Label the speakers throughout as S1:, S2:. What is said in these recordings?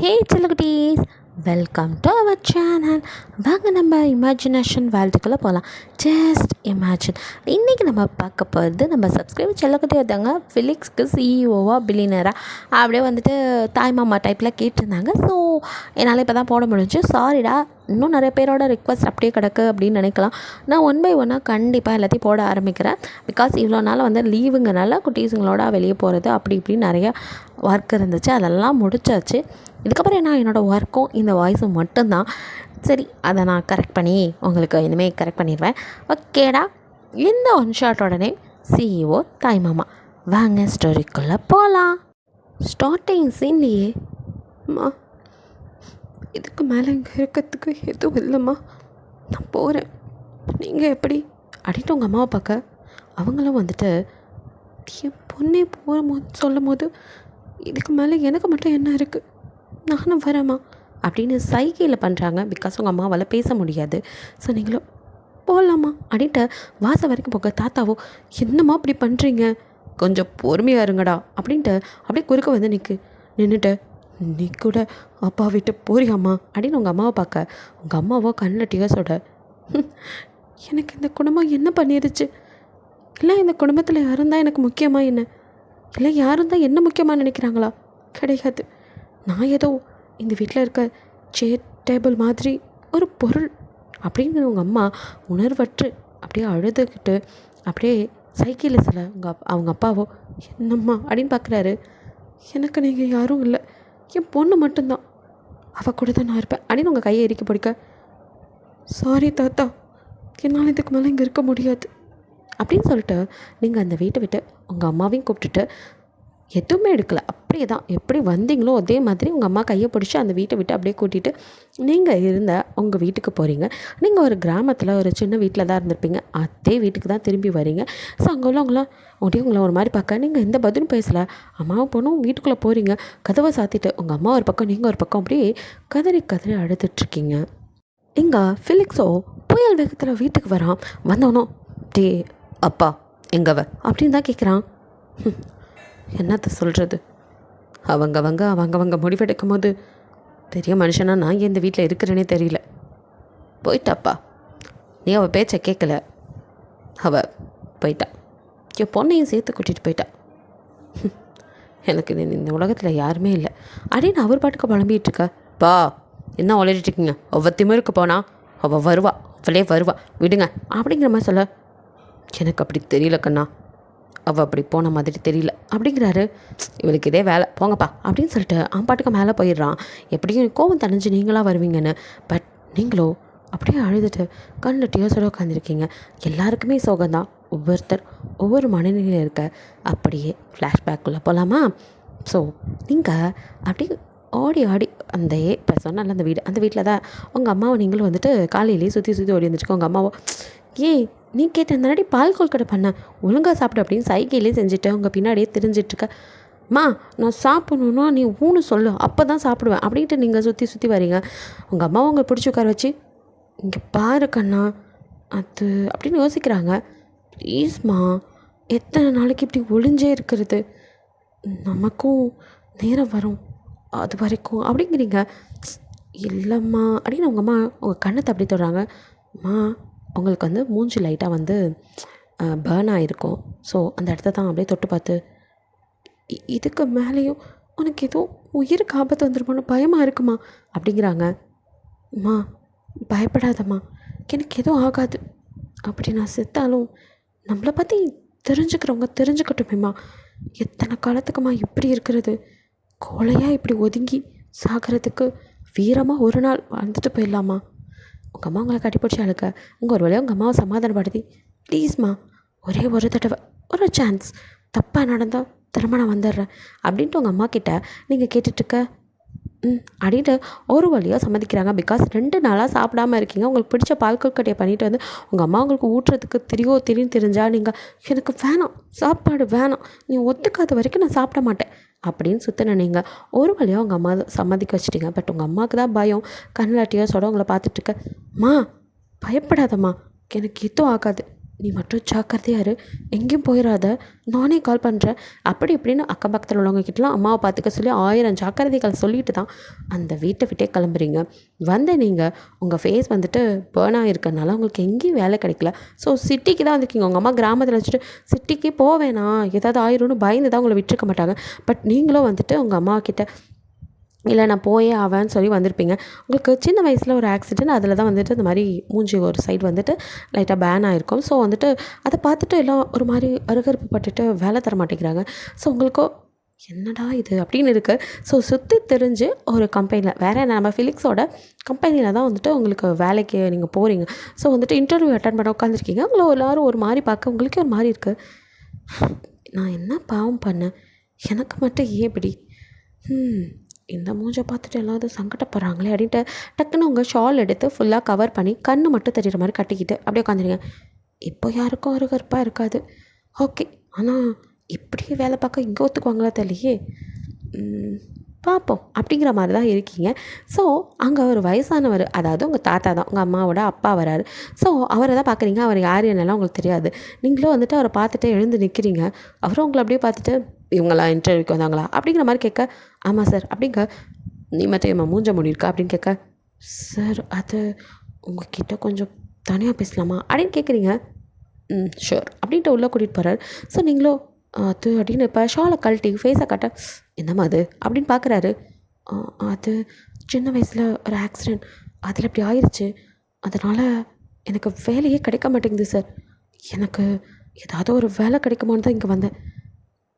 S1: ஹே செல்லகுட்டீஸ், welcome to our channel. வாங்க நம்ம இமேஜினேஷன் வேர்ல்டுக்குள்ளே போகலாம். Just imagine. இன்றைக்கி நம்ம பார்க்க போகிறது நம்ம சப்ஸ்கிரைபர் செல்லக்குட்டி ஒருத்தவங்க ஃபிலிக்ஸ்க்கு சிஇஓவாக பில்லியனராக அப்படியே வந்துட்டு தாய்மாமா டைப்பில் கேட்டிருந்தாங்க. ஸோ என்னால் இப்போ தான் போட முடிஞ்சு. சாரிடா, இன்னும் நிறைய பேரோட ரிக்வஸ்ட் அப்படியே கிடக்கு அப்படின்னு நினைக்கலாம். நான் ஒன் பை ஒன்னாக கண்டிப்பாக எல்லாத்தையும் போட ஆரம்பிக்கிறேன். பிகாஸ் இவ்வளோ நாள் வந்து லீவுங்கனால குட்டீஸுங்களோட வெளியே போகிறது அப்படி இப்படின்னு நிறைய ஒர்க் இருந்துச்சு. அதெல்லாம் முடிச்சாச்சு. இதுக்கப்புறம் என்னோடய ஒர்க்கும் இந்த வாய்ஸும் மட்டும்தான். சரி, அதை நான் கரெக்ட் பண்ணி உங்களுக்கு இனிமேல் கரெக்ட் பண்ணிடுவேன். ஓகேடா. இந்த ஒன் ஷாட்டோட நேம் சிஇஓ தாய்மாமா. வாங்க ஸ்டோரிக்குள்ளே போகலாம். ஸ்டார்டிங் சீன்லேயே அம்மா, இதுக்கு மேலே இங்கே இருக்கிறதுக்கு எதுவும் இல்லைம்மா, நான் போகிறேன், நீங்கள் எப்படி அப்படின்ட்டு உங்கள் அம்மாவை பார்க்க அவங்களும் வந்துட்டு என் பொண்ணே போகிற போது சொல்லும் போது இதுக்கு மேலே எனக்கு மட்டும் என்ன இருக்குது, நானும் வரேம்மா அப்படின்னு சைகையில் பண்ணுறாங்க. பிகாஸ் உங்கள் அம்மாவால் பேச முடியாது. ஸோ நீங்களும் போகலாமா அப்படின்ட்டு வாசல் வரைக்கும் போக தாத்தாவோ என்னம்மா அப்படி பண்ணுறீங்க, கொஞ்சம் பொறுமையாக இருங்கடா அப்படின்ட்டு அப்படியே குறுக்க வந்து நின்றுட்டு நீ கூட அப்பா விட்டு போறியாம்மா அப்படின்னு உங்கள் அம்மாவை பார்க்க உங்கள் அம்மாவோ கண்ணில் டியர்ஸோட எனக்கு இந்த குடும்பம் என்ன பண்ணிடுச்சு, இல்லை இந்த குடும்பத்தில் யாரும் தான் எனக்கு முக்கியமாக என்ன, இல்லை யாரும் தான் என்ன முக்கியமாக நினைக்கிறாங்களா, கிடையாது. நான் ஏதோ இந்த வீட்டில் இருக்க சேர் டேபிள் மாதிரி ஒரு பொருள் அப்படின்னு உங்கள் அம்மா உணர்வற்று அப்படியே அழுதுகிட்டு அப்படியே சைக்கிளில் சில அவங்க அப்பாவோ என்னம்மா அப்படின்னு பார்க்குறாரு. எனக்கு நீங்கள் யாரும் இல்லை, என் பொண்ணு மட்டும்தான், அவள் கூட தான் நான் இருப்பேன் அப்படின்னு உங்கள் கையை எரிக்க பிடிக்க சாரி தாத்தா, என்னால் இதுக்கு மேலே இங்கே இருக்க முடியாது அப்படின்னு சொல்லிட்டு நீங்கள் அந்த வீட்டை விட்டு உங்கள் அம்மாவையும் கூப்பிட்டுட்டு எதுவுமே எடுக்கலை. அப்படியே தான் எப்படி வந்தீங்களோ அதே மாதிரி உங்கள் அம்மா கையை பிடிச்சி அந்த வீட்டை விட்டு அப்படியே கூட்டிகிட்டு நீங்கள் இருந்த உங்கள் வீட்டுக்கு போகிறீங்க. நீங்கள் ஒரு கிராமத்தில் ஒரு சின்ன வீட்டில் தான் இருந்திருப்பீங்க, அதே வீட்டுக்கு தான் திரும்பி வரீங்க. ஸோ அங்கே உள்ளவங்களாம் அப்படியே உங்களை ஒரு மாதிரி பார்க்க நீங்கள் எந்த பதிலும் பேசலை. அம்மாவும் பொண்ணும் வீட்டுக்குள்ளே போகிறீங்க, கதவை சாத்திட்டு உங்கள் அம்மா ஒரு பக்கம் நீங்கள் ஒரு பக்கம் அப்படியே கதறி கதறி அழுதுட்ருக்கீங்க. இங்கே ஃபிலிக்ஸோ புயல் வேகத்தில் வீட்டுக்கு வரான். வந்தோனோ டே அப்பா எங்கவ அப்படின்னு தான் கேட்குறான். என்னத்தை சொல்கிறது, அவங்க முடிவெடுக்கும் போது பெரிய மனுஷனா நான் இந்த வீட்டில் இருக்கிறேனே தெரியல. போயிட்டாப்பா, நீ அவள் பேச்சை கேட்கல, அவள் போயிட்டா, என் பொண்ணையும் சேர்த்து கூட்டிகிட்டு போயிட்டா, எனக்கு இந்த உலகத்தில் யாருமே இல்லை அப்படின்னு அவர் பாட்டுக்கு புலம்பிகிட்டு இருக்கா. பா என்ன உளறிட்டுருக்கீங்க, அவள் திமிருக்கு போனா அவள் வருவா, அவளே வருவா, விடுங்க அப்படிங்கிற மாதிரி சொல்ல. எனக்கு அப்படி தெரியல கண்ணா, அவள் அப்படி போன மாதிரி தெரியல அப்படிங்கிறாரு. இவளுக்கு இதே வேலை, போங்கப்பா அப்படின்னு சொல்லிட்டு பாட்டுக்கு மேலே போயிடுறான். எப்படியும் கோவம் தணிஞ்சு நீங்களாக வருவீங்கன்னு. பட் நீங்களோ அப்படியே அழுதுட்டு கண்ணில் டியர்ஸோடு உட்காந்துருக்கீங்க. எல்லாருக்குமே சோகம்தான், ஒவ்வொருத்தர் ஒவ்வொரு மனநிலையில் இருக்க. அப்படியே ஃப்ளாஷ்பேக்குள்ளே போகலாமா? ஸோ நீங்கள் அப்படி ஆடி அந்த இப்போ சொன்னால அந்த வீட்டில் தான் உங்கள் அம்மாவை நீங்களும் வந்துட்டு காலையிலேயே சுற்றி ஓடி வந்துச்சுக்கோ. உங்கள் அம்மாவோ ஏய் நீ கேட்ட முன்னாடி பால் கொல்கட்டை பண்ண, ஒழுங்காக சாப்பிடு அப்படின்னு சைகையிலே செஞ்சுட்டு அவங்க பின்னாடியே தெரிஞ்சிட்ருக்க. மா நான் சாப்பிட்ணுன்னா நீ ஊன்னு சொல்லு, அப்போ தான் சாப்பிடுவேன் அப்படின்ட்டு நீங்கள் சுற்றி வரீங்க. உங்கள் அம்மாவை உங்களை பிடிச்சி உட்கார வச்சு இங்கே பாரு கண்ணா அது அப்படின்னு யோசிக்கிறாங்க. ப்ளீஸ்மா, எத்தனை நாளைக்கு இப்படி ஒளிஞ்சே இருக்கிறது, நமக்கும் நேரம் வரும் அது வரைக்கும் அப்படிங்கிறீங்க. இல்லைம்மா அப்படின்னு உங்கள் அம்மா உங்கள் கண்ணத்தை அப்படி தொடுறாங்க. அம்மா உங்களுக்கு வந்து மூஞ்சி லைட்டாக வந்து பேர்ன் ஆகிருக்கும். ஸோ அந்த இடத்த தான் அப்படியே தொட்டு பார்த்து இதுக்கு மேலேயும் உனக்கு ஏதோ உயிருக்கு ஆபத்து வந்துருமோன்னு பயமாக இருக்குமா அப்படிங்கிறாங்க. அம்மா பயப்படாதம்மா, எனக்கு எதுவும் ஆகாது, அப்படி நான் செத்தாலும் நம்மளை பற்றி தெரிஞ்சுக்கிறவங்க தெரிஞ்சுக்கட்டுமேம்மா, எத்தனை காலத்துக்குமா இப்படி இருக்கிறது, கோலையாக இப்படி ஒதுங்கி சாகிறதுக்கு வீரமாக ஒரு நாள் வாழ்ந்துட்டு போயிடலாமா. உங்கள் அம்மா உங்களை கட்டிப்பிடிச்சி அழுக்க உங்கள் ஒரு வழியாக உங்கள் அம்மாவை சமாதானப்படுத்தி ப்ளீஸ்மா ஒரே ஒரு தடவை ஒரு சான்ஸ், தப்பாக நடந்தால் திரும்ப நான் வந்துடுறேன் அப்படின்ட்டு உங்கள் அம்மா கிட்ட நீங்கள் கேட்டுட்ருக்க அப்படின்ட்டு ஒரு வழியாக சம்மதிக்கிறாங்க. பிகாஸ் 2 நாளாக சாப்பிடாமல் இருக்கீங்க. உங்களுக்கு பிடிச்ச பால் கொல்கட்டையை பண்ணிவிட்டு வந்து உங்கள் அம்மா உங்களுக்கு ஊட்டுறதுக்கு திடீர்னு தெரிஞ்சால் நீங்கள் எனக்கு வேணாம், சாப்பாடு வேணாம், நீ ஒத்துக்காத வரைக்கும் நான் சாப்பிட மாட்டேன் அப்படின்னு சுற்றின நீங்கள் ஒரு வழியாக உங்கள் அம்மா சம்மதிக்க வச்சிட்டிங்க. பட் உங்கள் அம்மாவுக்கு தான் பயம். கண்ணில் டியர்ஸோட உங்களை பார்த்துட்ருக்க. மா பயப்படாதம்மா, எனக்கு எதுவும் ஆகாது, நீ மட்டும் ஜாக்கிரதையா இரு, எங்கேயும் போயிடாத, நானே கால் பண்ணுறேன் அப்படி இப்படின்னு அக்கம் பக்கத்தில் உள்ளவங்க கிட்டலாம் அம்மாவை பார்த்துக்க சொல்லி 1000 ஜாக்கிரதைகள் சொல்லிட்டு தான் அந்த வீட்டை விட்டே கிளம்புறீங்க. நீங்கள் உங்கள் ஃபேஸ் வந்துட்டு பேர்ன் ஆகிருக்கனால உங்களுக்கு எங்கேயும் வேலை கிடைக்கல. ஸோ சிட்டிக்கு தான் வந்திருக்கீங்க. உங்கள் அம்மா கிராமத்தில் வச்சுட்டு சிட்டிக்கு போவேணா ஏதாவது ஆயிரும்னு பயந்து தான் உங்களை விட்டுருக்க மாட்டாங்க. பட் நீங்களும் வந்துட்டு உங்கள் அம்மா கிட்ட இல்லை நான் போயே ஆவேன்னு சொல்லி வந்திருப்பீங்க. உங்களுக்கு சின்ன வயசில் ஒரு ஆக்சிடெண்ட், அதில் தான் வந்துட்டு இந்த மாதிரி மூஞ்சி ஒரு சைடு வந்துட்டு லைட்டாக பேன் ஆகிருக்கும். ஸோ வந்துட்டு அதை பார்த்துட்டு எல்லாம் ஒரு மாதிரி அருகருப்பு பட்டுட்டு வேலை தர மாட்டேங்கிறாங்க. ஸோ உங்களுக்கோ என்னடா இது அப்படின்னு இருக்குது. ஸோ சுற்றி தெரிஞ்சு ஒரு கம்பெனியில் வேறு என்ன நம்ம ஃபிலிக்ஸோட கம்பெனியில் தான் வந்துட்டு உங்களுக்கு வேலைக்கு நீங்கள் போகிறீங்க. ஸோ வந்துட்டு இன்டர்வியூ அட்டன் பண்ண உட்காந்துருக்கீங்க. உங்களை எல்லாரும் ஒரு மாதிரி பார்க்க உங்களுக்கே ஒரு மாதிரி இருக்குது. நான் என்ன பாவம் பண்ணேன், எனக்கு மட்டும் ஏன் இப்படி இந்த மூஞ்சை பார்த்துட்டு எல்லாரும் சங்கடப்படுறாங்களே அப்படின்ட்டு டக்குன்னு உங்கள் ஷால் எடுத்து ஃபுல்லாக கவர் பண்ணி கண்ணு மட்டும் தெரிகிற மாதிரி கட்டிக்கிட்டு அப்படியே உட்காந்துருங்க. இப்போ யாருக்கும் ஒரு கருப்பாக இருக்காது. ஓகே, ஆனால் இப்படியே வேலை பார்க்க இங்கே ஒத்துக்குவாங்களா தெரியலையே, பார்ப்போம் அப்படிங்கிற மாதிரி தான் இருக்கீங்க. ஸோ அங்கே ஒரு வயசானவர், அதாவது உங்கள் தாத்தா தான், உங்கள் அம்மாவோட அப்பா வராரு. ஸோ அவரை தான் பார்க்குறீங்க. அவர் யார் என்னெல்லாம் உங்களுக்கு தெரியாது. நீங்களும் வந்துட்டு அவரை பார்த்துட்டு எழுந்து நிற்கிறீங்க. அவரும் உங்களை அப்படியே பார்த்துட்டு இவங்களாம் இன்டர்வியூக்கு வந்தாங்களா அப்படிங்கிற மாதிரி கேட்க, ஆமாம் சார் அப்படிங்க. நீ மட்டும் மூஞ்ச முடியிருக்கா அப்படின்னு கேட்க, சார் அது உங்ககிட்ட கொஞ்சம் தனியாக பேசலாமா அப்படின்னு கேட்குறீங்க. ஷூர் அப்படின்ட்டு உள்ளே கூட்டிகிட்டு போகிறார். ஸோ நீங்களும் அது அப்படின்னு இப்போ ஷாலை கழட்டி ஃபேஸை காட்ட, என்னம்மா அது அப்படின்னு பார்க்குறாரு. அது சின்ன வயசில் ஒரு ஆக்சிடெண்ட், அதில் இப்படி ஆயிடுச்சு, அதனால் எனக்கு வேலையே கிடைக்க மாட்டேங்குது சார். எனக்கு ஏதாவது ஒரு வேலை கிடைக்குமான்னு தான் இங்கே வந்தேன்.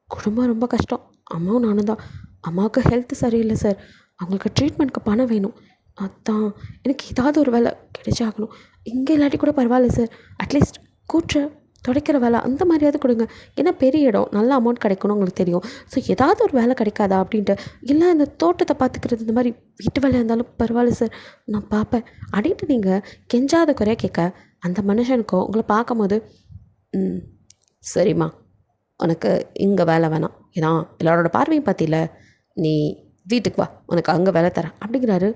S1: குடும்பம் ரொம்ப கஷ்டம், அம்மாவும் நானும் தான். அம்மாவுக்கு ஹெல்த் சரியில்லை சார், அவங்களுக்கு ட்ரீட்மெண்ட்க்கு பணம் வேணும். அதான் எனக்கு ஏதாவது ஒரு வேலை கிடைச்சாகணும். இங்கே இல்லாட்டி கூட பரவாயில்ல சார், அட்லீஸ்ட் கூற்ற துடைக்கிற வேலை அந்த மாதிரியாவது கொடுங்க. ஏன்னா பெரிய இடம், நல்ல அமௌண்ட் கிடைக்கணும் உங்களுக்கு தெரியும். ஸோ ஏதாவது ஒரு வேலை கிடைக்காதா அப்படின்ட்டு. இல்லை இந்த தோட்டத்தை பார்த்துக்கிறது, இந்த மாதிரி வீட்டு வேலையாக இருந்தாலும் பரவாயில்ல சார், நான் பார்ப்பேன் அப்படின்ட்டு நீங்கள் கெஞ்சாத குறையாக கேட்க, அந்த மனுஷனுக்கோ உங்களை பார்க்கும் போது, சரிம்மா உனக்கு இங்கே வேலை வேணாம், ஏன்னா எல்லாரோட பார்வையும் பார்த்தில, நீ வீட்டுக்கு வா, உனக்கு அங்கே வேலை தரேன் அப்படிங்கிறாரு.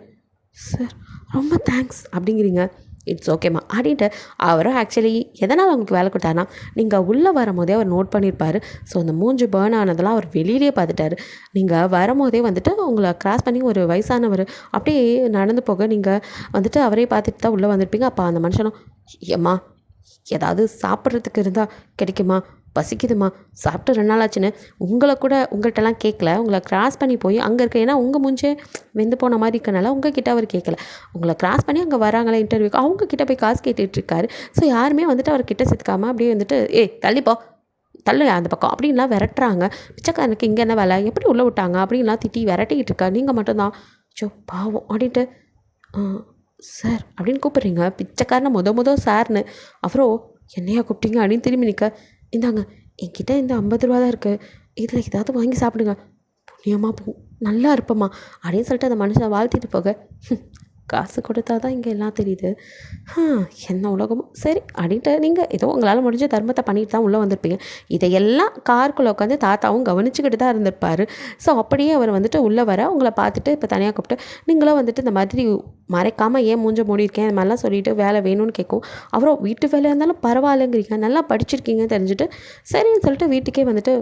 S1: சார் ரொம்ப தேங்க்ஸ் அப்படிங்கிறீங்க. இட்ஸ் ஓகேம்மா அப்படின்ட்டு அவரும் ஆக்சுவலி எதனால் அவங்களுக்கு வேலை கொடுத்தாருன்னா, நீங்கள் உள்ளே வரும்போதே அவர் நோட் பண்ணியிருப்பார். ஸோ அந்த மூஞ்சி பேர்ன் ஆனதெல்லாம் அவர் வெளியிலே பார்த்துட்டாரு. நீங்கள் வரும்போதே வந்துட்டு உங்களை கிராஸ் பண்ணி ஒரு வயசானவர் அப்படியே நடந்து போக நீங்கள் வந்துட்டு அவரே பார்த்துட்டு தான் உள்ளே வந்திருப்பீங்க. அப்போ அந்த மனுஷனும், ஏம்மா ஏதாவது சாப்பிட்றதுக்கு இருந்தால் கிடைக்குமா, பசிக்குதுமா, சாப்பிட்டு 2 நாள் ஆச்சுன்னு உங்களை கூட உங்கள்கிட்டலாம் கேட்கல. உங்களை கிராஸ் பண்ணி போய் அங்கே இருக்க, ஏன்னா உங்கள் மூஞ்சே வெந்து போன மாதிரி இருக்கனால உங்ககிட்ட அவர் கேட்கல. உங்களை கிராஸ் பண்ணி அங்கே வராங்களே இன்டர்வியூக்கு, அவங்கக்கிட்ட போய் காசு கேட்டுட்ருக்காரு. ஸோ யாருமே வந்துட்டு அவர்கிட்ட சேர்த்துக்காமல் அப்படியே வந்துட்டு, தள்ளிப்போ தள்ளு அந்த பக்கம் அப்படின்லாம் விரட்டுறாங்க. பிச்சைக்காரனுக்கு இங்கே என்ன வேலை, எப்படி உள்ளே விட்டாங்க அப்படின்லாம் திட்டி விரட்டிக்கிட்டு இருக்கா. நீங்கள் மட்டும்தான் சோ பாவம் அப்படின்ட்டு, சார் அப்படின்னு கூப்பிட்றீங்க. பிச்சைக்காரனை முத சார்னு, அப்புறம் என்னையா கூப்பிட்டீங்க அப்படின்னு திரும்பி நிற்க, இந்தாங்க என்கிட்ட இந்த 50 ரூபா தான் இருக்குது, இதில் ஏதாவது வாங்கி சாப்பிடுங்க, புண்ணியமாக போ, நல்லா இருப்பம்மா அப்படின்னு சொல்லிட்டு அந்த மனுஷனை வாழ்த்திட்டு போக, காசு கொடுத்தா தான் இங்கே எல்லாம் தெரியுது, என்ன உலகமோ சரி அப்படின்ட்டு நீங்கள் ஏதோ உங்களால் முடிஞ்ச தர்மத்தை பண்ணிட்டு தான் உள்ளே வந்திருப்பீங்க. இதையெல்லாம் காருக்குள்ளே உட்காந்து தாத்தாவும் கவனிச்சுக்கிட்டு தான் இருந்திருப்பார். ஸோ அப்படியே அவர் வந்துட்டு உள்ளே வர உங்களை பார்த்துட்டு இப்போ தனியாக கூப்பிட்டு, நீங்களும் வந்துட்டு இந்த மாதிரி மறைக்காமல் ஏன் மூஞ்ச மூடியிருக்கேன் இந்த மாதிரிலாம் சொல்லிவிட்டு வேலை வேணும்னு கேட்கும். அப்புறம் வீட்டு வேலையாக இருந்தாலும் பரவாயில்லைங்கிறீங்க, நல்லா படிச்சிருக்கீங்கன்னு தெரிஞ்சுட்டு சரின்னு சொல்லிட்டு வீட்டுக்கே வந்துட்டு,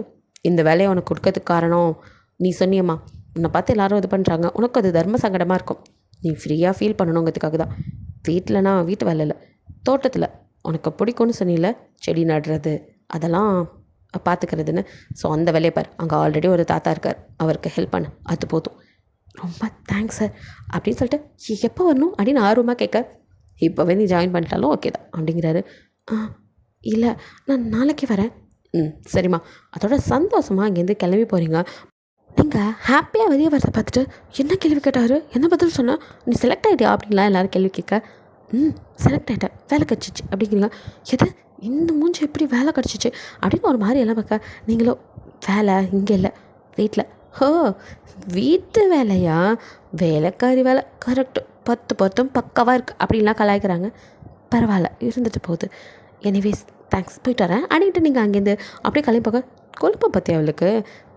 S1: இந்த வேலையை உனக்கு கொடுக்கறதுக்கு காரணம் நீ சொன்னியம்மா, உன்னை பார்த்து எல்லாரும் இது பண்ணுறாங்க, உனக்கு அது தர்ம சங்கடமாக இருக்கும், நீ ஃப்ரீயாக ஃபீல் பண்ணணுங்கிறதுக்காக தான். வீட்டிலனா வீட்டு வேலை இல்லை, தோட்டத்தில் உனக்கு பிடிக்கும்னு சொன்னில, செடி நடுறது அதெல்லாம் பார்த்துக்கிறதுன்னு, ஸோ அந்த வேலையை பார், அங்கே ஆல்ரெடி ஒரு தாத்தா இருக்கார், அவருக்கு ஹெல்ப் பண்ணு, அது போதும். ரொம்ப தேங்க்ஸ் சார் அப்படின்னு சொல்லிட்டு, எப்போ வரணும் அப்படின்னு ஆர்வமாக கேட்க, இப்போவே நீ ஜாயின் பண்ணிட்டாலும் ஓகே தான் அப்படிங்கிறாரு. இல்லை நான் நாளைக்கு வரேன். சரிம்மா, அதோட சந்தோஷமாக அங்கேருந்து கிளம்பி போகிறீங்க. நீங்கள் ஹாப்பியாக வெளியே வரதை பார்த்துட்டு, என்ன கேள்வி கேட்டார், என்ன பதில் சொன்னால், நீ செலக்ட் ஆகிட்டியா அப்படின்லாம் எல்லோரும் கேள்வி கேட்க, செலக்ட் ஆகிட்டேன், வேலை கிடச்சிச்சு அப்படிங்கிறீங்க. எது இந்த மூஞ்சி எப்படி வேலை கிடச்சிச்சு அப்படின்னு ஒரு மாதிரி எல்லாம் பார்க்க, நீங்களும் வேலை இங்கே இல்லை வீட்டில். வீட்டு வேலையா, வேலைக்காரி வேலை கரெக்டு, 10 பக்காவாக இருக்குது அப்படின்லாம் கலாய்க்கிறாங்க. பரவாயில்ல இருந்துட்டு போகுது, எனிவேஸ் தேங்க்ஸ் போயிட்டு வரேன் அப்படின்ட்டு நீங்கள் அங்கேருந்து அப்படியே கிளம்பி போக, கொழுப்பை பற்றி அவளுக்கு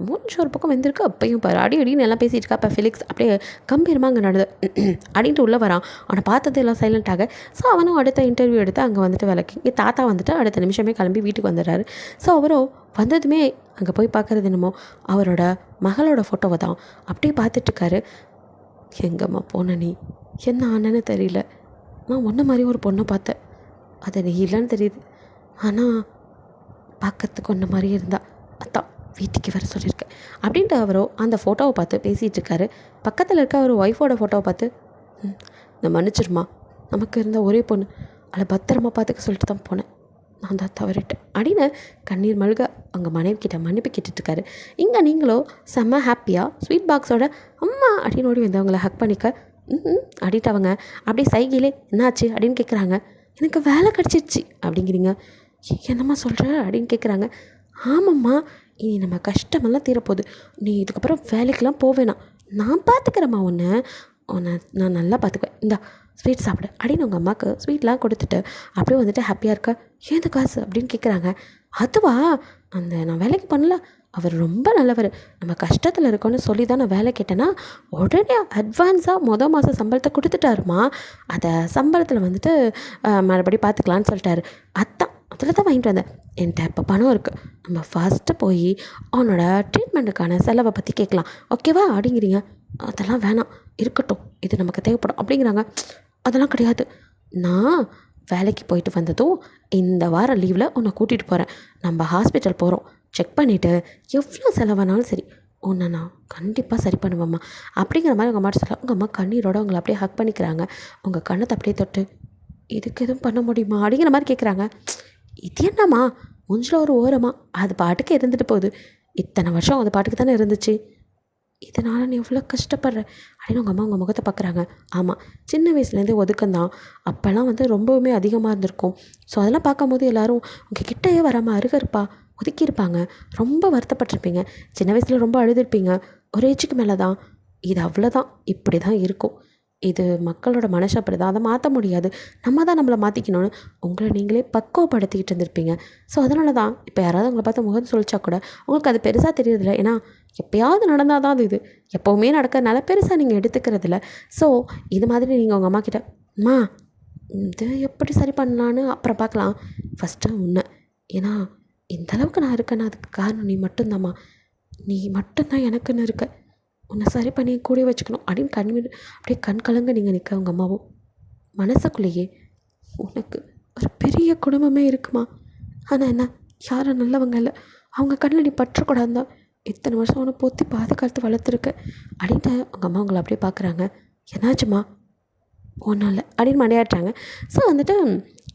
S1: மூஞ்சி ஒரு பக்கம் வந்திருக்கு. அப்பையும் பாரு அடி அடின்னு எல்லாம் பேசிகிட்டு இருக்கா. இப்போ ஃபிலிக்ஸ் அப்படியே கம்பீரமாக அங்கே நடந்து அப்படின்ட்டு உள்ளே வரான். அவனை பார்த்தது எல்லாம் சைலண்ட்டாக. ஸோ அவனும் அடுத்த இன்டர்வியூ எடுத்து அங்கே வந்துட்டு வேலைக்கு இங்கே தாத்தா வந்துட்டு அடுத்த நிமிஷமே கிளம்பி வீட்டுக்கு வந்துடுறாரு. ஸோ அவரும் வந்ததுமே அங்கே போய் பார்க்குறது என்னமோ அவரோட மகளோட ஃபோட்டோவை தான் அப்படியே பார்த்துட்ருக்காரு. எங்கம்மா போன நீ, என்ன ஆனன்னு தெரியல. நான் ஒன்றை மாதிரி ஒரு பொண்ணை பார்த்தேன், அது நீ இல்லைன்னு தெரியுது. ஆனால் பார்க்கறதுக்கு ஒன்று மாதிரி இருந்தா, அதான் வீட்டுக்கு வர சொல்லியிருக்கேன் அப்படின்ட்டு அவரோ அந்த ஃபோட்டோவை பார்த்து பேசிகிட்டு இருக்காரு. பக்கத்தில் இருக்க அவர் ஒய்ஃபோட ஃபோட்டோவை பார்த்து நான் மன்னிச்சிருமா, நமக்கு இருந்த ஒரே பொண்ணு, அதை பத்திரமா பார்த்துக்க சொல்லிட்டு தான் போனேன், நான் தான் தவறிட்டேன் அப்படின்னு கண்ணீர் மல்க அங்கே மனைவி கிட்ட மன்னிப்பு கேட்டுட்ருக்காரு. இங்கே நீங்களோ செம்ம ஹாப்பியாக ஸ்வீட் பாக்ஸோட அம்மா அப்படின்னு ஓடி வந்து அவங்கள ஹக் பண்ணிக்க அப்படின்ட்டு அவங்க அப்படியே சைகையிலே என்னாச்சு அப்படின்னு கேட்குறாங்க. எனக்கு வேலை கிடச்சிருச்சு அப்படிங்கிறீங்க. என்னம்மா சொல்கிற அப்படின்னு கேட்குறாங்க. ஆமாம்மா, இனி நம்ம கஷ்டமெல்லாம் தீரப்போகுது, நீ இதுக்கப்புறம் வேலைக்கெலாம் போவேணாம், நான் பார்த்துக்கிறேம்மா உன்னை நான் நல்லா பார்த்துக்குவேன், இந்தா ஸ்வீட் சாப்பிடு அப்படின்னு உங்கள் அம்மாவுக்கு ஸ்வீட்லாம் கொடுத்துட்டு அப்படியே வந்துட்டு ஹாப்பியாக இருக்க. ஏது காசு அப்படின்னு கேட்குறாங்க. அதுவா, அந்த நான் வேலைக்கு பண்ணல, அவர் ரொம்ப நல்லவர், நம்ம கஷ்டத்தில் இருக்கோன்னு சொல்லி தான் நான் வேலை கேட்டேன்னா உடனே அட்வான்ஸாக மாதம் சம்பளத்தை கொடுத்துட்டாருமா, அதை சம்பளத்தில் வந்துட்டு மறுபடியும் பார்த்துக்கலான்னு சொல்லிட்டாரு. அதான் அதில் தான் வாங்கிட்டு வந்தேன், என்கிட்ட இப்போ பணம் இருக்குது, நம்ம ஃபஸ்ட்டு போய் அவனோட ட்ரீட்மெண்ட்டுக்கான செலவை பற்றி கேட்கலாம், ஓகேவா அப்படிங்கிறீங்க. அதெல்லாம் வேணாம், இருக்கட்டும், இது நமக்கு தேவைப்படும் அப்படிங்கிறாங்க. அதெல்லாம் கிடையாது, நான் வேலைக்கு போயிட்டு வந்ததும் இந்த வாரம் லீவில் உன்னை கூட்டிகிட்டு போகிறேன், நம்ம ஹாஸ்பிட்டல் போகிறோம், செக் பண்ணிவிட்டு எவ்வளோ செலவானாலும் சரி உன்னை நான் கண்டிப்பாக சரி பண்ணுவேம்மா அப்படிங்கிற மாதிரி உங்கள் அம்மா சொல்ல. உங்கள் அம்மா கண்ணீரோடு அவங்கள அப்படியே ஹக் பண்ணிக்கிறாங்க. உங்கள் கண்ணத்தை அப்படியே தொட்டு இதுக்கு எதுவும் பண்ண முடியுமா அப்படிங்கிற மாதிரி கேட்குறாங்க. இது என்னம்மா மூஞ்சில் ஒரு ஓரமாக அது பாட்டுக்கு இருந்துட்டு போகுது, இத்தனை வருஷம் அது பாட்டுக்கு தானே இருந்துச்சு, இதனால் நீ எவ்வளோ கஷ்டப்படுற அப்படின்னு உங்கள் அம்மா உங்கள் முகத்தை பார்க்குறாங்க. ஆமாம், சின்ன வயசுலேருந்தே ஒதுக்கந்தான், அப்போல்லாம் வந்து ரொம்பவுமே அதிகமாக இருந்திருக்கும். ஸோ அதெல்லாம் பார்க்கும்போது எல்லோரும் உங்கள் கிட்டேயே வராமல் அருகருப்பா ஒதுக்கியிருப்பாங்க, ரொம்ப வருத்தப்பட்டிருப்பீங்க, சின்ன வயசில் ரொம்ப அழுதுருப்பீங்க. ஒரு ஏஜுக்கு மேலே தான் இது அவ்வளோதான், இப்படி தான் இருக்கும், இது மக்களோட மனசு அப்படி தான், அதை மாற்ற முடியாது, நம்ம தான் நம்மளை மாற்றிக்கணும்னு உங்களை நீங்களே பக்குவப்படுத்திக்கிட்டு இருந்திருப்பீங்க. ஸோ அதனால தான் இப்போ யாராவது உங்களை பார்த்து முகம் சொல்லிச்சா கூட உங்களுக்கு அது பெருசாக தெரியுதில்ல, ஏன்னா எப்போயாவது நடந்தால் தான் இது எப்போவுமே நடக்கிறதுனால பெருசாக நீங்கள் எடுத்துக்கிறதில்ல. ஸோ இது மாதிரி நீங்கள் உங்கள் அம்மா கிட்ட அம்மா இது எப்படி சரி பண்ணலான்னு அப்புறம் பார்க்கலாம், ஃபஸ்ட்டு உன்னை, ஏன்னா இந்தளவுக்கு நான் இருக்கேன்னா அதுக்கு காரணம் நீ மட்டும்தாம்மா, நீ மட்டும்தான் எனக்குன்னு இருக்க, உன்னை சரி பண்ணி கூட வச்சுக்கணும் அப்படின்னு அப்படியே கண் கலங்க நீங்கள் நிற்க. உங்கள் அம்மாவும் மனசுக்குள்ளேயே உனக்கு ஒரு பெரிய குடும்பமே இருக்குமா, ஆனால் என்ன யாரும் நல்லவங்க இல்லை, அவங்க கண்ணில் நீ பற்றக்கூடாதுதான் இத்தனை வருஷம் அவனை பொத்தி பாதுகாத்து வளர்த்துருக்க அப்படின்ட்டு உங்கள் அம்மா உங்களை அப்படியே பார்க்குறாங்க. என்னாச்சுமா, ஒன்றும் இல்லை அப்படின்னு மடையாடுறாங்க. ஸோ வந்துட்டு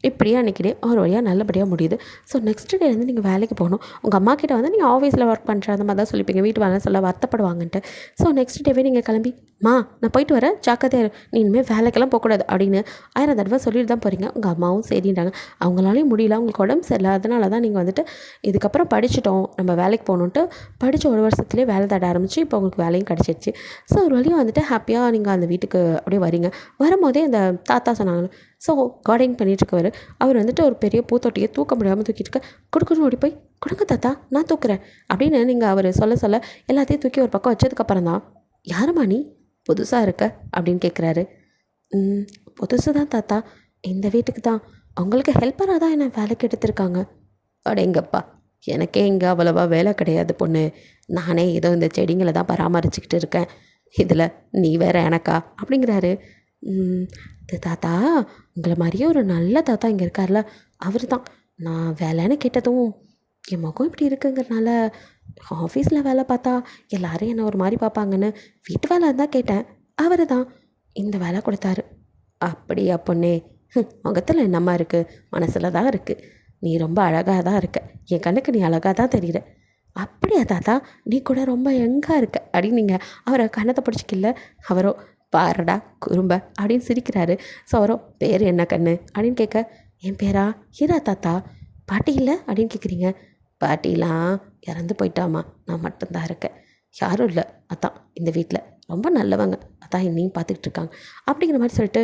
S1: இப்படியே அன்றைக்கி டே ஒரு வழியாக நல்லபடியாக முடியுது. ஸோ நெக்ஸ்ட் டே வந்து நீங்கள் வேலைக்கு போகணும். உங்கள் அம்மா கிட்டே வந்து நீங்கள் ஆஃபீஸில் ஒர்க் பண்ணுற அந்த மாதிரி தான் சொல்லிப்பீங்க, வீட்டு வேலை சொல்ல வருத்தப்படுவாங்கன்ட்டு. ஸோ நெக்ஸ்ட் டேவே நீங்கள் கிளம்பி நான் போயிட்டு வரேன், ஜாக்கிரதையா இரு, நீ இனிமேல் வேலைக்கெல்லாம் போகக்கூடாது அப்படின்னு 1000 தடவை சொல்லிட்டு தான் போகிறீங்க. உங்கள் அம்மாவும் சரின்றாங்க. அவங்களாலையும் முடியல, உங்களுக்கு உடம்பு சரியில்லை, அதனால தான் நீங்கள் வந்துட்டு இதுக்கப்புறம் படிச்சிட்டோம், நம்ம வேலைக்கு போகணுன்ட்டு படித்த ஒரு வருஷத்துலேயே வேலை தேட ஆரம்பிச்சு இப்போ உங்களுக்கு வேலையும் கிடச்சிருச்சு. ஸோ ஒரு வழியாக வந்துட்டு ஹாப்பியாக நீங்கள் அந்த வீட்டுக்கு அப்படியே வரீங்க. வரும்போதே அந்த தாத்தா சொன்னாங்க. ஸோ கார்டிங் பண்ணிகிட்ருக்கவர் அவர் வந்துட்டு ஒரு பெரிய பூத்தொட்டியை தூக்க முடியாமல் தூக்கிட்டு இருக்க, கொடுக்கணும் ஓடி போய் கொடுங்க தாத்தா நான் தூக்குறேன் அப்படின்னு நீங்கள் அவர் சொல்ல எல்லாத்தையும் தூக்கி ஒரு பக்கம் வச்சதுக்கப்புறம் தான், யாரும்மா நீ, புதுசாக இருக்க அப்படின்னு கேட்குறாரு. புதுசு தான் தாத்தா, இந்த வீட்டுக்கு தான், அவங்களுக்கு ஹெல்ப்பராக தான் என்னை வேலைக்கு எடுத்திருக்காங்க. அடேங்கப்பா, எனக்கே இங்கே அவ்வளவா வேலை கிடையாது பொண்ணு, நானே ஏதோ இந்த செடிங்களை தான் பராமரிச்சுக்கிட்டு இருக்கேன், இதில் நீ வேற எனக்கா அப்படிங்கிறாரு. இது தாத்தா உங்களை மாதிரியே ஒரு நல்ல தாத்தா இங்கே இருக்கார்ல, அவர் தான், நான் வேலைன்னு கேட்டதும் என் முகம் இப்படி இருக்குங்கிறனால ஆஃபீஸில் வேலை பார்த்தா எல்லோரும் என்னை ஒரு மாதிரி பார்ப்பாங்கன்னு வீட்டு வேலை தான் கேட்டேன், அவர் தான் இந்த வேலை கொடுத்தாரு. அப்படியா பொண்ணே, முகத்தில் என்னம்மா இருக்குது, மனசில் தான் இருக்குது, நீ ரொம்ப அழகாக தான் இருக்க, என் கண்ணுக்கு நீ அழகாக தான் தெரியுற. அப்படியா தாத்தா, நீ கூட ரொம்ப யங்காக இருக்க அப்படின்னு நீங்கள் அவரை கண்ணத்தை பிடிச்சிக்கல. அவரோ பாருடா குறும்ப அப்படின்னு சிரிக்கிறாரு. ஸோ அவரோ பேர் என்ன கண்ணு அப்படின்னு கேட்க, என் பேரா ஹீரா தாத்தா. பாட்டி இல்லை அப்படின்னு கேட்குறீங்க. பாட்டிலாம் இறந்து போயிட்டாமா, நான் மட்டும்தான் இருக்கேன், யாரும் இல்லை, அதான் இந்த வீட்டில் ரொம்ப நல்லவங்க, அதான் என்னையும் பார்த்துக்கிட்டு இருக்காங்க அப்படிங்கிற மாதிரி சொல்லிட்டு,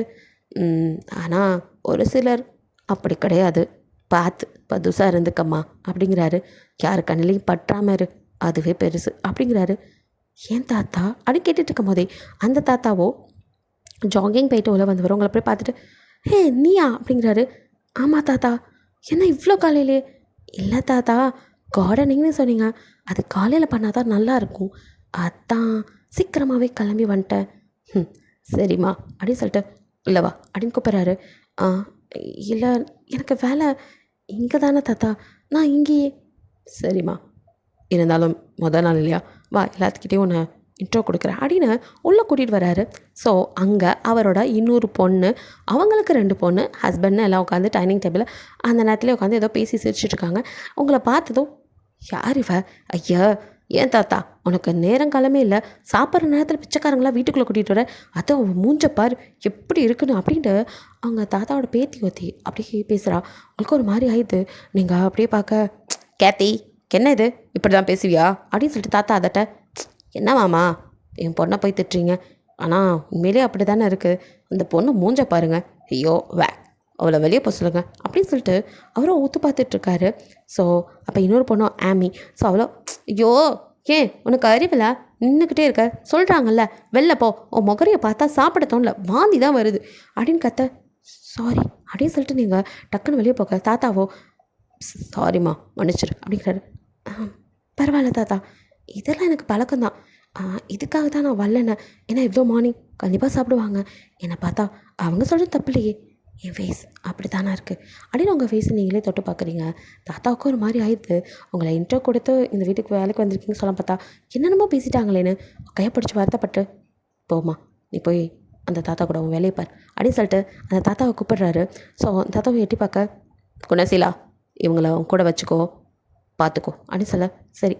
S1: ஆனால் ஒரு சிலர் அப்படி கிடையாது, பார்த்து புதுசாக இருந்துக்கம்மா அப்படிங்கிறாரு. யார் கண்ணிலையும் பற்றாம இரு, அதுவே பெருசு அப்படிங்கிறாரு. ஏன் தாத்தா அப்படின்னு கேட்டுட்டு இருக்கும் போதே அந்த தாத்தாவோ ஜாகிங் போயிட்டு உள்ள வந்து உங்களை போய் பார்த்துட்டு, ஹே நீயா அப்படிங்கிறாரு. ஆமாம் தாத்தா. என்ன இவ்வளோ காலையிலே? இல்லை தாத்தா, கார்டனிங்னு சொன்னீங்க, அது காலையில் பண்ணால் தான் நல்லாயிருக்கும், அதான் சீக்கிரமாகவே கிளம்பி வந்துட்டேன். சரிம்மா அப்படின்னு சொல்லிட்டு இல்லைவா அப்படின்னு கூப்பிட்றாரு. இல்லை எனக்கு வேலை இங்கே தானே தாத்தா, நான் இங்கேயே. சரிம்மா, இருந்தாலும் மொதல் நாள் இல்லையா, வா எல்லாத்துக்கிட்டேயும் ஒன்று இன்ட்ரோ கொடுக்குறேன் அப்படின்னு உள்ளே கூட்டிகிட்டு வராரு. ஸோ அங்கே அவரோட இன்னொரு பொண்ணு, அவங்களுக்கு 2 பொண்ணு, ஹஸ்பண்ட்னு எல்லாம் உட்காந்து டைனிங் டேபிளில் அந்த நேரத்தில் உட்காந்து ஏதோ பேசி சிரிச்சிட்ருக்காங்க. உங்களை பார்த்ததும், யார் இவ? ஐயா ஏன் தாத்தா உனக்கு நேரங்காலமே இல்லை, சாப்பிட்ற நேரத்தில் பிச்சைக்காரங்களாம் வீட்டுக்குள்ளே கூட்டிகிட்டு வர, அதை அவன் மூஞ்ச பார் எப்படி இருக்குன்னு அப்படின்ட்டு அவங்க தாத்தாவோட பேத்தி ஒத்தி அப்படியே பேசுகிறா. உங்களுக்கு ஒரு மாதிரி ஆயிடுது. நீங்கள் அப்படியே பார்க்க, கேத்தி என்ன இது இப்படி தான் பேசுவியா அப்படின்னு சொல்லிட்டு தாத்தா அதட்ட, என்ன மாமா என் பொண்ணை போய் திட்டுறீங்க, ஆனால் உண்மையிலே அப்படி தானே இருக்குது, அந்த பொண்ணு மூஞ்ச பாருங்க, ஐயோ அவளை வெளியே போக சொல்லுங்க அப்படின்னு சொல்லிட்டு அவரும் ஊற்று பார்த்துட்ருக்காரு. ஸோ அப்போ இன்னொரு பொண்ணும் ஆமி. ஸோ அவ்வளோ, ஐயோ ஏன் உனக்கு அறிவில்லை, நின்றுக்கிட்டே இருக்க, சொல்கிறாங்கல்ல வெளில போ, உன் முகரையை பார்த்தா சாப்பிட தோணல, வாந்தி தான் வருது அப்படின்னு கத்த. சாரி அப்படின்னு சொல்லிட்டு நீங்கள் டக்குன்னு வெளியே போக, தாத்தாவோ சாரிம்மா மன்னிச்சிரு அப்படிங்கிறாரு. பரவாயில்ல தாத்தா, இதெல்லாம் எனக்கு பழக்கம்தான், இதுக்காக தான் நான் வரலன்னு, ஏன்னா இவ்வளோ மார்னிங் கண்டிப்பாக சாப்பிடுவாங்க, என்னை பார்த்தா அவங்க சொல்கிறது தப்பு இல்லையே, என் ஃபேஸ் அப்படி தானே இருக்குது அப்படின்னு உங்கள் ஃபேஸை நீங்களே தொட்டு பார்க்குறீங்க. தாத்தாவுக்கும் ஒரு மாதிரி ஆயிடுது. உங்களை இன்ட்ரோ கொடுத்து இந்த வீட்டுக்கு வேலைக்கு வந்திருக்கீங்கன்னு சொல்ல பார்த்தா என்னென்னமோ பேசிட்டாங்களேன்னு கையப்பிடிச்சி வருத்தப்பட்டு, போமா நீ போய் அந்த தாத்தா கூட உன் வேலையை பார் அப்படின்னு சொல்லிட்டு அந்த தாத்தாவை கூப்பிடுறாரு. ஸோ அந்த தாத்தாவை எட்டி பார்க்க, குணசீலா இவங்கள உன் கூட வச்சுக்கோ பார்த்துக்கோ அப்படின்னு சொல்ல, சரி.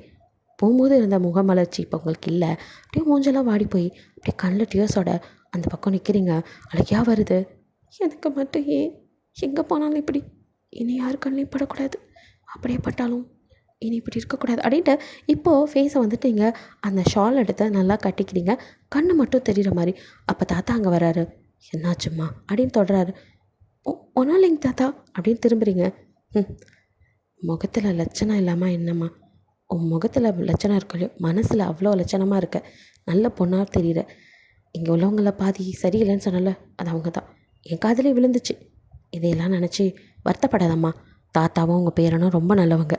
S1: போகும்போது இருந்த முகமலர்ச்சி இப்போ உங்களுக்கு இல்லை, அப்படியே மூஞ்செல்லாம் வாடி போய் அப்படியே கண்ணில் டியர்ஸோட அந்த பக்கம் நிற்கிறீங்க. அழகியா வருது. எனக்கு மட்டும் ஏன் எங்கே போனாலும் இப்படி, இனி யாரு கண்ணையும் படக்கூடாது, அப்படியே பட்டாலும் இனி இப்படி இருக்கக்கூடாது அப்படின்ட்டு இப்போது ஃபேஸை வந்துட்டு நீங்கள் அந்த ஷால் எடுத்து நல்லா கட்டிக்கிறீங்க, கண்ணு மட்டும் தெரிகிற மாதிரி. அப்போ தாத்தா அங்கே வராரு. என்னாச்சும்மா அப்படின்னு தொடராரு. ஒன்றும் இல்லைங்க தாத்தா அப்படின்னு திரும்புறீங்க. முகத்தில் லட்சணம் இல்லாமல் என்னம்மா, உன் முகத்தில் லட்சணம் இருக்கலையோ, மனசில் அவ்வளோ லட்சணமாக இருக்க, நல்ல பொண்ணாக தெரியுற. இங்கே உள்ளவங்கள பாதி சரியில்லைன்னு சொன்னல, அது அவங்க தான். என் காதலே விழுந்துச்சு. இதையெல்லாம் நினச்சி வருத்தப்படாதம்மா, தாத்தாவும் உங்கள் பேரனும் ரொம்ப நல்லவங்க.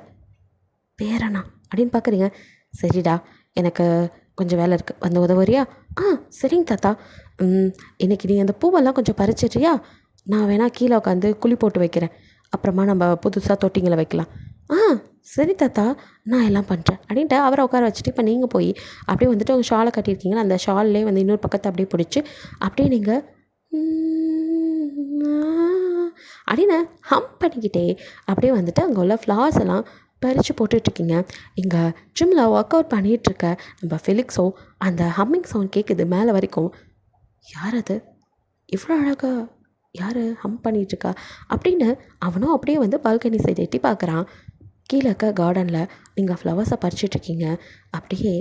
S1: பேரனா அப்படின்னு பார்க்குறீங்க. சரிடா, எனக்கு கொஞ்சம் வேலை இருக்குது, வந்து உதவுறியா? சரிங்க தாத்தா. இன்றைக்கி நீ அந்த பூவெல்லாம் கொஞ்சம் பறிச்சிட்றியா? நான் வேணால் கீழே உட்காந்து குழி போட்டு வைக்கிறேன், அப்புறமா நம்ம புதுசாக தொட்டிங்களை வைக்கலாம். சரி தாத்தா, நான் எல்லாம் பண்ணுறேன் அப்படின்ட்டு அவரை உட்கார வச்சுட்டு இப்போ நீங்கள் போய் அப்படியே வந்துட்டு உங்கள் ஷாலை கட்டியிருக்கீங்களா, அந்த ஷால்லே வந்து இன்னொரு பக்கத்தை அப்படியே பிடிச்சி அப்படியே நீங்கள் அப்படின்னு ஹம் பண்ணிக்கிட்டே அப்படியே வந்துட்டு அங்கே உள்ள ஃப்ளவர்ஸ் எல்லாம் பறித்து போட்டுட்ருக்கீங்க. இங்கே ஜிம்மில் ஒர்க் அவுட் பண்ணிகிட்ருக்க நம்ம ஃபெலிக்ஸோ அந்த ஹம்மிங் சவுண்ட் கேட்குது மேலே வரைக்கும். யார் அது இவ்வளோ அழகாக, யார் ஹம் பண்ணிகிட்ருக்கா அப்படின்னு அவனும் அப்படியே வந்து பால்கனி சைடு எட்டி பார்க்குறான். கீழே இருக்க கார்டனில் நீங்கள் ஃப்ளவர்ஸை பறிச்சிட்ருக்கீங்க. அப்படியே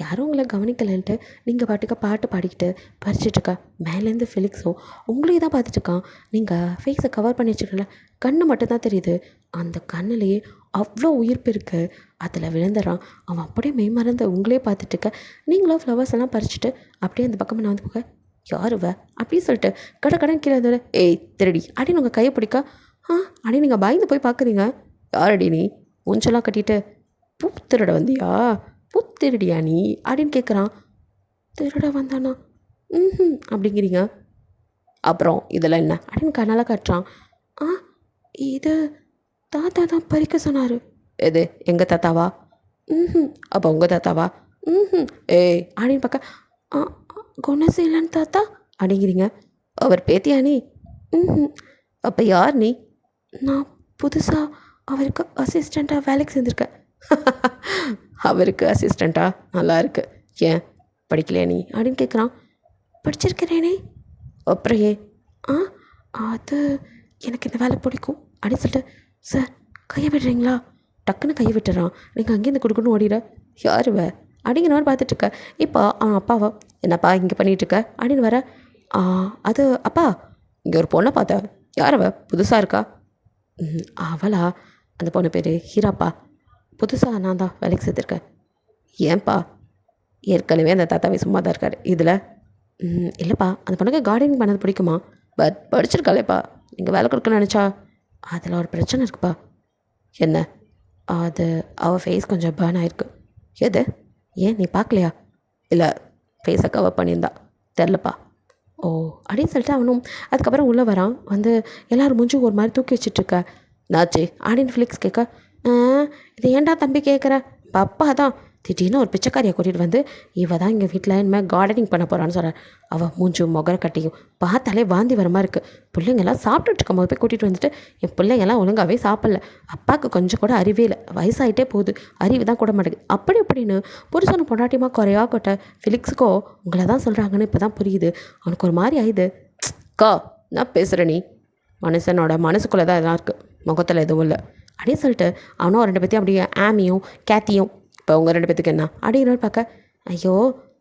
S1: யாரும் உங்களை கவனிக்கலைன்ட்டு நீங்கள் பாட்டுக்க பாட்டு பாடிக்கிட்டு பறிச்சிட்ருக்கா. மேலேருந்து ஃபெலிக்ஸோ உங்களையும் தான் பார்த்துட்ருக்கான். நீங்கள் ஃபேஸை கவர் பண்ணி வச்சுக்கல, கண்ணு மட்டும்தான் தெரியுது. அந்த கண்ணுலேயே அவ்வளோ உயிர்ப்பு இருக்குது. அதில் விழுந்துடுறான் அவன். அப்படியே மெய்மறந்து உங்களே பார்த்துட்ருக்க. நீங்களும் ஃப்ளவர்ஸ் எல்லாம் பறிச்சுட்டு அப்படியே அந்த பக்கம் நான் வந்து போக, யாருவ அப்படின்னு சொல்லிட்டு கடன் கீழே இருந்தது, ஏய் திருடி அப்படின்னு உங்கள் கையை பிடிக்க, அப்படின்னு நீங்கள் பயந்து போய் பார்க்குறீங்க. யாரடி நீ, மூஞ்செல்லாம் கட்டிட்டு பூ திருட வந்தியா, பூ திருடியா நீ அப்படின்னு கேட்குறான். திருட வந்தானா அப்படிங்கிறீங்க. அப்புறம் இதெல்லாம் என்ன அப்படின்னு கண்ணால் காட்டுறான். இது தாத்தா தான் பறிக்க சொன்னார். எது எங்கள் தாத்தாவா? அப்போ உங்கள் தாத்தாவா? ஏய் அப்படின்னு பார்க்க, குணசீலன் தாத்தா அப்படிங்கிறீங்க. அவர் பேத்தியா நீ? அப்போ யார் நீ? நான் புதுசாக அவருக்கு அசிஸ்டண்ட்டாக வேலைக்கு சேர்ந்துருக்கேன். அவருக்கு அசிஸ்டண்ட்டா? நல்லா இருக்கு. ஏன் படிக்கலையா நீ அப்படின்னு கேட்குறான். படிச்சிருக்கிறேனே. அப்புறம் ஏன்? அது எனக்கு இந்த வேலை பிடிக்கும் அப்படின்னு சொல்லிட்டு, சார் கையை விடுறீங்களா? டக்குன்னு கையை விட்டுறான். நீங்கள் அங்கேருந்து கொடுக்கணும் ஓடிட. யாருவ அப்படிங்கிற மாதிரி பார்த்துட்ருக்க. இப்போ அவன் அப்பாவை, என்னப்பா இங்கே பண்ணிகிட்ருக்க அப்படின்னு வர, அது அப்பா இங்கே ஒரு பொண்ணை பார்த்தேன், யாரவ புதுசாக இருக்கா? அவளா? அந்த பொண்ணு பேர் ஹீராப்பா. புதுசாக நான் தான் வேலைக்கு சேர்த்துருக்கேன். ஏன்பா? ஏற்கனவே அந்த தாத்தாவே சும்மா தான் இருக்கார். இதில் இல்லைப்பா, அந்த பொண்ணுக்கு கார்டனிங் பண்ணது பிடிக்குமா? பட் படிச்சிருக்காளேப்பா. நீங்கள் வேலை கொடுக்கணும்னு நினச்சா அதில் ஒரு பிரச்சனை இருக்குப்பா. என்ன? அது அவள் ஃபேஸ் கொஞ்சம் பேர்ன் ஆகிருக்கு. எது? ஏன் நீ பார்க்கலையா? இல்லை, ஃபேஸை கவர் பண்ணியிருந்தா. தெரிலப்பா. ஓ அப்படின்னு சொல்லிட்டு அவனும் அதுக்கப்புறம் உள்ளே வரான். வந்து எல்லோரும் மூஞ்சி ஒரு மாதிரி தூக்கி வச்சிட்ருக்க. நாச்சு அப்படின்னு ஃபிலிக்ஸ் கேட்க, இது ஏன்டா தம்பி கேட்குற? அப்பா தான் திடீர்னு ஒரு பிச்சைக்காரியை கூட்டிகிட்டு வந்து இவ தான் எங்கள் வீட்டில் இனிமேல் கார்டனிங் பண்ண போகிறான்னு சொல்கிறார். அவள் மூஞ்சும் முகர கட்டியும் பார்த்தாலே வாந்தி வர மாதிரி இருக்குது. பிள்ளைங்கெல்லாம் சாப்பிட்டுட்டு இருக்கும் போது போய் கூட்டிகிட்டு வந்துட்டு என் பிள்ளைங்கெல்லாம் ஒழுங்காகவே சாப்பிடல. அப்பாவுக்கு கொஞ்சம் கூட அறிவே இல்லை. வயசாகிட்டே போகுது, அறிவு தான் கூட மாட்டேங்குது. அப்படி அப்படின்னு புருஷனை பொண்டாட்டியமாக குறையா கொட்ட ஃபிலிக்ஸுக்கோ உங்களை தான் சொல்கிறாங்கன்னு இப்போ தான் புரியுது. அவனுக்கு ஒரு மாதிரி ஆயுது. கா நான் பேசுகிறேன், நீ மனுஷனோட மனசுக்குள்ளே தான் இதெல்லாம் இருக்குது, முகத்தில் எதுவும் இல்லை அப்படின்னு சொல்லிட்டு அவனும் 2 பேர்த்தையும் அப்படியே ஆமியும் கேத்தியும் இப்போ உங்கள் 2 பேத்துக்கு என்ன அப்படின்னு பார்க்க, ஐயோ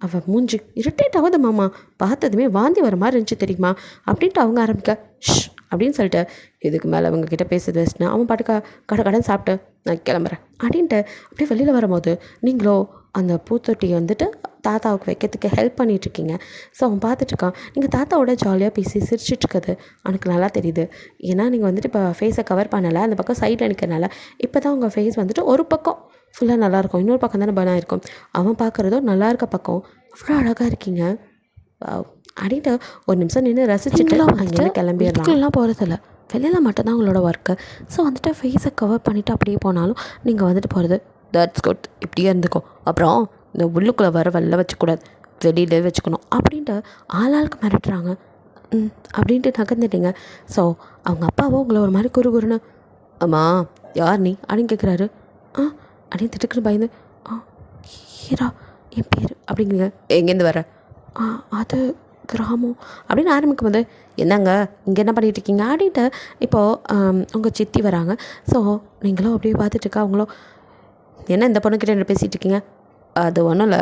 S1: அவள் மூஞ்சி இரிட்டேட் ஆகுது மாமா, பார்த்ததுமே வாந்தி வர மாதிரி இருந்துச்சு தெரியுமா அப்படின்ட்டு அவங்க ஆரம்பிக்க, ஷ் அப்படின்னு சொல்லிட்டு இதுக்கு மேலே அவங்கக்கிட்ட பேசுறது வேஸ்ட்னா அவன் பாட்டுக்கா கடன் சாப்பிட்டு நான் கிளம்புறேன் அப்படின்ட்டு அப்படியே வெளியில் வரும்போது நீங்களோ அந்த பூத்தொட்டியை வந்துட்டு தாத்தாவுக்கு வைக்கிறதுக்கு ஹெல்ப் பண்ணிகிட்ருக்கீங்க. ஸோ அவன் பார்த்துட்ருக்கான். நீங்கள் தாத்தாவோட ஜாலியாக பேசி சிரிச்சிட்ருக்குது எனக்கு நல்லா தெரியுது. ஏன்னா நீங்கள் வந்துட்டு இப்போ ஃபேஸை கவர் பண்ணலை, அந்த பக்கம் சைடில் நிற்கிறனால இப்போ தான் உங்கள் ஃபேஸ் வந்துட்டு ஒரு பக்கம் ஃபுல்லாக நல்லாயிருக்கும், இன்னொரு பக்கம் தானே பர்ன் ஆகிருக்கும். அவன் பார்க்குறதோ நல்லா இருக்க பக்கம் அவ்வளோ அழகாக இருக்கீங்க அப்படின்ட்டு ஒரு நிமிஷம் நின்று ரசிச்சுட்டு அங்கேருந்து கிளம்பிடலாம். போகிறதில்ல, வெளியில் மட்டும்தான் உங்களோட ஒர்க்கு. ஸோ வந்துட்டு ஃபேஸை கவர் பண்ணிவிட்டு அப்படியே போனாலும் நீங்கள் வந்துட்டு போகிறது தட்ஸ் குட், இப்படியே இருந்துக்கும். அப்புறம் இந்த உள்ளுக்குள்ளே வர வெளில வச்சுக்கூடாது, வெளியிலே வச்சுக்கணும் அப்படின்ட்டு ஆளாளுக்கு மிரட்டுறாங்க. அப்படின்ட்டு நகர்ந்துட்டீங்க. ஸோ அவங்க அப்பாவோ உங்களை ஒரு மாதிரி குறுகுறுன்னு, அம்மா யார் நீ அப்படின்னு கேட்குறாரு. அப்படின்னு திட்டுக்குன்னு பயந்து, ஹீரா என் பேர் அப்படிங்கிறீங்க. எங்கேருந்து வர? அது கிராமம் அப்படின்னு ஆரம்பிக்கும் போது, என்னங்க இங்கே என்ன பண்ணிகிட்ருக்கீங்க அப்படின்ட்டு இப்போது உங்கள் சித்தி வராங்க. ஸோ நீங்களும் அப்படியே பார்த்துட்ருக்கா. அவங்களும் என்ன இந்த பொண்ணுக்கிட்ட என்ன பேசிகிட்டு இருக்கீங்க? அது ஒன்றும் இல்லை,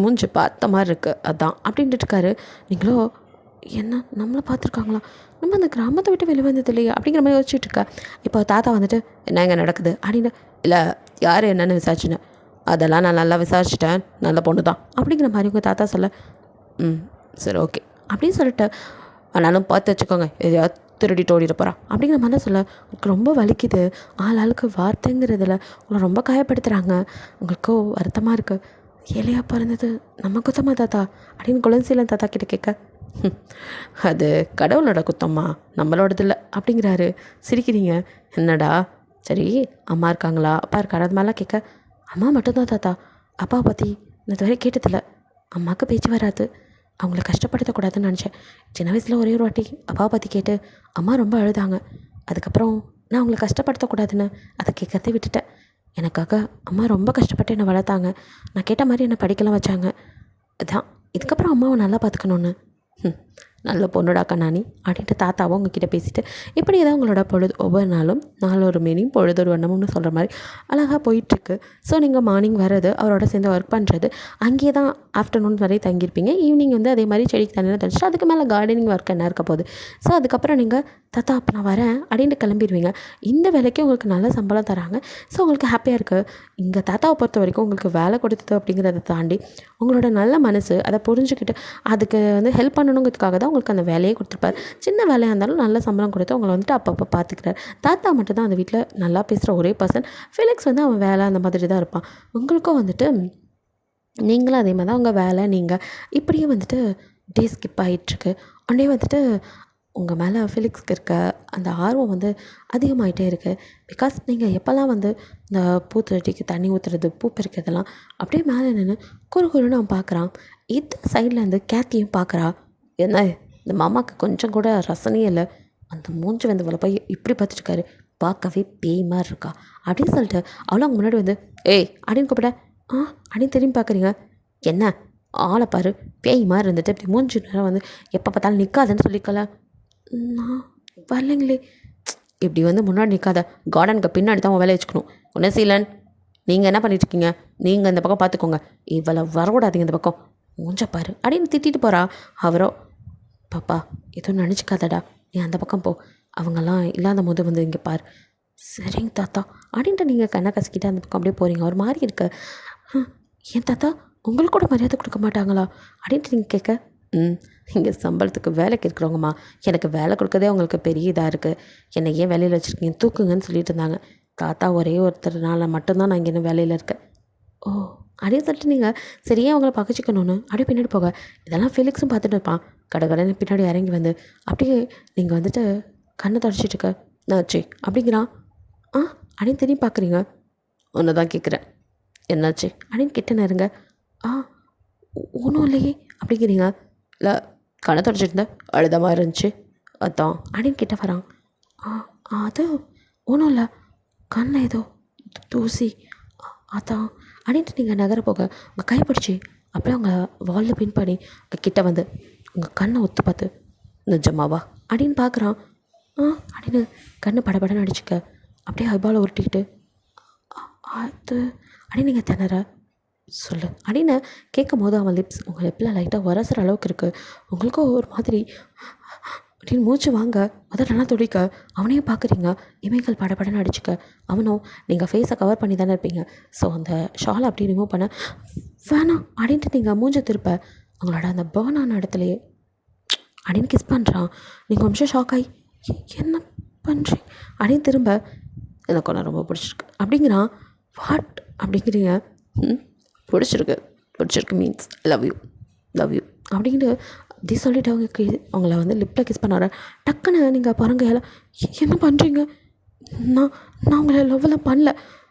S1: மூஞ்சி பார்த்த மாதிரி இருக்குது அதான் அப்படின்ட்டு இருக்காரு. நீங்களோ என்ன நம்மளை பார்த்துருக்காங்களா, நம்ம அந்த கிராமத்தை விட்டு வெளியே வந்தது இல்லையா அப்படிங்கிற மாதிரி யோசிச்சுட்ருக்கா. இப்போ தாத்தா வந்துட்டு என்ன இங்கே நடக்குது அப்படின்னு, இல்லை யார் என்னென்னு விசாரிச்சுன்னு, அதெல்லாம் நான் நல்லா விசாரிச்சிட்டேன், நல்ல பொண்ணு தான் அப்படிங்கிற மாதிரி உங்கள் தாத்தா சொல்ல, சரி ஓகே அப்படின்னு சொல்லிட்டு, ஆனாலும் பார்த்து வச்சுக்கோங்க எதையாவது திருடிட்டு ஓடிட போகிறான் அப்படிங்கிற மாதிரி சொல்ல உங்களுக்கு ரொம்ப வலிக்குது. ஆளுக்கு வார்த்தைங்கிறதுல உங்களை ரொம்ப காயப்படுத்துகிறாங்க. உங்களுக்கு வருத்தமாக இருக்குது. ஏழையாக பிறந்தது நம்ம குத்தமா தாத்தா அப்படின்னு குலசீலன் தாத்தா கிட்ட கேட்க, அது கடவுளோட குத்தம்மா, நம்மளோடது இல்லை அப்படிங்கிறாரு. சிரிக்கிறீங்க என்னடா? சரி அம்மா இருக்காங்களா, அப்பா இருக்காரா, அது மாதிரிலாம் கேட்க, அம்மா மட்டும்தான் தாத்தா, அப்பாவை பற்றி நான் இதுவரை கேட்டதில்லை. அம்மாவுக்கு பேச்சு வராது, அவங்கள கஷ்டப்படுத்தக்கூடாதுன்னு நினச்சேன். சின்ன வயசில் ஒரே ஒரு வாட்டி அப்பாவை பற்றி கேட்டு அம்மா ரொம்ப அழுதாங்க. அதுக்கப்புறம் நான் அவங்கள கஷ்டப்படுத்தக்கூடாதுன்னு அதை கேட்கறதே விட்டுட்டேன். எனக்காக அம்மா ரொம்ப கஷ்டப்பட்டு என்னை வளர்த்தாங்க. நான் கேட்ட மாதிரி என்னை படிக்கலாம் வச்சாங்க. அதான் இதுக்கப்புறம் அம்மாவை நல்லா பார்த்துக்கணுன்னு. நல்ல பொண்ணுடா கண்ணாணி அப்படின்ட்டு தாத்தாவும் உங்ககிட்ட பேசிட்டு இப்படியே தான் உங்களோட பொழுது ஒவ்வொரு நாளும் நாளொரு மீனிங் பொழுதொரு வண்ணம்னு சொல்கிற மாதிரி அழகாக போயிட்டுருக்கு. ஸோ நீங்கள் மார்னிங் வர்றது, அவரோட சேர்ந்து ஒர்க் பண்ணுறது, அங்கேயே தான் ஆஃப்டர்நூன் வரை தங்கியிருப்பீங்க. ஈவினிங் வந்து அதே மாதிரி செடிக்கு தண்ணியில் தெளிச்சுட்டு அதுக்கு மேலே கார்டனிங் ஒர்க் என்ன இருக்க போகுது. ஸோ அதுக்கப்புறம் நீங்கள் தாத்தா அப்போ நான் வரேன் அப்படின்ட்டு கிளம்பிடுவீங்க. இந்த வேலைக்கு உங்களுக்கு நல்ல சம்பளம் தராங்க. ஸோ உங்களுக்கு ஹாப்பியாக இருக்குது. இங்கே தாத்தாவை பொறுத்த வரைக்கும் உங்களுக்கு வேலை கொடுத்தது அப்படிங்கிறத தாண்டி உங்களோட நல்ல மனசு அதை புரிஞ்சுக்கிட்டு அதுக்கு வந்து ஹெல்ப் பண்ணணுங்கிறதுக்காக தான் உங்களுக்கு அந்த வேலையை கொடுத்துருப்பார். சின்ன வேலையாக இருந்தாலும் நல்ல சம்பளம் கொடுத்து உங்களை வந்துட்டு அப்பப்போ பார்த்துக்கிறார். தாத்தா மட்டும் தான் அந்த வீட்டில் நல்லா பேசுகிற ஒரே பர்சன். ஃபிலிக்ஸ் வந்து அவன் வேலை அந்த மாதிரி தான் இருப்பான். உங்களுக்கும் வந்துட்டு நீங்களும் அதே மாதிரி தான் உங்கள் வேலை. நீங்கள் இப்படியே வந்துட்டு டே ஸ்கிப் ஆகிட்டுருக்கு. உடனே வந்துட்டு உங்கள் மேலே ஃபிலிக்ஸ்க்கு இருக்க அந்த ஆர்வம் வந்து அதிகமாகிட்டே இருக்குது. பிகாஸ் நீங்கள் எப்போல்லாம் வந்து இந்த பூத்தொட்டிக்கு தண்ணி ஊற்றுறது, பூ பறிக்கிறதெல்லாம் அப்படியே மேலே நின்று குறுகுறுன்னு அவன் பார்க்குறான். இது சைட்லேருந்து கேத்தியும் பார்க்குறா. என்ன இந்த மாமாவுக்கு கொஞ்சம் கூட ரசனையே இல்லை, அந்த மூஞ்சி வந்து இவளை போய் இப்படி பார்த்துருக்காரு, பார்க்கவே பேய் மாதிரி இருக்கா அப்படின்னு சொல்லிட்டு அவளும் அவங்க முன்னாடி வந்து ஏய் அப்படின்னு கூப்பிட, அப்படின்னு திரும்பி பார்க்குறீங்க. என்ன ஆளை பாரு, பேய் மாதிரி இருந்துட்டு இப்படி மூஞ்சி நேரம் வந்து எப்போ பார்த்தாலும் நிற்காதுன்னு சொல்லிக்கல. நான் வரலைங்களே. இப்படி வந்து முன்னாடி நிற்காத, கார்டனுக்கு பின்னாடி தான் வேலையை வச்சுக்கணும். ஒன்று சீலன், நீங்கள் என்ன பண்ணிட்டுருக்கீங்க, நீங்கள் இந்த பக்கம் பார்த்துக்கோங்க, இவ்வளோ வரக்கூடாதீங்க இந்த பக்கம், மூஞ்ச பாரு அப்படின்னு திட்டிட்டு போகிறா. அவரோ பாப்பா எதுவும் நினச்சிக்காதடா, நீ அந்த பக்கம் போ, அவங்கெல்லாம் இல்லாத போது வந்து இங்கே பார். சரிங்க தாத்தா அப்படின்ட்டு நீங்கள் கண்ணை கசிக்கிட்டு அந்த பக்கம் அப்படியே போகிறீங்க. ஒரு மாதிரி இருக்கு. ஏன் தாத்தா உங்களுக்கு கூட மரியாதை கொடுக்க மாட்டாங்களா அப்படின்ட்டு நீங்கள் கேட்க, இங்கே சம்பளத்துக்கு வேலைக்கு இருக்கிறவங்கம்மா, எனக்கு வேலை கொடுக்கறதே அவங்களுக்கு பெரிய இதாக இருக்குது. என்னை ஏன் வேலையில் வச்சுருக்கீங்க, தூக்குங்கன்னு சொல்லிட்டு இருந்தாங்க. தாத்தா ஒரே ஒருத்தர்னால மட்டும்தான் நான் இங்கே இன்னும் வேலையில் இருக்கேன். ஓ அப்படின்னு சொல்லிட்டு நீங்கள் சரியே அவங்கள பகச்சிக்கணும்னு அப்படியே பின்னாடி போக, இதெல்லாம் ஃபெலிக்ஸும் பார்த்துட்டு இருப்பான். கடை பின்னாடி இறங்கி வந்து அப்படியே நீங்கள் வந்துட்டு கண்ணை தொடச்சிட்டு இருக்க, என்னாச்சு அப்படிங்கிறான். அப்படின்னு திரும்பி பார்க்குறீங்க. ஒன்று தான் கேட்குறேன், என்னாச்சு அப்படின்னு கிட்ட நேருங்க. ஒன்றும் இல்லையே அப்படிங்கிறீங்க. இல்லை கண்ணை தொடச்சிட்டு இருந்தேன், அழுதமாக இருந்துச்சு அதான் அப்படின்னு கிட்ட வரான். அது ஒன்றும் இல்லை, கண்ணை ஏதோ தூசி அதான் அப்படின்ட்டு நீங்கள் நகர போக உங்கள் கைப்பிடிச்சி அப்படியே அவங்க வாலில் பின் பண்ணி கிட்ட வந்து உங்கள் கண்ணை ஒத்து பார்த்து, நிஜமாவா அப்படின்னு பார்க்குறான். அப்படின்னு கண்ணு படபடன்னு அடிச்சுக்க அப்படியே ஐபாலை உருட்டிக்கிட்டு, அது அப்படின்னு நீங்கள் திணற சொல்லு அப்படின்னு கேட்கும் போது அவன் லிப்ஸ் உங்கள் லிப்பில் லைட்டாக உரசுற அளவுக்கு இருக்குது. உங்களுக்கும் ஒரு மாதிரி அப்படின்னு மூச்சு வாங்க அதெல்லாம் துடிக்க அவனையும் பார்க்குறீங்க. இமைகள் படப்படன்னு அடிச்சுக்க. அவனும் நீங்கள் ஃபேஸை கவர் பண்ணி தானே இருப்பீங்க. ஸோ அந்த ஷாலை அப்படி ரிமூவ் பண்ண வேணாம் அப்படின்ட்டு நீங்கள் மூஞ்ச திருப்ப அவங்களோட அந்த பேர்ன் ஆன இடத்துலையே அப்படின்னு கிஸ் பண்ணுறான். நீங்கள் ஒரு நிமிஷம் ஷாக் ஆகி என்ன பண்ணுறீங்க அப்படின்னு திரும்ப, எனக்கு ஒன்று ரொம்ப பிடிச்சிருக்கு அப்படிங்கிறான். வாட் அப்படிங்கிறீங்க. பிடிச்சிருக்கு மீன்ஸ் லவ் யூ அப்படின்ட்டு அப்படி சொல்லிவிட்டு அவங்கள வந்து லிப்பில் கிஸ் பண்ணார. டக்குன்னு நீங்கள் பாருங்க, என்ன பண்ணுறீங்க, நான் உங்களை லவ்லாம் பண்ணல,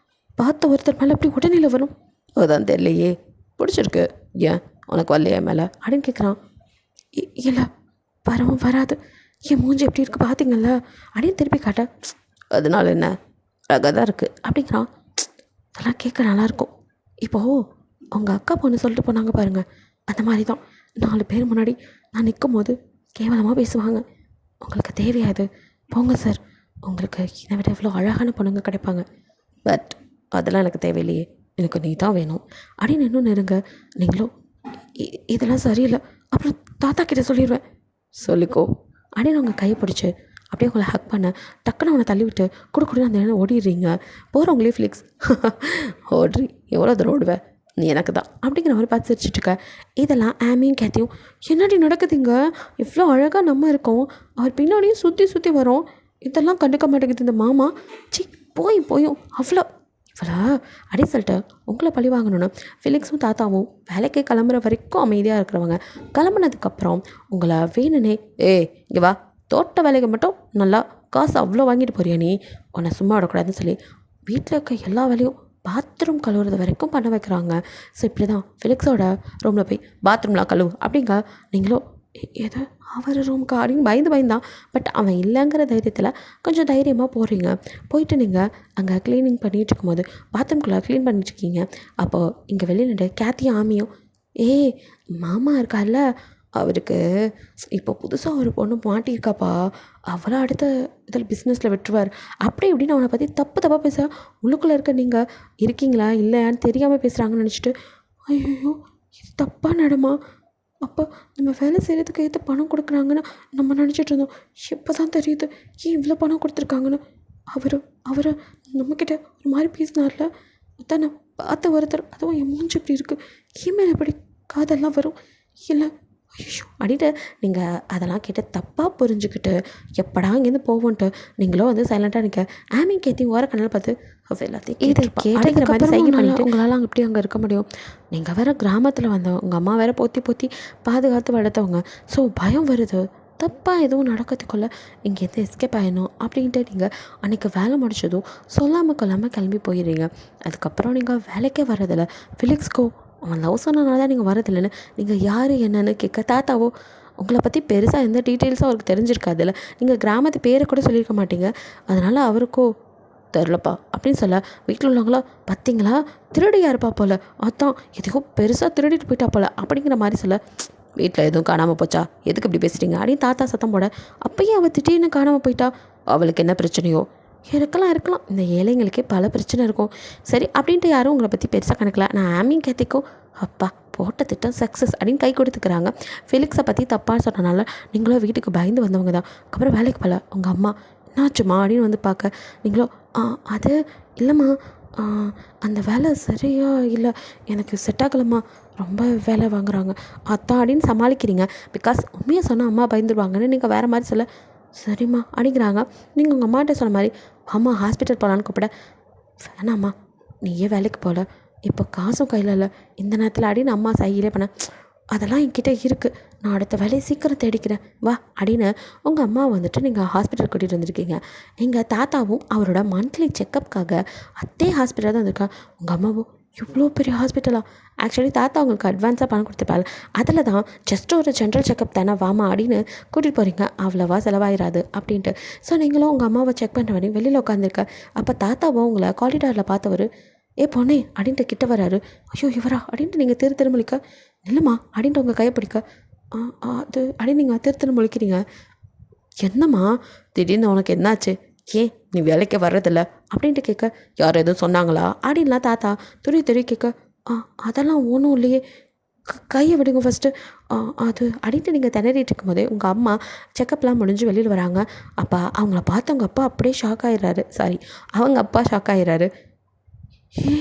S1: பார்த்த ஒருத்தர் மேலே அப்படி உடனே வரும், அதுதான் தெரியலையே, பிடிச்சிருக்கு, ஏன் உனக்கு வரலையே மேலே அப்படின்னு கேட்குறான். இல்லை வரவும் வராது, என் மூஞ்சி எப்படி இருக்குது பார்த்தீங்கல்ல அப்படின்னு திருப்பி காட்ட, அதனால என்ன அழகாக தான் இருக்குது அப்படிங்கிறான். அதெல்லாம் கேட்க நல்லாயிருக்கும். இப்போது அவங்க அக்கா பொண்ணு சொல்லிட்டு போனாங்க பாருங்கள், அந்த மாதிரி தான் 4 பேர் முன்னாடி நான் நிற்கும் போது கேவலமாக பேசுவாங்க. உங்களுக்கு தேவையாது, போங்க சார், உங்களுக்கு இதை விட எவ்வளோ அழகான பொண்ணுங்க கிடைப்பாங்க, பட் அதெல்லாம் எனக்கு தேவையில்லையே, எனக்கு நீ தான் வேணும் அப்படின்னு இன்னும் நெருங்க. நீங்களும் இதெல்லாம் சரியில்லை, அப்புறம் தாத்தா கிட்டே சொல்லிடுவேன், சொல்லிக்கோ அப்படின்னு அவங்க கையை பிடிச்சி அப்படியே உங்களை ஹக் பண்ண டக்குன்னு அவனை தள்ளி விட்டு கூட அந்த இடம் ஓடிடுறீங்க. போகிறவங்களே ஃபிலிக்ஸ் ஓடுறி, எவ்வளோ தூரம் ஓடுவேன், நீ எனக்கு தான் அப்படிங்கிற மாதிரி பார்த்து சிரிச்சிட்ருக்க. இதெல்லாம் ஆமியும் கேத்தியும் என்னடி நடக்குதுங்க, இவ்வளோ அழகாக நம்ம இருக்கோம், அவர் பின்னாடியும் சுற்றி வரோம், இதெல்லாம் கண்டுக்க மாட்டேங்குது இந்த மாமா, சி போயும் அவ்வளோ அப்படின்னு சொல்லிட்டு உங்களை பழி வாங்கணுன்னு ஃபிலிக்ஸும் தாத்தாவும் வேலைக்கு கிளம்புற வரைக்கும் அமைதியாக இருக்கிறவங்க. கிளம்புனதுக்கப்புறம் உங்களை வேணுனே இங்கே வா, தோட்ட வேலைக்கு மட்டும் நல்லா காசு அவ்வளோ வாங்கிட்டு போறியா நீ, உன்னை சும்மா விடக்கூடாதுன்னு சொல்லி வீட்டில் இருக்க எல்லா வேலையும் பாத்ரூம் கழுவுறது வரைக்கும் பண்ண வைக்கிறாங்க. ஸோ இப்படி தான் ஃபிலிக்ஸோட ரூமில் போய் பாத்ரூம்லாம் கழுவு அப்படிங்க. நீங்களும் ஏதோ அவர் ரூமுக்கு அப்படின்னு பயந்தான். பட் அவன் இல்லைங்கிற தைரியத்தில் கொஞ்சம் தைரியமாக போகிறீங்க. போயிட்டு நீங்கள் அங்கே க்ளீனிங் பண்ணிகிட்டு இருக்கும்போது பாத்ரூம்குள்ளே க்ளீன் பண்ணிட்டுருக்கீங்க. அப்போது இங்கே வெளியில் கேத்தியும் ஆமியும் மாமா இருக்கார்ல, அவருக்கு இப்போ புதுசாக ஒரு பொண்ணு மாட்டியிருக்காப்பா, அவரை அடுத்த இதில் பிஸ்னஸில் விட்டுருவார் அப்படி இப்படின்னு அவனை பற்றி தப்பாக பேச, உள்ளுக்குள்ளே இருக்க நீங்கள் இருக்கீங்களா இல்லையான்னு தெரியாமல் பேசுகிறாங்கன்னு நினச்சிட்டு, ஐயோ இது தப்பாக நடமா, அப்போ நம்ம வேலை செய்கிறதுக்கு ஏற்ற பணம் கொடுக்குறாங்கன்னு நம்ம நினச்சிட்டு இருந்தோம், இப்போ தான் தெரியுது ஏன் இவ்வளோ பணம் கொடுத்துருக்காங்கன்னு. அவர் நம்மக்கிட்ட ஒரு மாதிரி பேசினார்ல, அதான் நான் பார்த்த ஒருத்தர், அதுவும் என் மூஞ்சி இப்படி இருக்குது, இமெயில் எப்படி காதெல்லாம் வரும், இல்லை ஐயோ அப்படின்ட்டு நீங்கள் அதெல்லாம் கேட்டு தப்பாக புரிஞ்சுக்கிட்டு எப்படா இங்கேருந்து போவோன்ட்டு நீங்களும் வந்து சைலண்ட்டாக நிற்க. ஆமிங் கேத்தையும் ஓர கண்ணால் பார்த்து எல்லாத்தையும் இது கேட்டுக்கிற மாதிரி சைகை பண்ணிட்டு உங்களால் அங்கே எப்படி அங்கே இருக்க முடியும், நீங்கள் வேறு கிராமத்தில் வந்தவங்க, உங்கள் அம்மா வேறு போற்றி பாதுகாத்து வளர்த்தவங்க, ஸோ பயம் வருது, தப்பாக எதுவும் நடக்கிறதுக்குள்ள இங்கேருந்து எஸ்கேப் ஆகிடணும் அப்படின்ட்டு நீங்கள் அன்றைக்கி வேலை முடிச்சதும் சொல்லாமல் கொள்ளாமல் கிளம்பி போயிடுறீங்க. அதுக்கப்புறம் நீங்கள் வேலைக்கே வர்றதில்ல. ஃபிலிக்ஸ்க்கோ அவன் லவ் சொன்னனால தான் நீங்கள் வரதில்லைன்னு நீங்கள் யார் என்னன்னு கேட்க, தாத்தாவோ உங்களை பற்றி பெருசாக எந்த டீட்டெயில்ஸும் அவருக்கு தெரிஞ்சிருக்காதுல்ல, நீங்கள் கிராமத்து பேரை கூட சொல்லியிருக்க மாட்டீங்க, அதனால் அவருக்கோ தெரிலப்பா அப்படின்னு சொல்ல, வீட்டில் உள்ளவங்களா பார்த்தீங்களா திருடியாக இருப்பா போல், அதான் எதுக்கும் பெருசாக திருடிட்டு போயிட்டா போல் அப்படிங்கிற மாதிரி சொல்ல, வீட்டில் எதுவும் காணாமல் போச்சா, எதுக்கு இப்படி பேசுகிறீங்க அப்படின்னு தாத்தா சத்தம் போட, அப்பயே அவள் திடீர்னு காணாமல் போயிட்டா, அவளுக்கு என்ன பிரச்சனையோ, இருக்கலாம் இந்த ஏழைங்களுக்கே பல பிரச்சனை இருக்கும், சரி அப்படின்ட்டு யாரும் உங்களை பற்றி பெருசாக கணக்கில். நான் ஆமியும் கேத்திக்கோ அப்பா போட்ட திட்டம் சக்ஸஸ் அப்படின்னு கை கொடுத்துக்கிறாங்க. ஃபெலிக்ஸை பற்றி தப்பாக சொன்னனால நீங்களும் வீட்டுக்கு பயந்து வந்தவங்க தான். அதுக்கப்புறம் வேலைக்கு போகல. உங்கள் அம்மா என்னாச்சுமா அப்படின்னு வந்து பார்க்க நீங்களோ அது இல்லைம்மா, அந்த வேலை சரியா இல்லை, எனக்கு செட் ஆகலம்மா, ரொம்ப வேலை வாங்குறாங்க அத்தான் அப்படின்னு சமாளிக்கிறீங்க. பிகாஸ் உண்மையாக சொன்னால் அம்மா பயந்துருவாங்கன்னு நீங்கள் வேறு மாதிரி சொல்ல சரிம்மா அப்படிங்கிறாங்க. நீங்கள் உங்கள் அம்மாட்ட சொன்ன மாதிரி அம்மா ஹாஸ்பிட்டல் போகலான்னு கூப்பிட வேணாம்மா நீயே வேலைக்கு போகல, இப்போ காசும் கையில் இல்லை இந்த நேரத்தில் அப்படின்னு அம்மா சைகிலே பண்ண அதெல்லாம் என்கிட்ட இருக்குது, நான் அடுத்த வேலையை சீக்கிரம் தேடிக்கிறேன் வா அப்படின்னு உங்கள் அம்மா வந்துட்டு நீங்கள் ஹாஸ்பிட்டல் கூட்டிகிட்டு வந்திருக்கீங்க. எங்கள் தாத்தாவும் அவரோட மந்த்லி செக்கப்புக்காக அதே ஹாஸ்பிட்டல் தான் வந்திருக்கா. உங்கள் அம்மாவும் இவ்வளோ பெரிய ஹாஸ்பிட்டலாக? ஆக்சுவலி தாத்தா உங்களுக்கு அட்வான்ஸாக பணம் கொடுத்துருப்பாள், அதில் தான் ஜஸ்ட் ஒரு ஜென்ரல் செக்கப் தானே வாமா அப்படின்னு கூட்டிகிட்டு போகிறீங்க, அவ்வளோவா செலவாயிராது அப்படின்ட்டு. ஸோ நீங்களும் உங்கள் அம்மாவை செக் பண்ணுற வரையும் வெளியில் உட்காந்துருக்க. அப்போ தாத்தாவும் உங்களை காரிடாரில் பார்த்தவர் ஏ பொண்ணே அப்படின்ட்டு கிட்ட வராரு. ஐயோ இவரா அப்படின்ட்டு நீங்கள் திருமுழிக்க இல்லைம்மா அப்படின்ட்டு உங்கள் கையை பிடிக்க அது அப்படின்னு நீங்கள் திருமுழிக்கிறீங்க. என்னம்மா திடீர்னு உனக்கு என்னாச்சு, ஏன் நீ வேலைக்கு வர்றதில்ல அப்படின்ட்டு கேட்க யார் எதுவும் சொன்னாங்களா அப்படின்லாம் தாத்தா துரி கேட்க அதெல்லாம் ஒன்றும் இல்லையே, கையை விடுங்க ஃபஸ்ட்டு அது அப்படின்ட்டு நீங்கள் திணறிட்டு இருக்கும்போதே உங்கள் அம்மா செக்கப்லாம் முடிஞ்சு வெளியில் வராங்க. அப்போ அவங்கள பார்த்து அவங்க அப்பா அப்படியே ஷாக் ஆகிடுறாரு. அவங்க அப்பா ஷாக் ஆகிடுறாரு. ஏ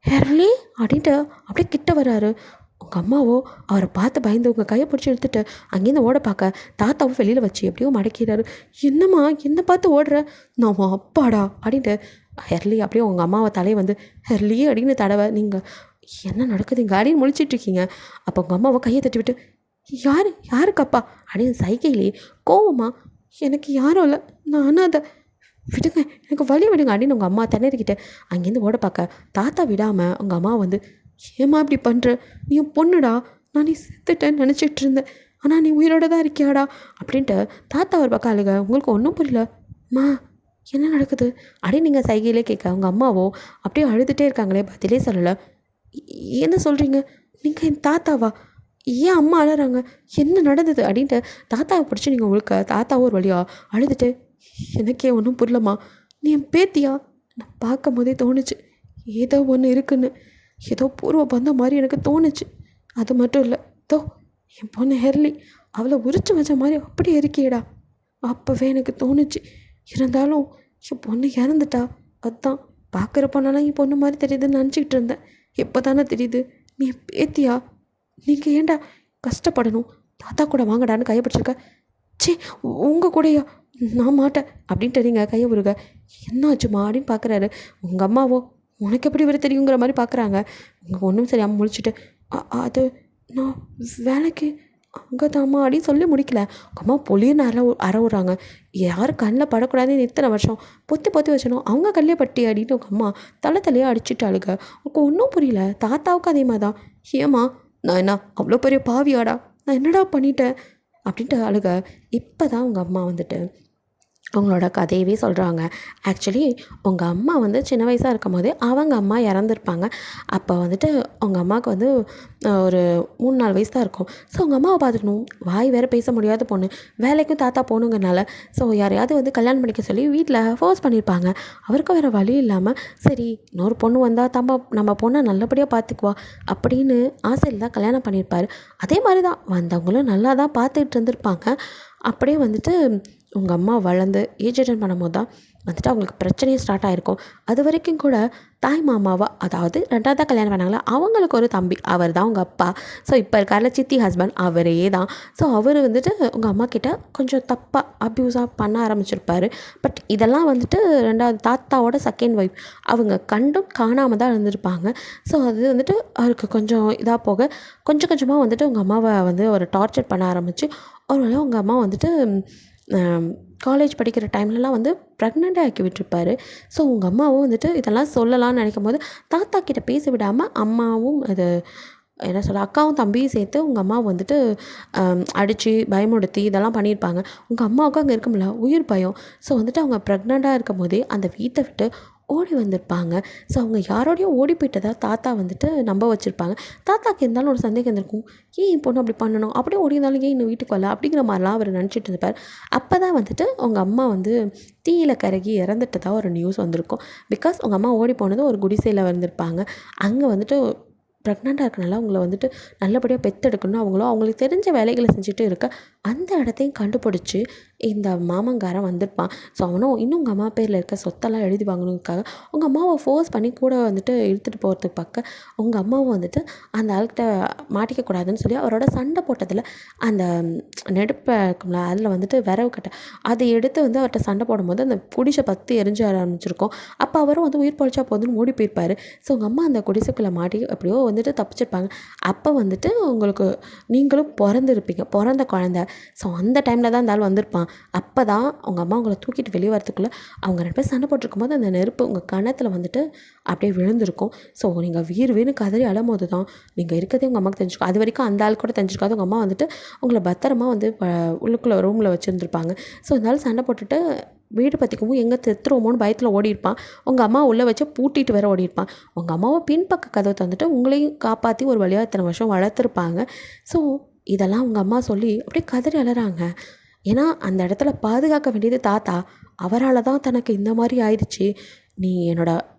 S1: ஹெர்லி அப்படின்ட்டு அப்படியே கிட்ட வர்றாரு. உங்கள் அம்மாவோ அவரை பார்த்து பயந்து உங்கள் கையை பிடிச்சி எடுத்துட்டு அங்கேருந்து ஓட பார்க்க தாத்தாவும் வெளியில் வச்சு எப்படியோ மடக்கிறாரு. என்னம்மா என்னை பார்த்து ஓடுற, நான் அப்பாடா அப்படின்ட்டு ஹெர்லி அப்படியே உங்கள் அம்மாவை தலையை வந்து ஹெர்லி அப்படின்னு தடவை நீங்கள் என்ன நடக்குதுங்க அப்படின்னு முழிச்சிட்ருக்கீங்க. அப்போ உங்கள் அம்மாவை கையை தட்டி விட்டு யாருக்கு அப்பா அப்படின்னு சைகையிலே கோவமா எனக்கு யாரும் இல்லை, நான் அதை விடுங்க எனக்கு வழி விடுங்க அப்படின்னு உங்கள் அம்மா திணறிக்கிட்டு அங்கேருந்து ஓட பார்க்க தாத்தா விடாமல் உங்கள் அம்மா வந்து ஏம்மா இப்படி பண்ணுற, நீ பொண்ணுடா, நான் நீ செத்துட்டேன்னு நினச்சிட்டு இருந்தேன், ஆனால் நீ உயிரோட தான் இருக்கியாடா அப்படின்ட்டு தாத்தா ஒரு பக்கம் அழுக. உங்களுக்கு ஒன்றும் புரியலம்மா என்ன நடக்குது அப்படின்னு நீங்கள் சைகையிலே கேட்க உங்கள் அம்மாவோ அப்படியே அழுதுகிட்டே இருக்காங்களே, பதிலே சொல்லலை. என்ன சொல்கிறீங்க, நீங்கள் என் தாத்தாவா, ஏன் அம்மா அழுறாங்க, என்ன நடந்தது அப்படின்ட்டு தாத்தாவை பிடிச்சி நீங்கள் உழுக்க தாத்தாவும் ஒரு வழியாக அழுதுட்டு எனக்கே ஒன்றும் புரியலம்மா, நீ என் பேத்தியா, நான் பார்க்கும் போதே தோணுச்சு ஏதோ ஒன்று இருக்குன்னு, ஏதோ பூர்வ பந்த மாதிரி எனக்கு தோணுச்சு. அது மட்டும் இல்லை தோ என் பொண்ணு ஹெர்லி அவளை உரிச்சு வச்ச மாதிரி அப்படியே இருக்கியடா, அப்போவே எனக்கு தோணுச்சு. இருந்தாலும் என் பொண்ணு இறந்துட்டா, அதுதான் பார்க்குற பொண்ணெல்லாம் என் பொண்ணு மாதிரி தெரியுதுன்னு நினச்சிக்கிட்டு இருந்தேன். எப்போ தானே தெரியுது நீ பேத்தியா, நீங்கள் ஏண்டா கஷ்டப்படணும், தாத்தா கூட வாங்கடான்னு கையை பிடிச்சிருக்க. சே உங்கள் கூடயா, நான் மாட்டேன் அப்படின்ட்டு நீங்கள் கையை விடுங்க. என்னாச்சுமா அப்படின்னு பார்க்குறாரு. உங்கள் அம்மாவோ உனக்கு எப்படி வர தெரியுங்கிற மாதிரி பார்க்குறாங்க. உங்கள் ஒன்றும் சரியாமல் முழிச்சிட்டு அது நான் வேலைக்கு அங்கே தாம்மா அப்படின்னு சொல்லி முடிக்கல. உங்கள் அம்மா பொலின்னு அற விட்றாங்க. யார் கண்ணில் படக்கூடாதுன்னு இத்தனை வருஷம் பொத்தி வச்சணும், அவங்க கல்லே பட்டி அப்படின்னு உங்கள் அம்மா தலையாக அடிச்சுட்டாளுங்க. உனக்கு ஒன்றும் புரியல. தாத்தாவுக்கு அதே மாதிரி தான். ஏம்மா நான் என்ன அவ்வளோ பெரிய பாவியாடா, நான் என்னடா பண்ணிட்டேன் அப்படின்ட்டு அழுக. இப்போ தான் உங்கள் அம்மா வந்துட்டு உங்களோட கதையவே சொல்கிறாங்க. ஆக்சுவலி உங்கள் அம்மா வந்து சின்ன வயசாக இருக்கும் போதே அவங்க அம்மா இறந்துருப்பாங்க. அப்போ வந்துட்டு உங்கள் அம்மாவுக்கு வந்து ஒரு 3-4 வயசு தான் இருக்கும். ஸோ உங்கள் அம்மாவை பார்த்துக்கணும், வாய் வேறு பேச முடியாத பொண்ணு, வேலைக்கும் தாத்தா போகணுங்கிறனால ஸோ யாரையாவது வந்து கல்யாணம் பண்ணிக்க சொல்லி வீட்டில் ஃபோர்ஸ் பண்ணியிருப்பாங்க. அவருக்கும் வேறு வழி இல்லாமல் சரி இன்னொரு பொண்ணு வந்தால் நம்ம பொண்ணை நல்லபடியாக பார்த்துக்குவா அப்படின்னு ஆசையில் தான் கல்யாணம் பண்ணியிருப்பார். அதே மாதிரி தான் வந்தவங்களும் நல்லா தான் பார்த்துக்கிட்டு இருந்திருப்பாங்க. அப்படியே வந்துட்டு உங்கள் அம்மா வளர்ந்து ஏஜ் அட்டன் பண்ணும்போது தான் வந்துட்டு அவங்களுக்கு பிரச்சனையும் ஸ்டார்ட் ஆகிருக்கும். அது வரைக்கும் கூட தாய் மாமாவா, அதாவது 2ஆவதாக கல்யாணம் பண்ணாங்களா, அவங்களுக்கு ஒரு தம்பி, அவர் தான் உங்கள் அப்பா. ஸோ இப்போ இருக்கார்ல சித்தி ஹஸ்பண்ட், அவரே தான். ஸோ அவர் வந்துட்டு உங்கள் அம்மா கிட்ட கொஞ்சம் தப்பாக அப்யூஸாக பண்ண ஆரம்பிச்சிருப்பார். பட் இதெல்லாம் வந்துட்டு 2ஆவது தாத்தாவோட செகண்ட் ஒய்ஃப், அவங்க கண்டும் காணாமல் தான் இருந்திருப்பாங்க. ஸோ அது வந்துட்டு அவருக்கு கொஞ்சம் இதாக போக கொஞ்சம் கொஞ்சமாக வந்துட்டு உங்கள் அம்மாவை வந்து ஒரு டார்ச்சர் பண்ண ஆரம்பித்து ஒரு வேளை உங்கள் அம்மா வந்துட்டு காலேஜ் படிக்கிற டைம்லலாம் வந்து ப்ரெக்னெண்ட்டாக ஆக்கி விட்டுருப்பாரு. ஸோ உங்கள் அம்மாவும் வந்துட்டு இதெல்லாம் சொல்லலாம்னு நினைக்கும் போது தாத்தா கிட்ட பேச விடாமல் அம்மாவும் அது என்ன சொல்ல அக்காவும் தம்பியும் சேர்த்து உங்கள் அம்மா வந்துட்டு அடித்து பயமுடுத்தி இதெல்லாம் பண்ணியிருப்பாங்க. உங்கள் அம்மாவுக்கும் அங்கே இருக்க முடியல, உயிர் பயம். ஸோ வந்துட்டு அவங்க ப்ரெக்னெண்ட்டாக இருக்கும் போதே அந்த வீட்டை விட்டு ஓடி வந்திருப்பாங்க. ஸோ அவங்க யாரோடையும் ஓடி போயிட்டதா தாத்தா வந்துட்டு நம்ப வச்சுருப்பாங்க. தாத்தாக்கு இருந்தாலும் ஒரு சந்தேகம் இருந்திருக்கும், ஏன் என் பொண்ணு அப்படி பண்ணணும், அப்படியே ஓடி இருந்தாலும் ஏன் இன்னும் வீட்டுக்கு வரல அப்படிங்கிற மாதிரிலாம் அவர் நினச்சிட்டு இருப்பார். அப்போ தான் வந்துட்டு உங்கள் அம்மா வந்து தீயில் கருகி இறந்துட்டதாக ஒரு நியூஸ் வந்திருக்கும். பிகாஸ் உங்கள் அம்மா ஓடி போனது ஒரு குடிசையில் வந்திருப்பாங்க. அங்கே வந்துட்டு ப்ரெக்னெண்ட்டாக இருக்கனால அவங்கள வந்துட்டு நல்லபடியாக பெற்றெடுக்கணும். அவங்களும் அவங்களுக்கு தெரிஞ்ச வேலைகளை செஞ்சுட்டு இருக்க அந்த இடத்தையும் கண்டுபிடிச்சி இந்த மாமங்காரன் வந்திருப்பான். ஸோ அவனும் இன்னும் உங்கள் அம்மா பேரில் இருக்க சொத்தெல்லாம் எழுதி வாங்கணுக்காக உங்கள் அம்மாவை ஃபோர்ஸ் பண்ணி கூட வந்துட்டு இழுத்துட்டு போகிறதுக்கு பார்க்க உங்கள் அம்மாவும் வந்துட்டு அந்த ஆள்கிட்ட மாட்டிக்கக்கூடாதுன்னு சொல்லி அவரோட சண்டை போட்டதில் அந்த நெருப்பை இருக்கும்ல அதில் வந்துட்டு விரவு கட்டை அதை எடுத்து வந்து அவர்கிட்ட சண்டை போடும்போது அந்த குடிசை பற்றி எரிஞ்ச ஆரம்பிச்சிருக்கும். அப்போ அவரும் வந்து உயிர் பொழைச்சா போதுன்னு ஓடி போயிருப்பார். ஸோ உங்கள் அம்மா அந்த குடிசைக்குள்ளே மாட்டி எப்படியோ வந்துட்டு தப்பிச்சிருப்பாங்க. அப்போ வந்துட்டு உங்களுக்கு நீங்களும் பிறந்த குழந்த. ஸோ அந்த டைமில் தான் இந்த ஆள் வந்திருப்பான். அப்போ தான் உங்கள் அம்மா உங்களை தூக்கிட்டு வெளியே வரத்துக்குள்ளே அவங்க 2 பேர் சண்டை போட்டிருக்கும் போது அந்த நெருப்பு உங்கள் கன்னத்தில் வந்துட்டு அப்படியே விழுந்திருக்கும். ஸோ நீங்கள் வீறு கதறி அழும்போது தான் நீங்கள் இருக்கிறதே உங்கள் அம்மாவுக்கு தெரிஞ்சிருக்கும். அது வரைக்கும் அந்த ஆள் கூட தெரிஞ்சிருக்காது. உங்கள் அம்மா வந்துட்டு உங்களை பத்திரமா வந்து உள்ளுக்குள்ளே ரூமில் வச்சுருந்துருப்பாங்க. ஸோ இருந்தாலும் சண்டை போட்டுட்டு வீடு பற்றிக்கவும் எங்கே செத்துருவோமோன்னு பயத்தில் ஓடிருப்பான். உங்கள் அம்மா உள்ளே வச்சு பூட்டிட்டு வேற ஓடிருப்பான். உங்கள் அம்மாவை பின்பக்க கதவை தந்துட்டு உங்களையும் காப்பாற்றி ஒரு வழியாக இத்தனை வருஷம் வளர்த்துருப்பாங்க. ஸோ இதெல்லாம் உங்கள் அம்மா சொல்லி அப்படியே கதறி அழறாங்க. ஏன்னா அந்த இடத்துல பாதுகாக்க வேண்டியது தாத்தா. அவரால் தான் தனக்கு இந்த மாதிரி ஆயிடுச்சு. நீ என்னோட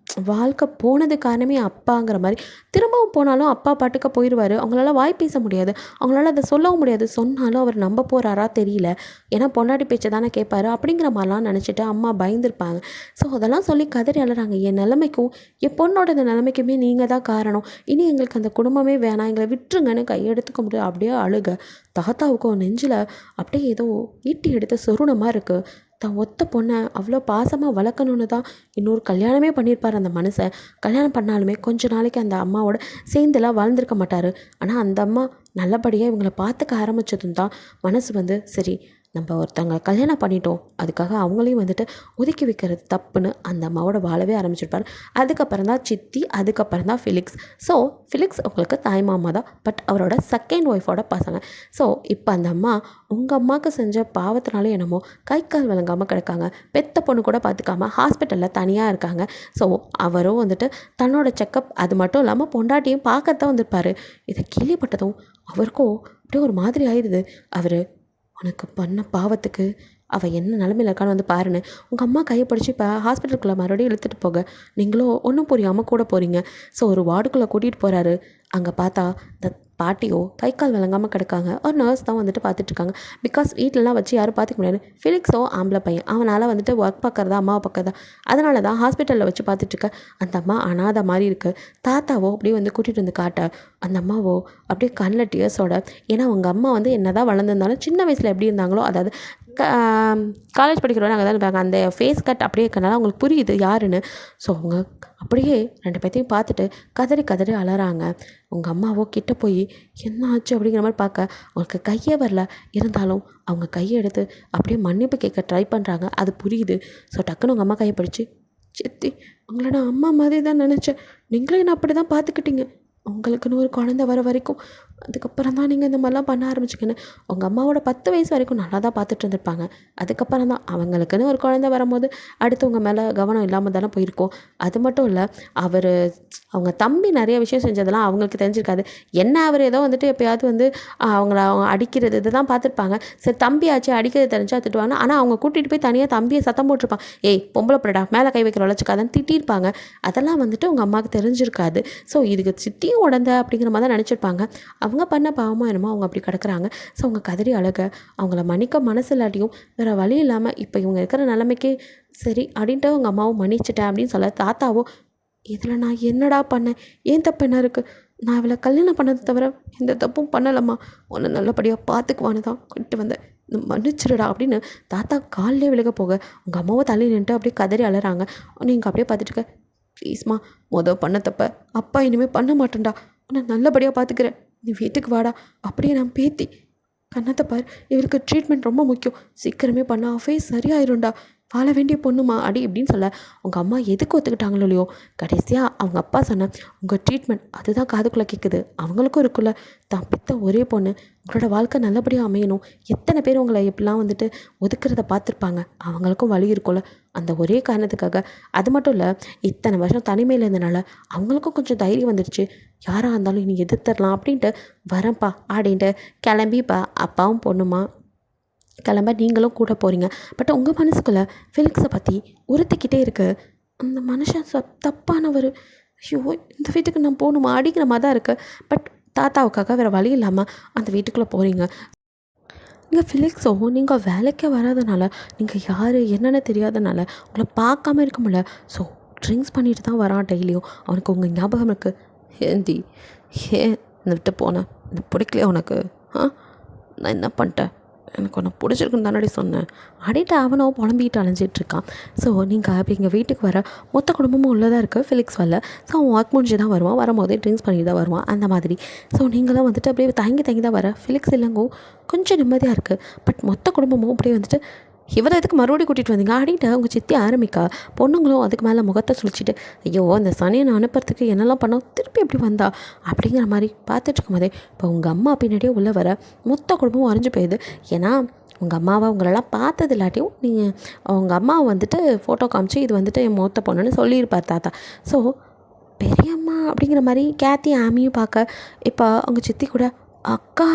S1: வாழ்க்கை போனது காரணமே அப்பாங்கிற மாதிரி. திரும்பவும் போனாலும் அப்பா பாட்டுக்க போயிடுவார். அவங்களால வாய் பேச முடியாது. அவங்களால அதை சொல்லவும் முடியாது. சொன்னாலும் அவர் நம்ப போகிறாரா தெரியல. ஏன்னா பொண்டாட்டி பேச்சை தானே கேட்பாரு அப்படிங்கிற மாதிரிலாம் நினச்சிட்டு அம்மா பயந்துருப்பாங்க. ஸோ அதெல்லாம் சொல்லி கதறி அழறாங்க. என் நிலைமைக்கும் என் பொண்ணோட இந்த நிலைமைக்குமே நீங்கள் தான் காரணம். இனி எங்களுக்கு அந்த குடும்பமே வேணாம், எங்களை விட்டுருங்கன்னு கையெடுத்துக்க முடியாது. அப்படியே அழுக. தாத்தாவுக்கும் நெஞ்சில் அப்படியே ஏதோ ஈட்டி எடுத்து சொருணமாக இருக்குது. தான் ஒத்த பொண்ணை அவ்வளோ பாசமாக வளர்க்கணுன்னு தான் இன்னொரு கல்யாணமே பண்ணியிருப்பார் அந்த மனுஷன். கல்யாணம் பண்ணாலுமே கொஞ்ச நாளைக்கு அந்த அம்மாவோட சேர்ந்துலாம் வாழ்ந்திருக்க மாட்டார். ஆனால் அந்த அம்மா நல்லபடியாக இவங்களை பார்த்துக்க ஆரம்பித்ததும் தான் மனசு வந்து சரி நம்ம ஒருத்தவங்க கல்யாணம் பண்ணிட்டோம், அதுக்காக அவங்களையும் வந்துட்டு ஒதுக்கி வைக்கிறது தப்புன்னு அந்த அம்மாவோட வாழவே ஆரம்பிச்சிருப்பார். அதுக்கப்புறம் தான் சித்தி, அதுக்கப்புறம் தான் ஃபிலிக்ஸ். ஸோ ஃபிலிக்ஸ் உங்களுக்கு தாய் மாமா தான், பட் அவரோட செகண்ட் ஒய்ஃபோட பசங்க. ஸோ இப்போ அந்த அம்மா உங்கள் அம்மாவுக்கு செஞ்ச பாவத்தினாலே என்னமோ கை கால் விளங்காமல் கிடக்காங்க. பெத்த பொண்ணு கூட பார்த்துக்காம ஹாஸ்பிட்டலில் தனியாக இருக்காங்க. ஸோ அவரும் வந்துட்டு தன்னோட செக்கப் அது மட்டும் இல்லாமல் பொண்டாட்டியும் பார்க்கத்தான் வந்திருப்பார். இதை கேள்விப்பட்டதும் அவருக்கும் அப்படியே ஒரு மாதிரி ஆயிடுது. அவர் உனக்கு பண்ண பாவத்துக்கு அவள் என்ன நிலமையில இருக்கான்னு வந்து பாருன்னு உங்கள் அம்மா கையை பிடிச்சி இப்போ ஹாஸ்பிட்டலுக்குள்ளே மறுபடியும் இழுத்துட்டு போக நீங்களும் ஒன்றும் புரியாமல் கூட போகிறீங்க. ஸோ ஒரு வார்டுக்குள்ளே கூட்டிகிட்டு போகிறாரு. அங்கே பார்த்தா இந்த பாட்டியோ கை கால் விளங்காமல் கிடக்காங்க. ஒரு நர்ஸ் தான் வந்துட்டு பார்த்துட்ருக்காங்க. பிகாஸ் வீட்டிலலாம் வச்சு யாரும் பார்த்துக்க முடியாது. ஃபிலிக்ஸோ ஆம்பளை பையன், அவனால் வந்துட்டு ஒர்க் பார்க்குறதா அம்மாவை பார்க்குறதா, அதனால தான் ஹாஸ்பிட்டலில் வச்சு பார்த்துட்ருக்க. அந்த அம்மா அனாதை மாதிரி இருக்குது. தாத்தாவோ அப்படியே வந்து கூட்டிகிட்டு வந்து காட்ட அந்த அம்மாவோ அப்படியே கண்ணில் டியர்ஸோட. ஏன்னா அவங்க அம்மா வந்து என்ன தான் வளர்ந்துருந்தாலும் சின்ன வயசில் எப்படி இருந்தாங்களோ, அதாவது காலேஜ் படிக்கிறவங்க அங்கே தான் இருப்பாங்க. அந்த ஃபேஸ் கட் அப்படியே இருக்கனால அவங்களுக்கு புரியுது யாருன்னு. ஸோ அவங்க அப்படியே 2 பேர்த்தையும் பார்த்துட்டு கதறி கதறி அலறாங்க. உங்கள் அம்மாவோ கிட்ட போய் என்ன ஆச்சு அப்படிங்கிற மாதிரி பார்க்க அவங்களுக்கு கையே வரல. இருந்தாலும் அவங்க கையை எடுத்து அப்படியே மன்னிப்பு கேட்க ட்ரை பண்ணுறாங்க. அது புரியுது. ஸோ டக்குன்னு உங்கள் அம்மா கையை பிடிச்சி, சித்தி உங்களை நான் அம்மா மாதிரி தான் நினச்சேன், நீங்களே என்ன அப்படி தான் பார்த்துக்கிட்டீங்க, உங்களுக்குன்னு ஒரு குழந்த வர வரைக்கும், அதுக்கப்புறம் தான் நீங்கள் இந்த மாதிரிலாம் பண்ண ஆரம்பிச்சிங்கன்னு. உங்கள் அம்மாவோட 10 வயசு வரைக்கும் நல்லா தான் பார்த்துட்டு இருந்திருப்பாங்க. அதுக்கப்புறம் தான் அவங்களுக்குன்னு ஒரு குழந்தை வரும்போது அடுத்தவங்க மேலே கவனம் இல்லாமல் தானே போயிருக்கோம். அது மட்டும் இல்லை, அவங்க தம்பி நிறைய விஷயம் செஞ்சதெல்லாம் அவங்களுக்கு தெரிஞ்சிருக்காது. என்ன அவர் ஏதோ வந்துட்டு எப்போயாவது வந்து அவங்க அடிக்கிறது இதை தான் பார்த்துருப்பாங்க. சரி தம்பி ஆச்சு அடிக்கிறது தெரிஞ்சா திட்டுவாங்க. ஆனால் அவங்க கூட்டிகிட்டு போய் தனியாக தம்பியை சத்தம் போட்டிருப்பாங்க. ஏய் பொம்பளை பிள்ளடா மேலே கை வைக்கிற வளர்ச்சிக்காதன்னு திட்டிருப்பாங்க. அதெல்லாம் வந்துட்டு உங்கள் அம்மாவுக்கு தெரிஞ்சிருக்காது. ஸோ இதுக்கு சித்தியும் உடந்த அப்படிங்கிற மாதிரி தான் நினச்சிருப்பாங்க. அவங்க பண்ண பாவமாக என்னமோ அவங்க அப்படி கிடக்குறாங்க. ஸோ அவங்க கதறி அழக அவங்கள மன்னிக்க மனசு இல்லாட்டியும் வேறு வழி இல்லாமல் இப்போ இவங்க இருக்கிற நிலைமைக்கு சரி அப்படின்ட்டு அவங்க அம்மாவும் மன்னிச்சிட்டேன் அப்படின்னு சொல்ல தாத்தாவோ இதில் நான் என்னடா பண்ணேன், ஏன் தப்பு என்ன இருக்குது, நான் இவளை கல்யாணம் பண்ணதை தவிர எந்த தப்பும் பண்ணலம்மா, உன்னை நல்லபடியாக பார்த்துக்குவான்னு தான் கொண்டு வந்தேன், மன்னிச்சிடுடா அப்படின்னு தாத்தா காலிலே விலக போக உங்கள் அம்மாவை தள்ளி நின்றுட்டு அப்படியே கதறி அழறாங்க. நீங்கள் அப்படியே பார்த்துட்டு இருக்க, ப்ளீஸ்மா பண்ண தப்ப அப்பா இனிமேல் பண்ண மாட்டேன்டா, உன்னை நல்லபடியாக பார்த்துக்கிறேன், நீ வீட்டுக்கு வாடா. அப்படியே நான் பேத்தி கண்ணத்தை பார், இவருக்கு ட்ரீட்மெண்ட் ரொம்ப முக்கியம், சீக்கிரமே பண்ணா ஃபேஸ் சரியாயிரும்டா, வாழ வேண்டிய பொண்ணுமா அடி இப்படின்னு சொல்ல உங்கள் அம்மா எதுக்கு ஒத்துக்கிட்டாங்களோ இல்லையோ கடைசியாக அவங்க அப்பா சொன்ன உங்கள் ட்ரீட்மெண்ட் அதுதான் காதுக்குள்ளே கேட்குது. அவங்களுக்கும் இருக்குல்ல தான் பெத்த ஒரே பொண்ணு, உங்களோட வாழ்க்கை நல்லபடியாக அமையணும், எத்தனை பேர் உங்களை எப்படிலாம் வந்துட்டு ஒதுக்குறத பார்த்துருப்பாங்க, அவங்களுக்கும் வழி இருக்கும்ல, அந்த ஒரே காரணத்துக்காக. அது மட்டும் இல்லை, இத்தனை வருஷம் தனிமையில் இருந்தனால அவங்களுக்கும் கொஞ்சம் தைரியம் வந்துடுச்சு, யாராக இருந்தாலும் இனி எதிர்த்தரலாம் அப்படின்ட்டு வரேன்ப்பா அப்படின்ட்டு கிளம்பிப்பா அப்பாவும் பொண்ணுமா கிளம்ப நீங்களும் கூட போகிறீங்க. பட் உங்கள் மனசுக்குள்ளே ஃபிலிக்ஸை பற்றி உறுத்திக்கிட்டே இருக்குது. அந்த மனுஷன் தப்பானவர், ஐயோ இந்த வீட்டுக்கு நான் போகணுமா அப்படிங்கிற மாதிரி தான் இருக்குது. பட் தாத்தாவுக்காக வேறு வழி இல்லாமல் அந்த வீட்டுக்குள்ளே போகிறீங்க. இங்கே ஃபிலிக்ஸோ நீங்கள் வேலைக்கே வராதனால, நீங்கள் யார் என்னென்னு தெரியாதனால உங்களை பார்க்காம இருக்க முடியல. ஸோ ட்ரிங்க்ஸ் பண்ணிட்டு தான் வரான் டெய்லியும். அவனுக்கு உங்கள் ஞாபகம் இருக்குது. ஏந்தி ஏன் இந்த விட்டு போனேன், இது பிடிக்கலையா உனக்கு? நான் என்ன பண்ணிட்டேன், எனக்கு ஒன்று பிடிச்சிருக்குன்னு தானடி சொன்னேன் அப்படின்ட்டு அவனோ புலம்பிக்கிட்டு அலைஞ்சிட்ருக்கான். ஸோ நீங்கள் அப்படி எங்கள் வீட்டுக்கு வர மொத்த குடும்பமும் உள்ளதாக இருக்குது ஃபிலிக்ஸ் வரல. ஸோ அவன் ஒர்க் முடிஞ்சு தான் வருவான், வரும்போதே ட்ரிங்க்ஸ் பண்ணிட்டு தான் வருவான் அந்த மாதிரி. ஸோ நீங்களாம் வந்துட்டு அப்படியே தங்கி தான் வர ஃபிலிக்ஸ் இல்லைங்கோ கொஞ்சம் நிம்மதியாக இருக்குது. பட் மொத்த குடும்பமும் அப்படியே வந்துட்டு இவரை எதுக்கு மறுபடியும் கூட்டிகிட்டு வந்தீங்க அப்படின்ட்டு அவங்க சித்தி ஆரம்பிக்கா. பொண்ணுங்களும் அதுக்கு மேலே முகத்தை சுழிச்சிட்டு ஐயோ அந்த சனியை நான் அனுப்புறதுக்கு என்னெல்லாம் பண்ணோம், திருப்பி எப்படி வந்தா அப்படிங்கிற மாதிரி பார்த்துட்டு இருக்கும் போதே இப்போ உங்கள் அம்மா பின்னாடியே உள்ளே வர மொத்த குடும்பமும் அரைஞ்சு போயிடுது. ஏன்னா உங்கள் அம்மாவை உங்களெல்லாம் பார்த்தது இல்லாட்டியும் நீங்கள் அவங்க அம்மாவை வந்துட்டு ஃபோட்டோ காமிச்சு இது வந்துட்டு என் மூத்த பொண்ணுன்னு சொல்லியிருப்பார் தாத்தா. ஸோ பெரியம்மா அப்படிங்கிற மாதிரி கேத்தி ஆமியும் பார்க்க இப்போ அவங்க சித்தி கூட அக்கா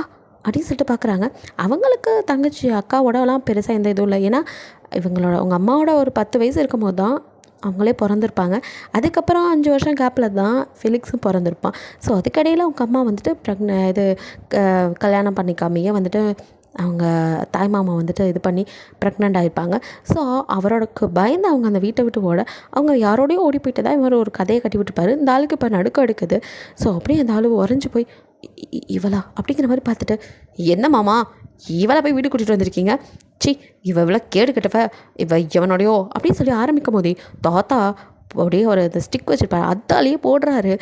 S1: அப்படின்னு சொல்லிட்டு பார்க்குறாங்க. அவங்களுக்கு தங்கச்சி அக்காவோடலாம் பெருசாக எந்த இதுவும் இல்லை. ஏன்னா இவங்களோட உங்கள் அம்மாவோட ஒரு 10 வயசு இருக்கும் போது தான் அவங்களே பிறந்திருப்பாங்க. அதுக்கப்புறம் 5 வருஷம் கேப்பில் தான் ஃபிலிக்ஸும் பிறந்திருப்பான். ஸோ அதுக்கடையில் அவங்க அம்மா வந்துட்டு கல்யாணம் பண்ணிக்காமையே வந்துட்டு அவங்க தாய்மாமா வந்துட்டு இது பண்ணி ப்ரெக்னென்ட் ஆகிருப்பாங்க. ஸோ அவரோடக்கு பயந்து அவங்க அந்த வீட்டை விட்டு ஓட அவங்க யாரோடையும் ஓடி போயிட்டு தான் இவர் ஒரு கதையை கட்டி விட்டுப்பார். இந்த ஆளுக்கு இப்போ நடுக்கம் எடுக்குது. ஸோ அப்படியே அந்த ஆளு உறைஞ்சி போய் இவளா அப்படிங்கிற மாதிரி பார்த்துட்டு என்ன மாமா இவளை போய் வீடு கூட்டிகிட்டு வந்திருக்கீங்க, இவளை கேடு கட்டவ இவனோடையோ அப்படின்னு சொல்லி ஆரம்பிக்கும் போதே தாத்தா அப்படியே ஒரு இந்த ஸ்டிக் வச்சுருப்பாரு, அதாலேயே போடுறாரு.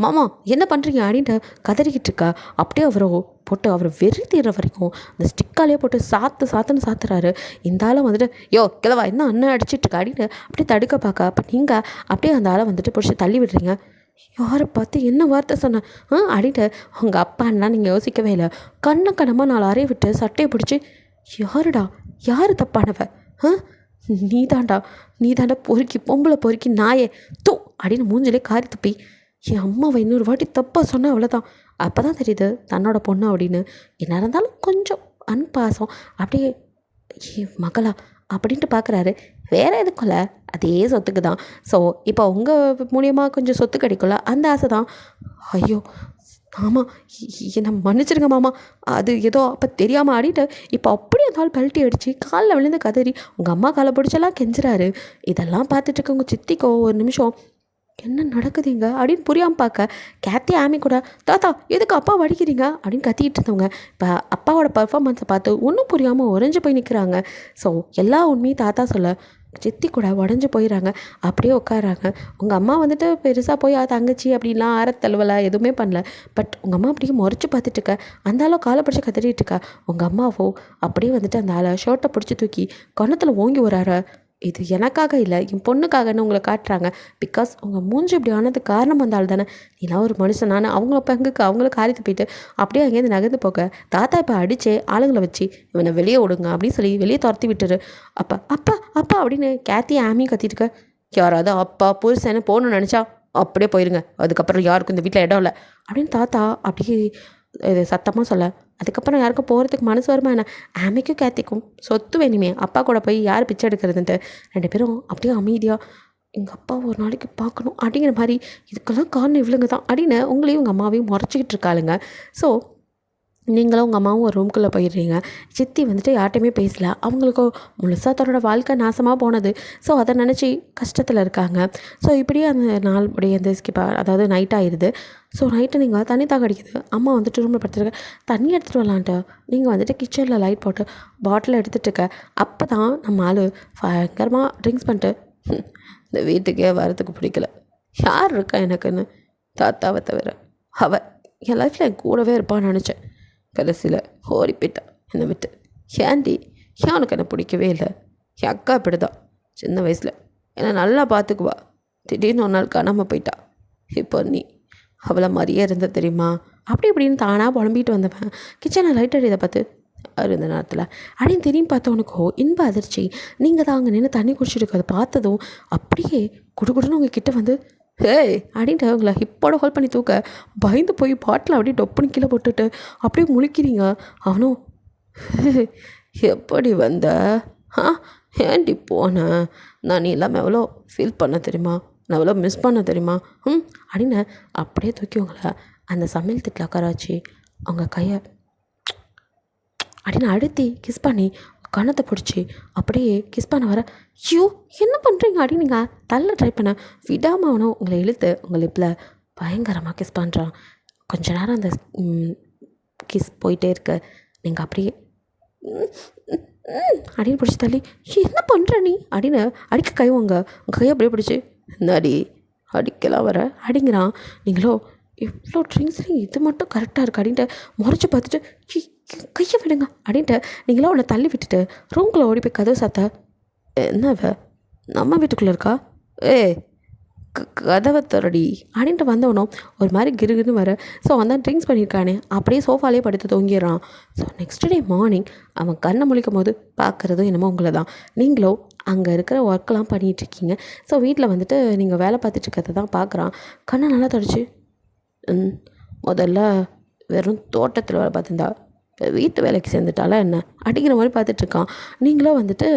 S1: மாமா என்ன பண்ணுறீங்க அப்படின்ட்டு கதறிக்கிட்டு இருக்கா. அப்படியே அவரை போட்டு அவர் வெறி தீர்ற வரைக்கும் அந்த ஸ்டிக்காலேயே போட்டு சாத்துன்னு சாத்துறாரு. இந்த ஆளை வந்துட்டு யோ கிழவா என்ன அண்ணன் அடிச்சிட்ருக்கா அப்படின்னு அப்படியே தடுக்க பார்க்க. அப்போ நீங்கள் அப்படியே அந்த ஆளை வந்துட்டு பிடிச்சி தள்ளி விடுறீங்க. யாரை பார்த்து என்ன வார்த்தை சொன்னேன் அப்படின்ட்டு உங்கள் அப்பான்னா நீங்கள் யோசிக்கவே இல்லை. கண்ணமாக 4 அறையை விட்டு சட்டையை பிடிச்சி யாருடா யார் தப்பானவ நீ தாண்டா பொறுக்கி பொறுக்கி நாயே தூ அப்படின்னு மூஞ்சிலே காரி துப்பி என் அம்மாவை இன்னொரு வாட்டி தப்பாக சொன்னால் அவ்வளோதான். அப்போ தான் தெரியுது தன்னோட பொண்ணு அப்படின்னு. என்ன இருந்தாலும் கொஞ்சம் அன்பாசம் அப்படியே மகளா அப்படின்ட்டு பார்க்குறாரு. வேறு எதுக்குள்ள அதே சொத்துக்கு தான். ஸோ இப்போ உங்கள் மூலியமாக கொஞ்சம் சொத்து கிடைக்கும்ல அந்த ஆசை தான். ஐயோ ஆமாம் என்னை மன்னிச்சிருங்க மாமா, அது ஏதோ அப்போ தெரியாமல் ஆடிட்டு இப்போ அப்படியே அந்த ஆள் பல்ட்டி அடித்து காலில் விழுந்து கதறி உங்கள் அம்மா காலை பிடிச்செல்லாம் கெஞ்சுறாரு. இதெல்லாம் பார்த்துட்டு இருக்க உங்கள் சித்திக்கோ ஒரு நிமிஷம் என்ன நடக்குதுங்க அப்படின்னு புரியாமல் பார்க்க கேத்தி ஆமி கூட தாத்தா எதுக்கு அப்பா வடிக்கிறீங்க அப்படின்னு கத்திக்கிட்டு இருந்தவங்க இப்போ அப்பாவோட பர்ஃபார்மன்ஸை பார்த்து ஒன்றும் புரியாமல் உறைஞ்சி போய் நிற்கிறாங்க. ஸோ எல்லா உண்மையும் தாத்தா சொல்ல சித்தி கூட உடஞ்சி போயிடறாங்க. அப்படியே உட்காராங்க. உங்கள் அம்மா வந்துட்டு பெருசாக போய் தங்கச்சி அப்படின்லாம் ஆரத்தழுவலை எதுவுமே பண்ணல. பட் உங்கள் அம்மா அப்படியே முறைச்சி பார்த்துட்டு இருக்க. அந்த ஆளோ காலை பிடிச்சி கத்திட்டு இருக்கா. உங்கள் அம்மாவோ அப்படியே வந்துட்டு அந்த ஆளை ஷர்ட்டை பிடிச்சி தூக்கி கன்னத்தில் ஓங்கி வராரு. இது எனக்காக இல்லை என் பொண்ணுக்காகன்னு உங்களை காட்டுறாங்க. பிகாஸ் உங்கள் மூஞ்சி இப்படி ஆனதுக்கு காரணம் வந்தால் தானே நீலாம் ஒரு மனுஷன். நான் அவங்கள பங்குக்கு அவங்கள காரியத்தை போயிட்டு அப்படியே அங்கேருந்து நகர்ந்து போக தாத்தா இப்போ அடித்தே ஆளுங்களை வச்சு இவனை வெளியே விடுங்க அப்படின்னு சொல்லி வெளியே துரத்தி விட்டுரு. அப்பா அப்பா அப்பா அப்படின்னு கேத்தி ஆமியும் கத்திட்டு இருக்க. யாராவது அப்பா புருஷன்னு போகணும்னு நினச்சா அப்படியே போயிருங்க, அதுக்கப்புறம் யாருக்கும் இந்த வீட்டில் இடம் இல்லை அப்படின்னு தாத்தா அப்படியே இது சத்தமாக சொல்ல. அதுக்கப்புறம் யாருக்கும் போகிறதுக்கு மனசு வருமா என்ன? ஆமிக்கும் கேத்திக்கும் சொத்து வேணுமே, அப்பா கூட போய் யார் பிச்சை எடுக்கிறதுன்ட்டு 2 பேரும் அப்படியே அமைதியாக எங்கள் அப்பா ஒரு நாளைக்கு பார்க்கணும் அப்படிங்கிற மாதிரி இதுக்கெல்லாம் காரணம் இவ்வளோங்க தான் அப்படின்னு உங்களையும் உங்கள் அம்மாவையும் முறைச்சிக்கிட்டு இருக்காளுங்க. ஸோ நீங்களும் உங்கள் அம்மாவும் ஒரு ரூம்குள்ளே போயிடுறீங்க. சித்தி வந்துட்டு யார்ட்டையுமே பேசல. அவங்களுக்கும் முழுசாக தன்னோட வாழ்க்கை நாசமாக போனது. ஸோ அதை நினச்சி கஷ்டத்தில் இருக்காங்க. ஸோ இப்படியே அந்த நாள் அப்படியே அந்த அதாவது நைட் ஆயிடுது. ஸோ நைட்டு நீங்கள் தண்ணி தாக அடிக்குது. அம்மா வந்துட்டு ரூமில் படுத்துருக்க தண்ணி எடுத்துகிட்டு வரலான்ட்டு நீங்கள் வந்துட்டு கிச்சனில் லைட் போட்டு பாட்டில் எடுத்துகிட்டு இருக்க. அப்போ தான் நம்ம ஆள் பயங்கரமாக ட்ரிங்க்ஸ் பண்ணிட்டு இந்த வீட்டுக்கே வரத்துக்கு பிடிக்கல, யார் இருக்கா எனக்குன்னு தாத்தாவை தவிர அவள் என் லைஃப்பில் என் கூடவே இருப்பான்னு நினச்சேன். கடைசியில் ஓடி போயிட்டான் என்னை விட்டு. ஏன்டி ஏன் உனக்கு என்னை பிடிக்கவே இல்லை? என் அக்கா இப்படி தான் சின்ன வயசில் என்னை நல்லா பார்த்துக்குவா, திடீர்னு ஒரு நாள் காணாமல் போயிட்டா. இப்போ நீ அவளை மாதிரியே இருந்த தெரியுமா அப்படி இப்படின்னு தானாக புலம்பிட்டு வந்தவன் கிச்சனில் லைட் அடிதை பார்த்து இருந்த நேரத்தில் அப்படின்னு திரும்பி பார்த்தவனுக்கோ இன்ப அதிர்ச்சி. நீங்கள் தான் அங்கே நின்று தண்ணி குடிச்சிட்டு அதை பார்த்ததும் அப்படியே குடுகுடுன்னு உங்கள் கிட்டே வந்து ஹேய் அப்படின்ட்டு அவங்கள ஹிப்போட ஹோல்ட் பண்ணி தூக்க பயந்து போய் பாட்டில் அப்படியே டொப்புன்னு கீழே போட்டுட்டு அப்படியே முழிக்கிறீங்க. அவனும் எப்படி வந்த ஏன்டி போனேன் நான் நீ இல்லாமல் எவ்வளோ ஃபீல் பண்ண தெரியுமா நான் எவ்வளோ மிஸ் பண்ண தெரியுமா அப்படின்னு அப்படியே தூக்கி உங்களை அந்த சமையல் திட்டில் உட்கார வச்சு அவங்க கையை அப்படின்னு அழுத்தி கிஸ் பண்ணி கன்னத்தை பிடிச்சி அப்படியே கிஸ் பண்ண வர ஐயோ என்ன பண்ணுறீங்க அப்படின்னு நீங்கள் தள்ள ட்ரை பண்ண விடாமல் அவனும் உங்களை இழுத்து உங்கள் லிப்பில் பயங்கரமாக கிஸ் பண்ணுறான். கொஞ்ச நேரம் அந்த கிஸ் போயிட்டே இருக்க நீங்கள் அப்படியே அப்படின்னு பிடிச்சி தள்ளி என்ன பண்ணுற நீ அப்படின்னு அடிக்க கை உங்கள் கையை அப்படியே பிடிச்சி இந்தாடி அடிக்கலாம் வர அடிங்கிறான். நீங்களோ இவ்வளோ ட்ரிங்க்ஸ்லையும் இது மட்டும் கரெக்டாக இருக்குது அப்படின்ட்டு முறைச்சி பார்த்துட்டு கையை விடுங்க அப்படின்ட்டு நீங்களும் அவனை தள்ளி விட்டுட்டு ரூம்குள்ளே ஓடி போய் கதவு சாத்த என்னவ நம்ம வீட்டுக்குள்ளே இருக்கா கதவை தரடி அப்படின்ட்டு வந்தவனும் ஒரு மாதிரி கிருகுன்னு வர. ஸோ அவன் தான் ட்ரிங்க்ஸ் பண்ணியிருக்கானே அப்படியே சோஃபாலே படுத்து தூங்கிடுறான். ஸோ நெக்ஸ்ட் டே மார்னிங் அவன் கண்ணை முழிக்கும் போது பார்க்குறதும் என்னமோ உங்களை தான். நீங்களும் அங்கே இருக்கிற ஒர்க்கெலாம் பண்ணிகிட்ருக்கீங்க. ஸோ வீட்டில் வந்துட்டு நீங்கள் வேலை பார்த்துட்ருக்கிறத தான் பார்க்குறான். கண்ணை நல்லா தொடச்சி முதல்ல வெறும் தோட்டத்தில் வேலை பார்த்துருந்தா வீட்டு வேலைக்கு சேர்ந்துட்டால என்ன அடிக்கிற மாதிரி பார்த்துட்ருக்கான். நீங்களும் வந்துட்டு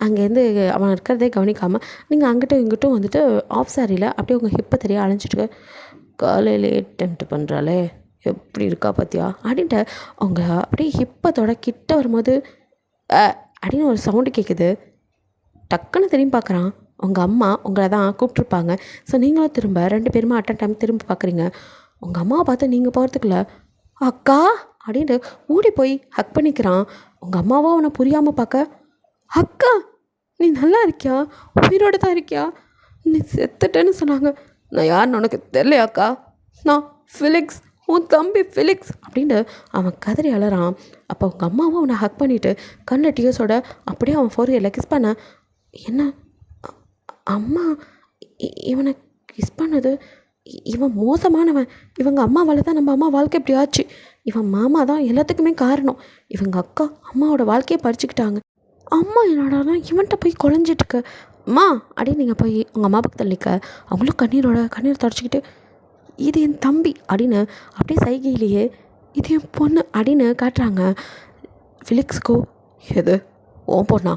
S1: அங்கேருந்து அவன் இருக்கிறதே கவனிக்காமல் நீங்கள் அங்கிட்டும் இங்கிட்டும் வந்துட்டு ஆஃப் சாரியில் அப்படியே உங்கள் ஹிப்பை தெரிய அலைஞ்சிட்டு காலையிலே அட்டெம்ப்ட் பண்ணுறாளே எப்படி இருக்கா பார்த்தியா அப்படின்ட்டு அவங்க அப்படியே ஹிப்பத்தோட கிட்ட வரும்போது அப்படின்னு ஒரு சவுண்டு கேட்குது. டக்குன்னு திரும்பி பார்க்குறான். உங்கள் அம்மா உங்களை தான் கூப்பிட்ருப்பாங்க. ஸோ நீங்களும் திரும்ப 2 பேருமே அட்டன் டைம் திரும்பி பார்க்குறீங்க. உங்கள் அம்மாவை பார்த்து நீங்கள் போகிறதுக்குள்ள அக்கா அப்படின்ட்டு ஓடி போய் ஹக் பண்ணிக்கிறான். உங்கள் அம்மாவும் அவனை புரியாமல் பார்க்க அக்கா நீ நல்லா இருக்கியா, உயிரோடு தான் இருக்கியா, நீ செத்துட்டேன்னு சொன்னாங்க. நான் யாருன்னு உனக்கு தெரியலையாக்கா, நான் ஃபிலிக்ஸ், உன் தம்பி ஃபிலிக்ஸ் அப்படின்ட்டு அவன் கதறி அழறான். அப்போ உங்கள் அம்மாவும் அவனை ஹக் பண்ணிவிட்டு கண்ணில் டியர்ஸோட அப்படியே அவன் ஃபோர்ஹெட்டில் கிஸ் பண்ண என்ன அம்மா இவனை கிஸ் பண்ணது இவன் மோசமானவன், இவங்க அம்மாவால் தான் நம்ம அம்மா வாழ்க்கை இப்படி ஆச்சு, இவன் மாமா தான் எல்லாத்துக்குமே காரணம், இவங்க அக்கா அம்மாவோட வாழ்க்கையை பறிச்சுக்கிட்டாங்க, அம்மா என்னடானா இவன்கிட்ட போய் குழஞ்சிட்ருக்கு அம்மா அப்படின்னு நீங்கள் போய் உங்கள் அம்மா பக்கத்தில் நிற்க அவங்களும் கண்ணீர் தொடச்சிக்கிட்டு இது என் தம்பி அப்படின்னு அப்படியே சைகையிலேயே இது என் பொண்ணு அப்படின்னு காட்டுறாங்க. ஃபிலிக்ஸ்கோ எது ஓன் பொண்ணா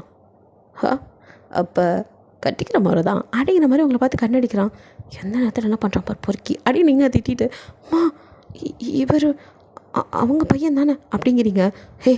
S1: அப்போ கட்டிக்கிற மாதிரி தான் அப்படிங்கிற மாதிரி உங்களை பார்த்து கண்ணடிக்கிறான். எந்த நேரத்தில் என்ன பண்ணுறான் பார் பொறுக்கி அப்படின்னு நீங்கள் திட்டிட்டு மா இவர் அவங்க பையன் தானே அப்படிங்கிறீங்க, ஹே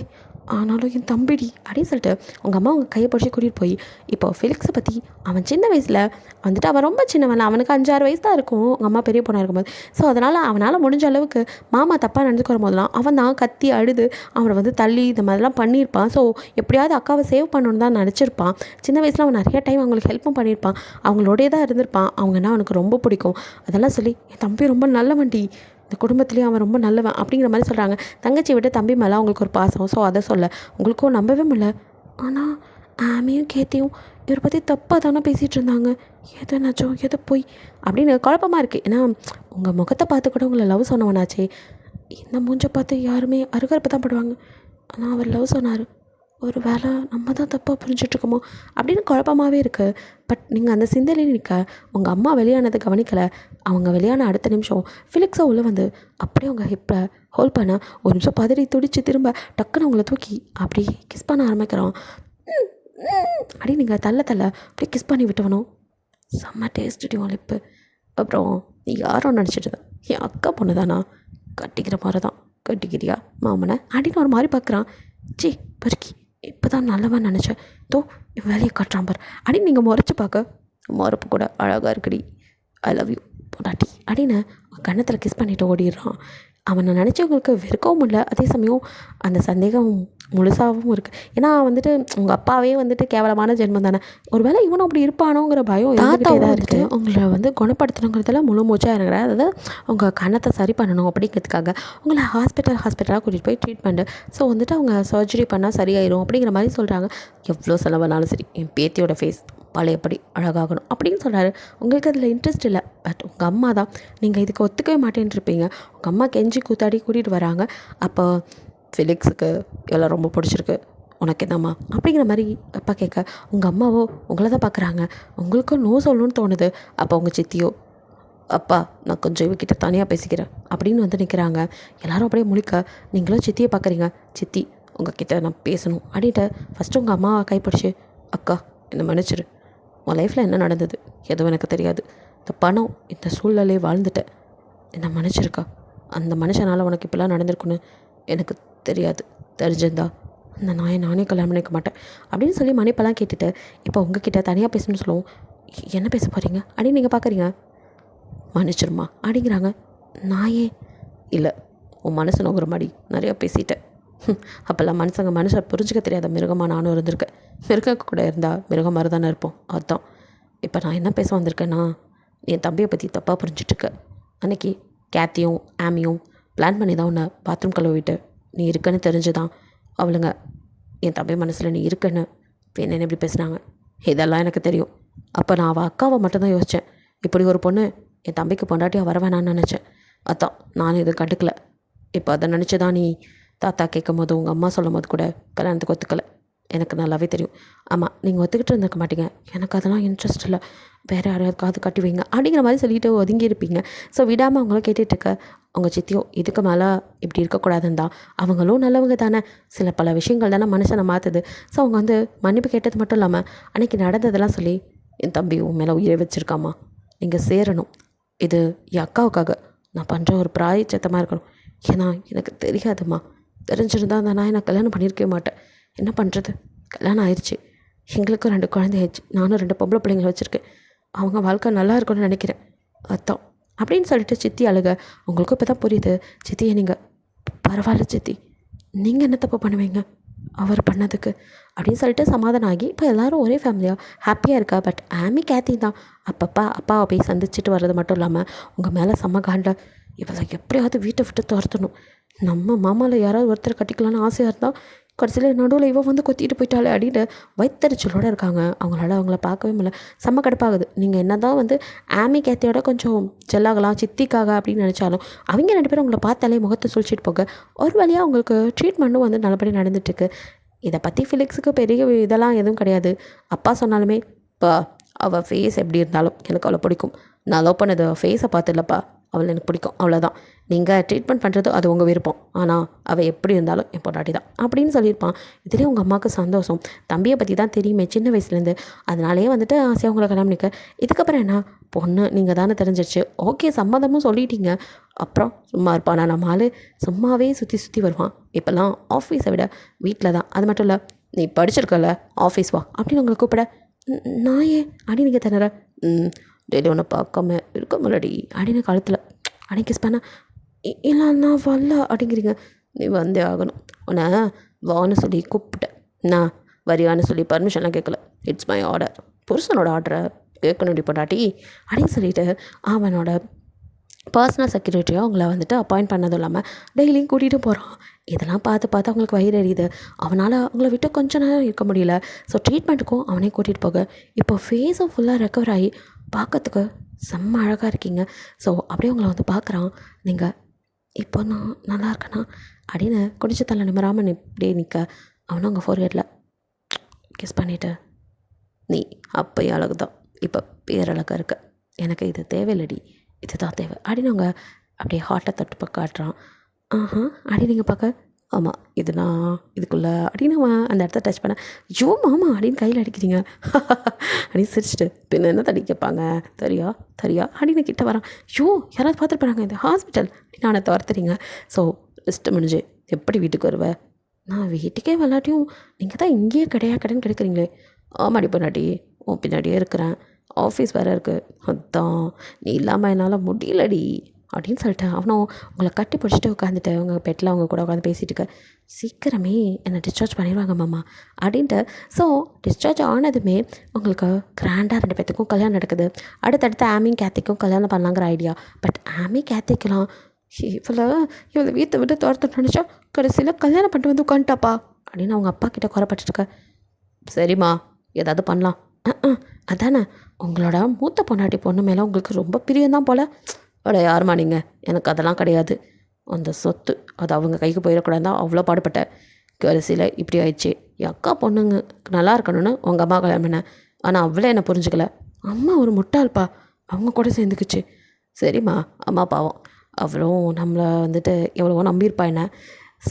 S1: ஆனாலும் என் தம்பிடி அப்படின்னு சொல்லிட்டு உங்கள் அம்மா உங்கள் கையை பிடிச்சி கூட்டிகிட்டு போய் இப்போ ஃபிலிக்ஸை பற்றி அவன் சின்ன வயசில் வந்துட்டு அவன் ரொம்ப சின்னவன், அவனுக்கு 5-6 வயசு தான் இருக்கும் உங்கள் அம்மா பெரிய பொண்ணாக இருக்கும்போது. ஸோ அதனால் அவனால் முடிஞ்ச அளவுக்கு மாமா தப்பாக நடந்துக்கிற போதெல்லாம் அவன் தான் கத்தி அழுது அவனை வந்து தள்ளி இந்த மாதிரிலாம் பண்ணியிருப்பான். ஸோ எப்படியாவது அக்காவை சேவ் பண்ணணுன்னு தான் நினச்சிருப்பான். சின்ன வயசில் அவன் நிறைய டைம் அவங்களுக்கு ஹெல்ப்பும் பண்ணியிருப்பான், அவங்களோடய தான் இருந்திருப்பான். அவங்கன்னா அவனுக்கு ரொம்ப பிடிக்கும். அதெல்லாம் சொல்லி என் தம்பி ரொம்ப நல்ல வண்டி, இந்த குடும்பத்துலேயும் அவன் ரொம்ப நல்லவன் அப்படிங்கிற மாதிரி சொல்கிறாங்க. தங்கச்சி விட்டு தம்பி மேலே அவங்களுக்கு ஒரு பாசம். ஸோ அதை சொல்ல உங்களுக்கும் நம்பவே முடியல. ஆனால் ஆமையும் கேத்தியும் இவரை பற்றி தப்பாக தானே பேசிகிட்டு இருந்தாங்க, எது நச்சம் எது போய் அப்படின்னு குழப்பமாக இருக்குது. ஏன்னா உங்கள் முகத்தை பார்த்து கூட உங்களை லவ் சொன்னவனாச்சே, இந்த மூஞ்சை பார்த்து யாருமே அருகருப்பு தான் படுவாங்க. ஆனால் அவர் லவ் சொன்னார், ஒரு வேளை நம்ம தான் தப்பாக புரிஞ்சிட்ருக்கோமோ அப்படின்னு குழப்பமாகவே இருக்குது. பட் நீங்கள் அந்த சிந்தனையில் நிற்க உங்கள் அம்மா வெளியானதை கவனிக்கலை. அவங்க வெளியான அடுத்த நிமிஷம் ஃபிலிக்ஸை உள்ளே வந்து அப்படியே உங்கள் ஹிப்பை ஹோல்ட் பண்ண ஒரு நிமிஷம் பதறி துடிச்சு திரும்ப டக்குன்னு அவங்கள தூக்கி அப்படியே கிஸ் பண்ண ஆரம்பிக்கிறோம். அப்படி நீங்கள் தள்ள அப்படியே கிஸ் பண்ணி விட்டவனும் செம்ம டேஸ்ட்டு உன் லிப்பு. அப்புறம் நீ யாரோ நினச்சிட்டு தான் என் அக்கா பொண்ணு தானா, கட்டிக்கிற மாதிரி தான் கட்டிக்கிறியா மாமனை அப்படின்னு ஒரு மாதிரி பார்க்குறான். சி பொறுக்கி இப்போ தான் நல்லவன் நினச்சேன், தோ வேலையை காட்டுறான் பார் அப்படின்னு நீங்கள் முறைச்சி பார்க்க முறப்பு கூட அழகாக இருக்குடி, ஐ லவ் யூ பொண்டாட்டி அப்படின்னு கன்னத்தில் கிஸ் பண்ணிவிட்டு ஓடிடுறான். அவனை நினச்சவங்களுக்கு வெறுக்கவும் முடியல, அதே சமயம் அந்த சந்தேகம் முழுசாகவும் இருக்குது. ஏன்னா வந்துட்டு உங்கள் அப்பாவே வந்துட்டு கேவலமான ஜென்மம் தானே, ஒரு வேளை இவனும் அப்படி இருப்பானோங்கிற பயம் தாத்தா தான் இருக்குது. உங்களை வந்து குணப்படுத்தணுங்கிறதுல முழு மூச்சாக இருக்கிற, அதாவது உங்கள் கன்னத்தை சரி பண்ணணும் அப்படிங்கிறதுக்காக உங்களை ஹாஸ்பிட்டலாக கூட்டிகிட்டு போய் ட்ரீட்மெண்ட்டு. ஸோ வந்துட்டு அவங்க சர்ஜரி பண்ணால் சரியாயிடும் அப்படிங்கிற மாதிரி சொல்கிறாங்க. எவ்வளோ செலவானாலும் சரி என் பேத்தியோட ஃபேஸ் பழையபடி அழகாகணும் அப்படின்னு சொல்கிறாரு. உங்களுக்கு அதில் இன்ட்ரெஸ்ட் இல்லை, பட் உங்கள் அம்மா தான், நீங்கள் இதுக்கு ஒத்துக்கவே மாட்டேன்ருப்பீங்க. உங்கள் அம்மா கெஞ்சி கூத்தாடி கூட்டிகிட்டு வராங்க. அப்போ ஃபிலிக்ஸுக்கு எல்லாம் ரொம்ப பிடிச்சிருக்கு, உனக்கு என்னம்மா அப்படிங்கிற மாதிரி அப்பா கேட்க உங்கள் அம்மாவோ உங்களை தான் பார்க்குறாங்க. உங்களுக்கும் நோ சொல்லணும்னு தோணுது. அப்போ உங்கள் சித்தியோ அப்பா நான் கொஞ்சம் இவக்கிட்ட தனியாக பேசிக்கிறேன் அப்படின்னு வந்து நிற்கிறாங்க. எல்லோரும் அப்படியே முழிக்க நீங்களும் சித்தியை பார்க்குறீங்க. சித்தி உங்ககிட்ட நான் பேசணும் அப்படின்ட்டு ஃபஸ்ட்டு உங்கள் அம்மாவை கைப்பிடிச்சி அக்கா என்னை மன்னிச்சிரு, உன் லைஃப்பில் என்ன நடந்தது எதுவும் எனக்கு தெரியாது, இந்த பணம் இந்த சூழ்நிலையை வாழ்ந்துட்டேன், என்னை மன்னிச்சிருக்கா. அந்த மனுஷனால் உனக்கு இப்படிலாம் நடந்திருக்குன்னு எனக்கு தெரியாது. தெரிஞ்சிருந்தா அந்த நாயை நானே கல்யாணம் பண்ணிக்க மாட்டேன் அப்படின்னு சொல்லி மன்னிப்பெல்லாம் கேட்டுட்டு இப்போ உங்ககிட்ட தனியாக பேசணும்னு சொல்லுவோம். என்ன பேச போகிறீங்க அப்படின்னு நீங்கள் பார்க்குறீங்க. மன்னிச்சிருமா அப்படிங்கிறாங்க. நாயே இல்லை, உன் மனசு நோங்குற மாதிரி நிறையா பேசிட்டேன். அப்போல்லாம் மனுஷன் புரிஞ்சுக்க தெரியாத மிருகமாக நானும் இருந்திருக்கேன். மிருகம் கூட இருந்தால் மிருகம் மாதிரி தானே இருப்போம். அதுதான் இப்போ நான் என்ன பேச வந்திருக்கேன்னா, என் தம்பியை பற்றி தப்பாக புரிஞ்சிட்ருக்க. அன்றைக்கி கேத்தியும் ஆமியும் பிளான் பண்ணி தான் உன்னை பாத்ரூம் கழுவிட்டு நீ இருக்குன்னு தெரிஞ்சுதான் அவளுங்க என் தம்பி மனசில் நீ இருக்குன்னு என்ன எப்படி பேசுனாங்க. இதெல்லாம் எனக்கு தெரியும். அப்போ நான் அவள் அக்காவை மட்டும்தான் யோசித்தேன். இப்படி ஒரு பொண்ணு என் தம்பிக்கு பொண்டாட்டியாக வர வேணான்னு நினச்சேன். அதான் நான் இது கண்டுக்கல. இப்போ அதை நினச்சி தான் நீ தாத்தா கேட்கும் போது உங்கள் அம்மா சொல்லும் போது கூட கல்யாணத்துக்கு ஒத்துக்கலை. எனக்கு நல்லாவே தெரியும். ஆமாம், நீங்கள் ஒத்துக்கிட்டு இருந்திருக்க மாட்டீங்க. எனக்கு அதெல்லாம் இன்ட்ரெஸ்ட் இல்லை, வேறு யாரையாவது காது கட்டி வைங்க அப்படிங்கிற மாதிரி சொல்லிட்டு ஒதுங்கி இருப்பீங்க. ஸோ விடாமல் அவங்களும் கேட்டுட்ருக்க. அவங்க சித்தியும் இதுக்கு மேலே இப்படி இருக்கக்கூடாதுன்னு தான். அவங்களும் நல்லவங்க தானே, பல விஷயங்கள் தானே மனுஷனை மாற்றுது. ஸோ அவங்க மன்னிப்பு கேட்டது மட்டும் இல்லாமல் அன்றைக்கி நடந்ததெல்லாம் சொல்லி, என் தம்பி உன் மேலே உயிரை வச்சுருக்காமா, நீங்கள் சேரணும். இது என் அக்காவுக்காக நான் பண்ணுற ஒரு பிராயச்சத்தமாக இருக்கணும். ஏன்னா எனக்கு தெரியாதுமா, தெரிஞ்சிருந்தா அந்த நான் கல்யாணம் பண்ணியிருக்கவே மாட்டேன். என்ன பண்ணுறது, கல்யாணம் ஆயிடுச்சு, எங்களுக்கும் 2 குழந்தை ஆயிடுச்சு, நானும் 2 பொம்பளை பிள்ளைங்களை வச்சுருக்கேன். அவங்க வாழ்க்கை நல்லா இருக்கும்னு நினைக்கிறேன். அதான் அப்படின்னு சொல்லிட்டு சித்தி அழுக. உங்களுக்கும் இப்போ தான் புரியுது சித்தியை. நீங்கள் பரவாயில்ல சித்தி, நீங்கள் என்ன தப்பு பண்ணுவீங்க அவர் பண்ணதுக்கு அப்படின்னு சொல்லிட்டு சமாதானம் ஆகி இப்போ எல்லோரும் ஒரே ஃபேமிலியாக ஹாப்பியாக இருக்கா. பட் ஆமி கேத்தி தான் அப்பப்போ அப்பாவை போய் சந்திச்சுட்டு வர்றது மட்டும் இல்லாமல் உங்கள் மேலே செம்ம காண்ட. இவளை எப்படியாவது வீட்டை விட்டு துரத்தணும், நம்ம மாமாவில் யாராவது ஒருத்தர் கட்டிக்கலான்னு ஆசையாக இருந்தால் கடைசியில் நடுவில் இவன் கொத்திட்டு போயிட்டாலே அப்படின்னு வயிற்றுச்சலோடு இருக்காங்க. அவங்கள பார்க்கவே முடியல. செம்ம கடுப்பாகுது. நீங்கள் என்ன தான் ஆமி கேத்தியோட கொஞ்சம் செல்லாகலாம் சித்திக்காக அப்படின்னு நினச்சாலும் அவங்க 2 பேரும் உங்களை பார்த்தாலே முகத்தை சுழிச்சிட்டு போக ஒரு வழியாக உங்களுக்கு ட்ரீட்மெண்ட்டும் நல்லபடியாக நடந்துட்டுருக்கு. இதை பற்றி ஃபிலிக்ஸுக்கு பெரிய இதெல்லாம் எதுவும் கிடையாது. அப்பா சொன்னாலுமே இப்போ அவள் ஃபேஸ் எப்படி இருந்தாலும் எனக்கு அவளை பிடிக்கும். நான் லவ் பண்ணது ஃபேஸை பார்த்து இல்லைப்பா, அவளை எனக்கு பிடிக்கும், அவ்வளோதான். நீங்கள் ட்ரீட்மெண்ட் பண்ணுறது அது உங்கள் விருப்பம், ஆனால் அவள் எப்படி இருந்தாலும் என் பொண்டாட்டி தான் அப்படின்னு சொல்லியிருப்பான். இதுலேயே உங்கள் அம்மாவுக்கு சந்தோஷம். தம்பியை பற்றி தான் தெரியுமே சின்ன வயசுலேருந்து, அதனாலேயே ஆசையாக உங்களை கல்யாணம் பண்ணிக்க. இதுக்கப்புறம் என்ன, பொண்ணு நீங்கள் தானே தெரிஞ்சிருச்சு, ஓகே சம்மதமும் சொல்லிட்டீங்க. அப்புறம் சும்மா இருப்பானா நம்ம ஆள், சும்மாவே சுற்றி வருவான். இப்போல்லாம் ஆஃபீஸை விட வீட்டில் தான். அது மட்டும் இல்லை, நீ படிச்சிருக்கல, ஆஃபீஸ் வா அப்படின்னு உங்களை கூப்பிட. நான் ஏன் அப்படின்னு நீங்கள் திணற. டெய்லி ஒன்று பார்க்காம இருக்க முன்னாடி அப்படின்னு காலத்தில் அன்னைக்கு கிஸ் பண்ண. இல்லை நான் வரல அப்படிங்கிறீங்க. நீ வந்தே ஆகணும். உன்னை வான்னு சொல்லி கூப்பிட்டேன், நான் வரியான்னு சொல்லி பர்மிஷன்லாம் கேட்கல. இட்ஸ் மை ஆர்டர், புருஷனோட ஆர்டரை கேட்கணும் பொண்டாட்டி அப்படின்னு சொல்லிட்டு அவனோட பர்சனல் செக்யூரிட்டியாக அவங்கள அப்பாயிண்ட் பண்ணதும் இல்லாமல் டெய்லியும் கூட்டிகிட்டு போகிறான். இதெல்லாம் பார்த்து அவங்களுக்கு வயிறு எரியுது. அவனால் அவங்கள விட்டு கொஞ்ச நேரம் இருக்க முடியல. ஸோ ட்ரீட்மெண்ட்டுக்கும் அவனே கூட்டிகிட்டு போக இப்போ ஃபேஸும் ஃபுல்லாக ரெக்கவர் ஆகி பார்க்கறதுக்கு செம்ம அழகாக இருக்கீங்க. ஸோ அப்படியே உங்களை பார்க்குறான். நீங்கள் இப்போ நான் நல்லா இருக்கேனா அப்படின்னு குடிச்சு தலை நிமராமல் இப்படியே நிற்க அவனும் அவங்க ஃபோர்ஹெட்டில் கிஸ் பண்ணிவிட்டு, நீ அப்பையும் அழகு தான், இப்போ பேரழகாக இருக்க, எனக்கு இது தேவையில்லடி, இதுதான் தேவை அப்படின்னு அவங்க அப்படியே ஹார்ட்டை தொட்டு காட்டுறான். அப்படி நீங்கள் பார்க்க, ஆமாம் இது நான் இதுக்குள்ளே அப்படின்னு அவன் அந்த இடத்த டச் பண்ண, ஐயோ மாமா அப்படின்னு கையில் அடிக்கிறீங்க அப்படின்னு சிரிச்சிட்டு, பின்ன என்ன தடி கேட்பாங்க, தெரியா அப்படின்னு கிட்ட வரான். ஐயோ யாராவது பார்த்துருப்பாங்க இந்த ஹாஸ்பிட்டல் அப்படின்னு அவனை துரத்துறீங்க. ஸோ லிஸ்ட்டு முடிஞ்சு எப்படி வீட்டுக்கு வருவேன்? நான் வீட்டுக்கே விளாட்டியும் நீங்கள் தான் இங்கேயே கடைன்னு கிடைக்கிறீங்களே. ஆமாடி பொண்டாட்டி, உன் பின்னாடியே இருக்கிறேன், ஆஃபீஸ் வேறு இருக்குது, அதான் நீ இல்லாமல் என்னால் முடியலடி அப்படின்னு சொல்லிட்டு அவனும் உங்களை கட்டி பிடிச்சிட்டு உட்காந்துட்டு அவங்க பெட்டில் அவங்க கூட உட்காந்து பேசிகிட்டு இருக்க. சீக்கிரமே என்னை டிஸ்சார்ஜ் பண்ணிடுவாங்க மாமா அப்படின்ட்டு. ஸோ டிஸ்சார்ஜ் ஆனதுமே உங்களுக்கு கிராண்டாக 2 பேர்த்துக்கும் கல்யாணம் நடக்குது. அடுத்தடுத்து ஆமியும் கேத்திக்கும் கல்யாணம் பண்ணலாங்கிற ஐடியா. பட் ஆமி கேத்திக்கலாம் இவளை வீட்டை விட்டு துரத்து நினச்சா கடைசியில் கல்யாணம் பண்ணிட்டு உட்காந்துட்டாப்பா அப்படின்னு அவங்க அப்பா கிட்ட குறைப்பட்டுருக்க. சரிம்மா ஏதாவது பண்ணலாம். அதானே உங்களோட மூத்த பொண்டாட்டி பொண்ணு மேலே உங்களுக்கு ரொம்ப பிரியம்தான் போல். அட யாருமா நீங்கள், எனக்கு அதெல்லாம் கிடையாது. அந்த சொத்து அது அவங்க கைக்கு போயிடக்கூடாது தான் அவ்வளோ பாடுபட்டேன். கடைசியில் இப்படி ஆயிடுச்சு. என் அக்கா பொண்ணுங்க நல்லா இருக்கணும்னு உங்கள் அம்மா கல்யாணம் பண்ணேன். ஆனால் அவ்வளோ என்னை புரிஞ்சுக்கல. அம்மா ஒரு முட்டாள்ப்பா, அவங்க கூட சேர்ந்துக்குச்சு. சரிம்மா, அம்மா பாவம், அவளும் நம்மளை எவ்வளவோ நம்பியிருப்பா என்ன.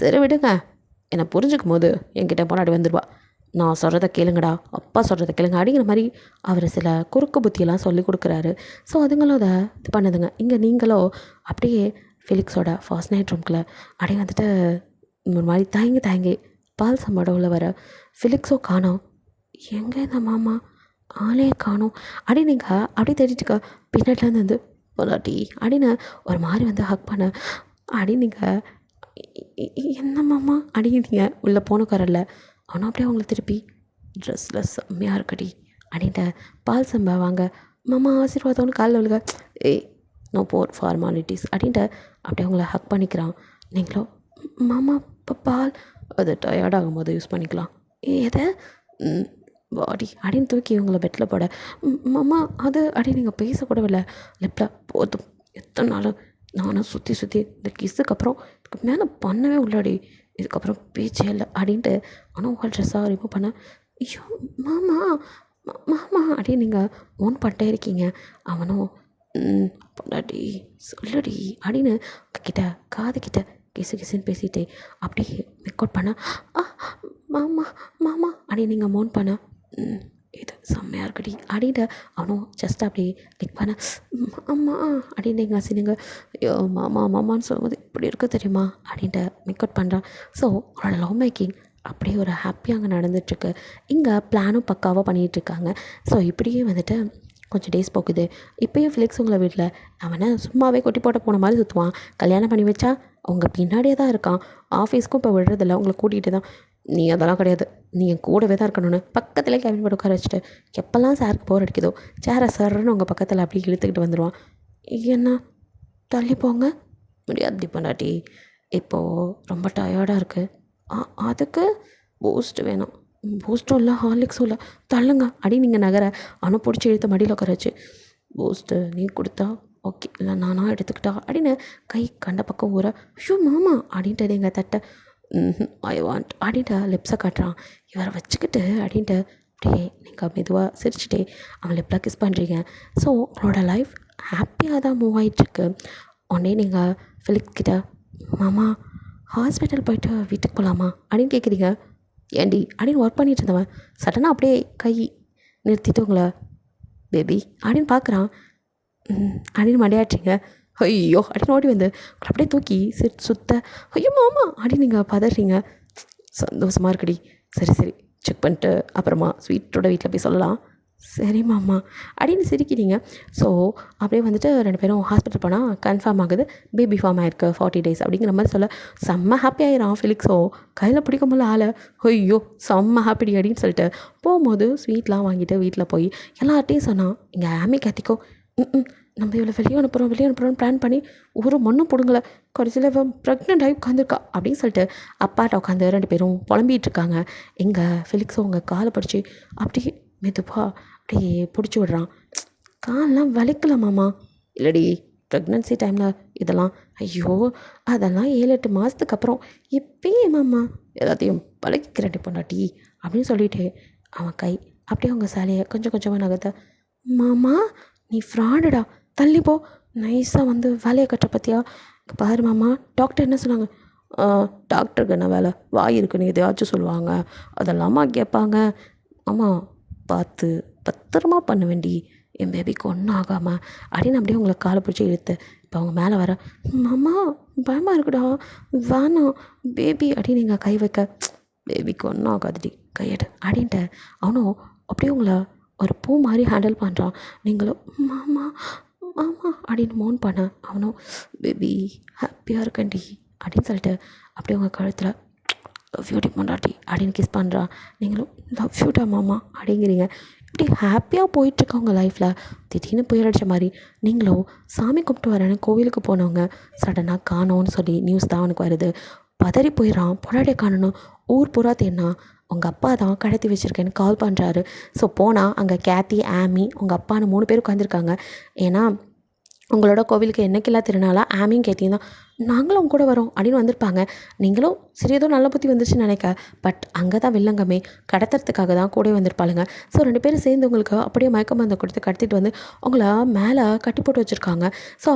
S1: சரி விடுங்க, என்னை புரிஞ்சுக்கும் போது என்கிட்ட பொண்டாட்டி வந்துடுவா. நான் சொல்கிறத கேளுங்கடா, அப்பா சொல்கிறத கேளுங்க அப்படிங்கிற மாதிரி அவர் சில குறுக்கு புத்தியெல்லாம் சொல்லி கொடுக்குறாரு. ஸோ அதுங்களும் அதை இது பண்ணுதுங்க. இங்கே நீங்களோ அப்படியே ஃபிலிக்ஸோட ஃபர்ஸ்ட் நைட் ரூம்குள்ளே அப்படியே வந்துட்டு ஒரு மாதிரி தயங்கி பால் சம்பட உள்ள வர ஃபிலிக்ஸோ காணோம். எங்கே இந்த மாமா ஆளே காணோம் அப்படி நீங்கள் அப்படியே தேடிட்டுக்க பின்னாடிலேருந்து வந்து பொலாட்டி அப்படின்னு ஒரு மாதிரி வந்து ஹக் பண்ண அப்படி நீங்கள் என்ன மாமா அப்படிங்க உள்ளே போன கரல. ஆனால் அப்படியே அவங்கள திருப்பி ட்ரெஸ்ஸில் செம்மையாக இருக்கடி அப்படின்ட்டு பால் சம்பா வாங்க மாமா ஆசீர்வாதம்னு காலில் விழுக ஏய் நோ போர் ஃபார்மாலிட்டிஸ் அப்படின்ட்டு அப்படியே அவங்கள ஹக் பண்ணிக்கிறான். நீங்களும் மாமா இப்போ பால் அது டயர்ட் ஆகும்போது யூஸ் பண்ணிக்கலாம் எதை பாடி அப்படின்னு தூக்கி இவங்கள பெட்டில் போட மாமா அது அப்படின்னு நீங்கள் பேசக்கூட இல்லை லிப்பில் போதும் எத்தனை நாள் நானும் சுற்றி இந்த கிஸ்ஸுக்கு அப்புறம் இதுக்கு மேலே பண்ணவே உள்ளாடி இதுக்கப்புறம் பேச்சே இல்லை அப்படின்ட்டு ஆனால் உங்கள் ட்ரெஸ்ஸாக ரிமூவ் பண்ண ஐயோ மாமா மாமா அப்படின்னு நீங்கள் ஓன் பண்ணிட்டே இருக்கீங்க. அவனும் பொண்டாட்டி சொல்லடி அப்படின்னு கிட்ட காது கிட்ட கிசுன்னு பேசிகிட்டே அப்படியே மேக்கவுட் பண்ண மாமா மாமா அப்படின்னு நீங்கள் மோன் பண்ண இது செம்மையாக இருக்குடி அப்படின்ட்டு அவனும் ஜஸ்ட் அப்படியே லிக் பண்ண அம்மா அப்படின்னு நீங்கள் அசினுங்க ஐயோ மாமான்னு சொல்லும்போது இப்படி இருக்க தெரியுமா அப்படின்ட்டு மேக்கவுட் பண்ணுறான். ஸோ அவனோட லவ் மேக்கிங் அப்படியே ஒரு ஹாப்பியாக அங்கே நடந்துகிட்ருக்கு. இங்கே பிளானும் பக்காவாக பண்ணிகிட்ருக்காங்க. ஸோ இப்படியே வந்துட்டு கொஞ்சம் டேஸ் போகுது. இப்போயும் ஃபிலிக்ஸ் உங்களை வீட்டில் அவனை சும்மாவே கொட்டி போட்ட போன மாதிரி சுற்றுவான். கல்யாணம் பண்ணி வச்சா அவங்க பின்னாடியே தான் இருக்கான். ஆஃபீஸ்க்கும் இப்போ விடுறதில்ல, உங்களை கூட்டிகிட்டு தான். நீ அதெல்லாம் கிடையாது, நீ என் கூடவே தான் இருக்கணும்னு பக்கத்துலேயே கேபின் போட்டு உட்கார வச்சுட்டு எப்போல்லாம் சாருக்கு போர் அடிக்குதோ சேரை சர்ன்னு உங்கள் பக்கத்தில் அப்படியே இழுத்துக்கிட்டு வந்துடுவான். என்ன தள்ளி போங்க முடியாது பொண்டாட்டி, இப்போது ரொம்ப டயர்டாக இருக்குது, அதுக்கு பூஸ்ட் வேணும். பூஸ்ட்டும் இல்லை ஹார்லிக்ஸும் இல்லை, தள்ளுங்க அடி நீங்கள் நகர அவனை பிடிச்சி இழுத்த மடியில் உட்கார வச்சு பூஸ்ட்டு நீ கொடுத்தா ஓகே, இல்லை நானாக எடுத்துக்கிட்டா அப்படின்னு கை கண்ட பக்கம் ஊற ஷூ மாமா அப்படின்ட்டு நீங்கள் தட்ட ஐ வாண்ட் அப்படின்ட்டு லிப்ஸை காட்டுறான். இவரை வச்சுக்கிட்டு அப்படின்ட்டு அப்படியே நீங்கள் மெதுவாக சிரிச்சுட்டே அவன் லிப்பில் கிஸ் பண்ணுறீங்க. ஸோ அவனோட லைஃப் ஹாப்பியாக தான் மூவ் ஆகிட்டுருக்கு. உடனே நீங்கள் ஃபிலிக்ஸ் கிட்ட மாமா ஹாஸ்பிட்டல் போய்ட்டு வீட்டுக்கு போகலாமா அப்படின்னு கேட்குறீங்க. ஏண்டி அப்படின்னு ஒர்க் பண்ணிட்டு இருந்தவன் சடனாக அப்படியே கை நிறுத்திட்டு உங்களை பேபி அப்படின்னு பார்க்குறான். அப்படின்னு மடையாட்டுறீங்க. ஐயோ அப்படின்னு ஓடி வந்து அப்படியே தூக்கி சுத்த ஐயோ மாமா அப்படின்னு நீங்கள் பதறீங்க. சந்தோஷமாக இருக்குடி, சரி செக் பண்ணிட்டு அப்புறமா ஸ்வீட்டோட வீட்டில் போய் சொல்லலாம். சரி மாமா அப்படின்னு சிரிக்கிறீங்க. ஸோ அப்படியே வந்துட்டு 2 பேரும் ஹாஸ்பிட்டல் போனால் கன்ஃபார்ம் ஆகுது பேபி ஃபார்ம் ஆகிருக்கு 40 days அப்படிங்கிற மாதிரி சொல்ல செம்ம ஹாப்பி ஆகிடும் ஃபிலிக்ஸோ. கையில் பிடிக்கும் போல ஆளை ஐயோ செம்ம ஹாப்பிடி அப்படின்னு சொல்லிட்டு போகும்போது ஸ்வீட்லாம் வாங்கிட்டு வீட்டில் போய் எல்லார்ட்டையும் சொன்னான். இங்கே ஆமி கத்திக்கோ நம்ம இவ்வளோ வெளியே அனுப்புகிறோன்னு பிளான் பண்ணி ஒரு மண்ணும் பிடுங்கலை, கடைசியில் இவன் ப்ரெக்னென்ட் ஆகி உட்காந்துருக்கா அப்படின்னு சொல்லிட்டு அப்பாட்ட உட்காந்து 2 பேரும் புலம்பிகிட்டு இருக்காங்க. எங்கள் ஃபிலிக்ஸோ அவங்க காலை பிடிச்சி அப்படியே மெதுவாக அப்படியே பிடிச்சி விடுறான். காலெலாம் வலிக்கலாமாம்மா? இல்லடி ப்ரெக்னன்சி டைமில் இதெல்லாம் ஐயோ அதெல்லாம் 7-8 மாதத்துக்கு அப்புறம் இப்பயே மாமா எல்லாத்தையும் பழகிக்கிறேன் பொண்டாட்டி அப்படின்னு சொல்லிட்டு அவன் கை அப்படியே அவங்க சேலையை கொஞ்சமாக நகர்த்த மாமா நீ ஃப்ராடுடா தள்ளிப்போ நைஸாக வந்து வேலையை கட்ட பற்றியா பாரு மாமா டாக்டர் என்ன சொன்னாங்க? டாக்டருக்கு என்ன வேலை, வாய் இருக்குன்னு எதையாச்சும் சொல்லுவாங்க, அதெல்லாமா கேட்பாங்க. ஆமாம் பார்த்து பத்திரமா பண்ண வேண்டி என் பேபிக்கு ஒன்றும் ஆகாமல் அப்படின்னு அப்படியே உங்களை காலை பிடிச்சி இழுத்து இப்போ அவங்க மேலே வர மாமா பயமாக இருக்குடா வேணாம் பேபி அப்படின்னு நீங்கள் கை வைக்க பேபிக்கு ஒன்றும் ஆகாதுடி கையெடு அப்படின்ட்டு அவனும் அப்படியே உங்களை ஒரு பூ மாதிரி ஹேண்டில் பண்ணுறான். நீங்களும் மாமா மாமா அப்படின்னு மோன் பண்ண அவனும் பேபி ஹாப்பியாக இருக்கண்டி அப்படின்னு சொல்லிட்டு அப்படியே உங்கள் கழுத்தில் லவ் யூ டி பொண்டாட்டி அப்படின்னு கிஸ் பண்ணுறான். நீங்களும் லவ் யூடா மாமா அப்படிங்கிறீங்க. இப்படி ஹாப்பியாக போயிட்டுருக்க உங்கள் லைஃப்பில் திடீர்னு புயல் அடித்த மாதிரி நீங்களும் சாமி கும்பிட்டு வரேன்னு கோவிலுக்கு போனவங்க சடனாக காணோன்னு சொல்லி நியூஸ் தான் அவனுக்கு வருது. பதறி போயிடறான். பொண்டாட்டியை காணணும் ஊர் பூரா தேடினா உங்கள் அப்பா தான் கடத்தி வச்சுருக்கேன்னு கால் பண்ணுறாரு. ஸோ போனால் அங்கே கேத்தி ஆமி உங்கள் அப்பான்னு 3 பேர் உட்காந்துருக்காங்க. ஏன்னா உங்களோட கோவிலுக்கு என்னைக்கெல்லாம் திருநாளா ஆமியும் கேத்தியும் தான் நாங்களும் உங்க கூட வரோம் அப்படின்னு வந்திருப்பாங்க. நீங்களும் சரி ஏதோ நல்ல புத்தி வந்துருச்சுன்னு நினைக்க, பட் அங்கே தான் வில்லங்கமே கடத்துறதுக்காக தான் கூட வந்திருப்பாளுங்க. ஸோ 2 பேரும் சேர்ந்து உங்களுக்கு அப்படியே மயக்க மருந்து கொடுத்து கடத்திட்டு வந்து உங்களை மேலே கட்டி போட்டு வச்சுருக்காங்க. ஸோ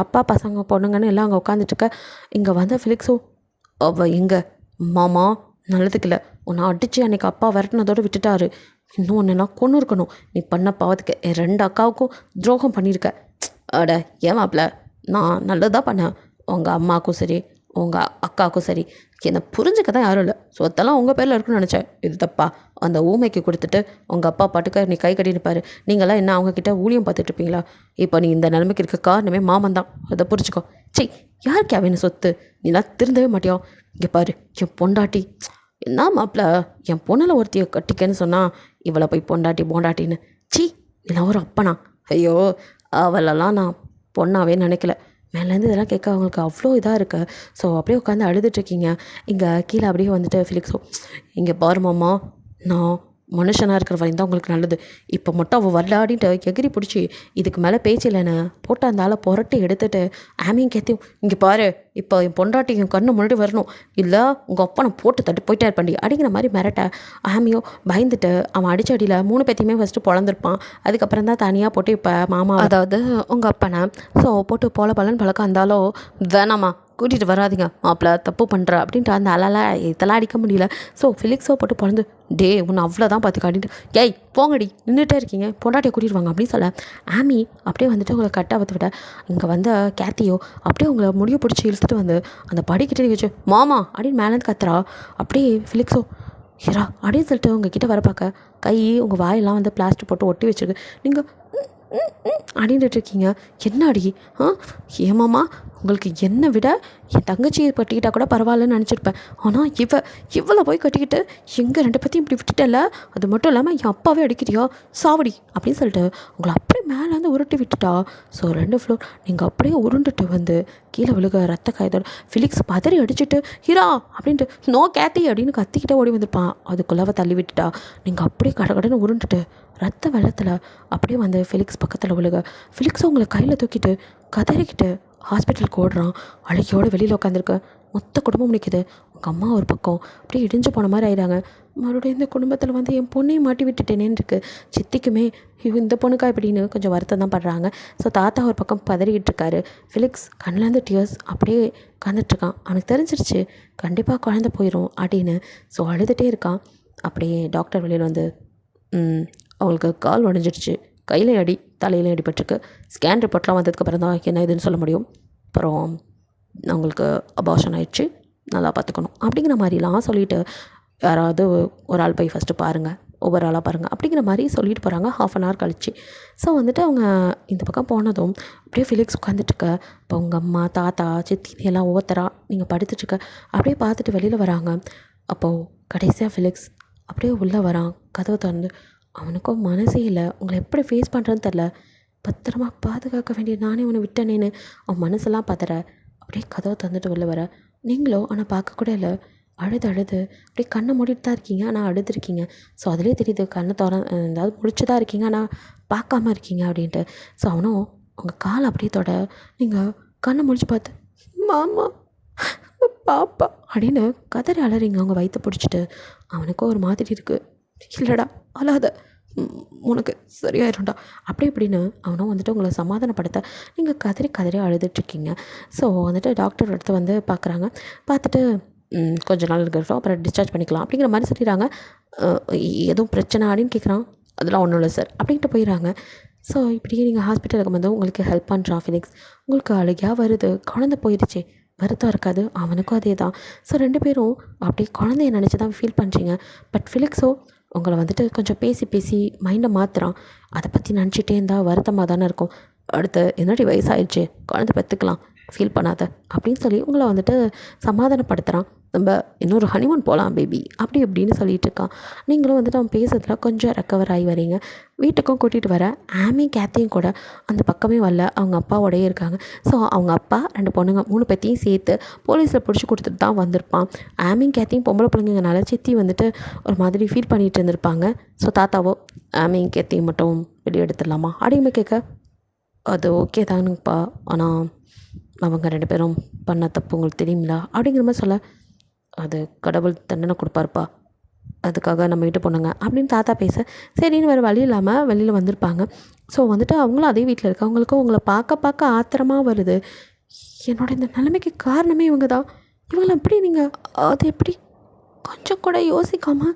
S1: அப்பா பசங்க பொண்ணுங்கன்னு எல்லாம் அங்கே உட்காந்துட்டுருக்க. இங்கே வந்த ஃபிலிக்ஸோ அவள் எங்கே மாமா நல்லதுக்கு இல்லை உன்னை அடித்து அன்றைக்கி அப்பா விரட்டினதோடு விட்டுட்டாரு. இன்னும் ஒன்றெல்லாம் கொன்று இருக்கணும். நீ பண்ண பாவத்துக்கு என் 2 அக்காவுக்கும் துரோகம் பண்ணியிருக்க. அட ஏன் மாப்பிள்ள, நான் நல்லதாக பண்ணேன். உங்கள் அம்மாவுக்கும் சரி உங்கள் அக்காவுக்கும் சரி என்னை புரிஞ்சுக்க தான் யாரும் இல்லை. சொத்தெல்லாம் உங்கள் பேரில் இருக்குன்னு நினச்சேன். இது தப்பா? அந்த ஊமைக்கு கொடுத்துட்டு உங்கள் அப்பா பாட்டுக்க நீ கை கட்டி நிற்பாரு. நீங்களாம் என்ன அவங்கக்கிட்ட ஊழியம் பார்த்துட்டு இருப்பீங்களா? இப்போ நீ இந்த நிலைமைக்கு இருக்க காரணமே மாமன் தான். அதை புரிஞ்சுக்கோ. சரி, யாருக்கு அவன் சொத்து? நீலாம் திருந்தவே மாட்டியா? இங்கே பாரு, என் பொண்டாட்டி என்ன மாப்பிள்ள, என் பொண்ணில் ஒருத்தியை கட்டிக்கன்னு சொன்னால் இவளை போய் பொண்டாட்டின்னு. சி, இல்லை ஒரு அப்பனா? ஐயோ, அவளெல்லாம் நான் பொண்ணாவே நினைக்கல. மேலேருந்து இதெல்லாம் கேட்க அவங்களுக்கு அவ்வளோ இதாக இருக்குது. ஸோ அப்படியே உட்காந்து அழுதுட்ருக்கீங்க. இங்கே கீழே அப்படியே வந்துட்டு ஃபிலிக்ஸோ, இங்கே பாரு மாமா, நான் மனுஷனாக இருக்கிற வரையும் தான் உங்களுக்கு நல்லது. இப்போ மட்டும் அவள் வரலாடின்ட்டு எகிரி பிடிச்சி இதுக்கு மேலே பேச்சு இல்லைன்னு போட்டு அந்த ஆளை புரட்டி எடுத்துகிட்டு ஆமியும் கேத்தையும், இங்கே பாரு, இப்போ என் பொண்டாட்டி என் கண்ணு முன்னாடி வரணும், இல்லை உங்கள் அப்பா நான் போட்டு தட்டு போயிட்டே இருப்பாண்டி அப்படிங்கிற மாதிரி மிரட்ட ஆமியோ பயந்துட்டு அவன் அடிச்ச அடியில் 3 பேத்தையுமே ஃபஸ்ட்டு பொழந்திருப்பான். அதுக்கப்புறம் தான் தனியாக போட்டு இப்போ மாமா, அதாவது உங்கள் அப்பனை ஸோ போட்டு பலன்னு பழக்கம் இருந்தாலும் வேணாமா கூட்டிகிட்டு வராதிங்க மாப்பிள்ள, தப்பு பண்ணுற அப்படின்ட்டு அந்த அலலாம் இதெல்லாம் அடிக்க முடியல. ஸோ ஃபிலிக்ஸோ போட்டு பிறந்து, டே உன்னை அவ்வளோதான் பார்த்து காட்டிட்டு, ஏய் போங்கடி நின்றுட்டே இருக்கீங்க, பொண்டாட்டியை கூட்டிகிட்டு வாங்க அப்படின்னு சொல்ல ஆமி அப்படியே வந்துட்டு உங்களை கட்டாவத்தை விட இங்கே வந்த கேத்தியோ அப்படியே உங்களை முடிய பிடிச்சி இழுத்துட்டு வந்து அந்த படிக்கிட்டே வச்சு மாமா அப்படின்னு மேலேருந்து கத்துறா. அப்படியே ஃபிலிக்ஸோ ஹீரா அப்படின்னு சொல்லிட்டு உங்கள் கிட்டே வர பார்க்க கை உங்கள் வாயெல்லாம் வந்து பிளாஸ்டிக் போட்டு ஒட்டி வச்சுருக்கு. நீங்கள் அப்படின்ட்டு இருக்கீங்க. என்ன அடி ஏமாம்மா, உங்களுக்கு என்னை விட என் தங்கச்சியை கட்டிக்கிட்டால் கூட பரவாயில்லன்னு நினச்சிருப்பேன். ஆனால் இவ்வளோ போய் கட்டிக்கிட்டு எங்கள் 2 பற்றியும் இப்படி விட்டுட்டல, அது மட்டும் இல்லாமல் என் அப்பாவே அடிக்கிறியா, சாவடி அப்படின்னு சொல்லிட்டு உங்களை அப்படியே மேலேருந்து உருட்டி விட்டுட்டா. ஸோ 2 ஃப்ளோர் நீங்கள் அப்படியே உருண்டுட்டு வந்து கீழே விழுக ரத்த காயத்தோட ஃபிலிக்ஸ் பதறி அடிச்சுட்டு ஹீரா அப்படின்ட்டு நோ கேத்தி அப்படின்னு கத்திக்கிட்டே ஓடி வந்திருப்பான். அதுக்குள்ளவ தள்ளி விட்டுட்டா. நீங்கள் அப்படியே கடன்னு உருண்டுட்டு ரத்த வெள்ளத்தில் அப்படியே வந்து ஃபிலிக்ஸ் பக்கத்தில் விழுக ஃபிலிக்ஸும் உங்களை கையில் தூக்கிட்டு கதறிக்கிட்டு ஹாஸ்பிட்டலுக்கு ஓடுறான். அழுகையோடு வெளியில் உட்காந்துருக்க மொத்த குடும்பம் நிற்கிது. உங்கள் அம்மா ஒரு பக்கம் அப்படியே இடிஞ்சு போன மாதிரி ஆயிடுறாங்க. மறுபடியும் இந்த குடும்பத்தில் வந்து என் பொண்ணையும் மாட்டி விட்டுட்டேனேன்னு இருக்குது. சித்திக்குமே இந்த பொண்ணுக்கா இப்படின்னு கொஞ்சம் வருத்தம் தான் படுறாங்க. ஸோ தாத்தா ஒரு பக்கம் பதறிக்கிட்டு இருக்காரு. ஃபிலிக்ஸ் கண்ணிலேருந்து டியர்ஸ் அப்படியே உட்காந்துட்ருக்கான். அவனுக்கு தெரிஞ்சிருச்சு கண்டிப்பாக குழந்தை போயிடும் அப்படின்னு. ஸோ அழுதுகிட்டே இருக்கான். அப்படியே டாக்டர் வெளியில் வந்து அவங்களுக்கு கால் உடஞ்சிடுச்சு, கையில் அடி தலையில் அடிபட்டிருக்கு, ஸ்கேன் ரிப்போர்ட்லாம் வந்ததுக்கப்புறம் தான் என்ன இதுன்னு சொல்ல முடியும், அப்புறம் அவங்களுக்கு அபார்ஷன் ஆயிடுச்சு, நல்லா பார்த்துக்கணும் அப்படிங்கிற மாதிரிலாம் சொல்லிவிட்டு யாராவது ஒரு ஆள் போய் ஃபஸ்ட்டு பாருங்கள், ஒவ்வொரு ஆளாக பாருங்கள் அப்படிங்கிற மாதிரி சொல்லிட்டு போகிறாங்க. 1/2 hour கழிச்சு. ஸோ வந்துட்டு அவங்க இந்த பக்கம் போனதும் அப்படியே ஃபிலிக்ஸ் உட்காந்துட்ருக்க. இப்போ உங்கள் அம்மா தாத்தா சித்தி எல்லாம் ஒவ்வொருத்தரா நீங்கள் படுத்துட்ருக்க அப்படியே பார்த்துட்டு வெளியில் வராங்க. அப்போது கடைசியாக ஃபிலிக்ஸ் அப்படியே உள்ளே வரான். கதவை திறந்து அவனுக்கும் மனசே இல்லை, உங்களை எப்படி ஃபேஸ் பண்ணுறதுன்னு தெரில, பத்திரமா பாதுகாக்க வேண்டிய நானே உன்னை விட்டனேன்னு அவன் மனசெல்லாம் பதற அப்படியே கதவை தந்துட்டு வெளில வர. நீங்களும் ஆனால் பார்க்கக்கூட இல்லை, அழுது அப்படியே கண்ணை மூடிட்டு தான் இருக்கீங்க, ஆனால் அழுதுருக்கீங்க. ஸோ அதிலே தெரியுது கண்ணை ஏதாவது முடிச்சு தான் இருக்கீங்க ஆனால் பார்க்காம இருக்கீங்க அப்படின்ட்டு. ஸோ அவனும் உங்கள் காலை அப்படியே தொட நீங்கள் கண்ணை முடிச்சு பார்த்து மாமா பாப்பா அப்படின்னு கதறி அலறீங்க. அவங்க வயிற்ற பிடிச்சிட்டு அவனுக்கும் ஒரு மாதிரி இருக்குது. இல்லைடா அழாத, உனக்கு சரியாயிரும்டா அப்படி இப்படின்னு அவனும் வந்துட்டு உங்களை சமாதானப்படுத்த நீங்கள் கதறி அழுதுட்ருக்கீங்க. ஸோ வந்துட்டு டாக்டர் எடுத்து வந்து பார்க்குறாங்க. பார்த்துட்டு கொஞ்ச நாள் இருக்கிறோம், அப்புறம் டிஸ்சார்ஜ் பண்ணிக்கலாம் அப்படிங்கிற மாதிரி சொல்லிடுறாங்க. எதுவும் பிரச்சனை அப்படின்னு கேட்குறான். அதெல்லாம் ஒன்றும் இல்லை சார் அப்படின்ட்டு போயிடுறாங்க. ஸோ இப்படியே நீங்கள் ஹாஸ்பிட்டலுக்கு வந்து உங்களுக்கு ஹெல்ப் பண்ணுறான் ஃபிலிக்ஸ். உங்களுக்கு அழுகையாக வருது, குழந்தை போயிடுச்சு, வருத்தம் இருக்காது, அவனுக்கும் அதே தான். ஸோ 2 பேரும் அப்படியே குழந்தைய நினச்சி தான் ஃபீல் பண்ணுறீங்க. பட் ஃபிலிக்ஸோ உங்களை வந்துட்டு கொஞ்சம் பேசி மைண்டை மாற்றுறான். அதை பற்றி நினச்சிட்டே இருந்தால் வருத்தமாக தானே இருக்கும். அடுத்து என்னடி வயசாகிடுச்சு, குழந்தை பெற்றுக்கலாம், ஃபீல் பண்ணாத அப்படின்னு சொல்லி உங்களை வந்துட்டு சமாதானப்படுத்துகிறான். நம்ம இன்னொரு ஹனிமூன் போகலாம் பேபி அப்படி இப்படின்னு சொல்லிகிட்டு இருக்கான். நீங்களும் வந்துட்டு அவன் பேசுறதுல கொஞ்சம் ரெக்கவர் ஆகி வரீங்க. வீட்டுக்கும் கூட்டிகிட்டு வர ஆமி கேத்தையும் கூட அந்த பக்கமே வரல, அவங்க அப்பாவோடையே இருக்காங்க. ஸோ அவங்க அப்பா 2 பொண்ணுங்க 3 பேத்தையும் சேர்த்து போலீஸில் பிடிச்சி கொடுத்துட்டு தான் வந்திருப்பான். ஆமியும் கேத்தையும் பொம்பளை பிள்ளைங்கனால சித்தி வந்துட்டு ஒரு மாதிரி ஃபீல் பண்ணிகிட்டு இருந்திருப்பாங்க. ஸோ தாத்தாவோ ஆமியும் கேத்தையும் மட்டும் வெளியே எடுத்துடலாமா அப்படியுமே கேட்க, அது ஓகே தானுங்கப்பா, ஆனால் அவங்க 2 பேரும் பண்ண தப்பு உங்களுக்கு தெரியுங்களா அப்படிங்கிற மாதிரி சொல்ல, அது கடவுள் தண்டனை கொடுப்பாருப்பா, அதுக்காக நம்ம வீட்டு பொண்ணுங்க அப்படின்னு தாத்தா பேச சரின்னு வேறு வழி இல்லாமல் வெளியில் வந்திருப்பாங்க. ஸோ வந்துட்டு அவங்களும் அதே வீட்டில் இருக்க, அவங்களுக்கும் உங்களை பார்க்க ஆத்திரமாக வருது. என்னோட இந்த நிலைமைக்கு காரணமே இவங்க தான், இவங்களை எப்படி நீங்கள் அது எப்படி கொஞ்சம் கூட யோசிக்காமல்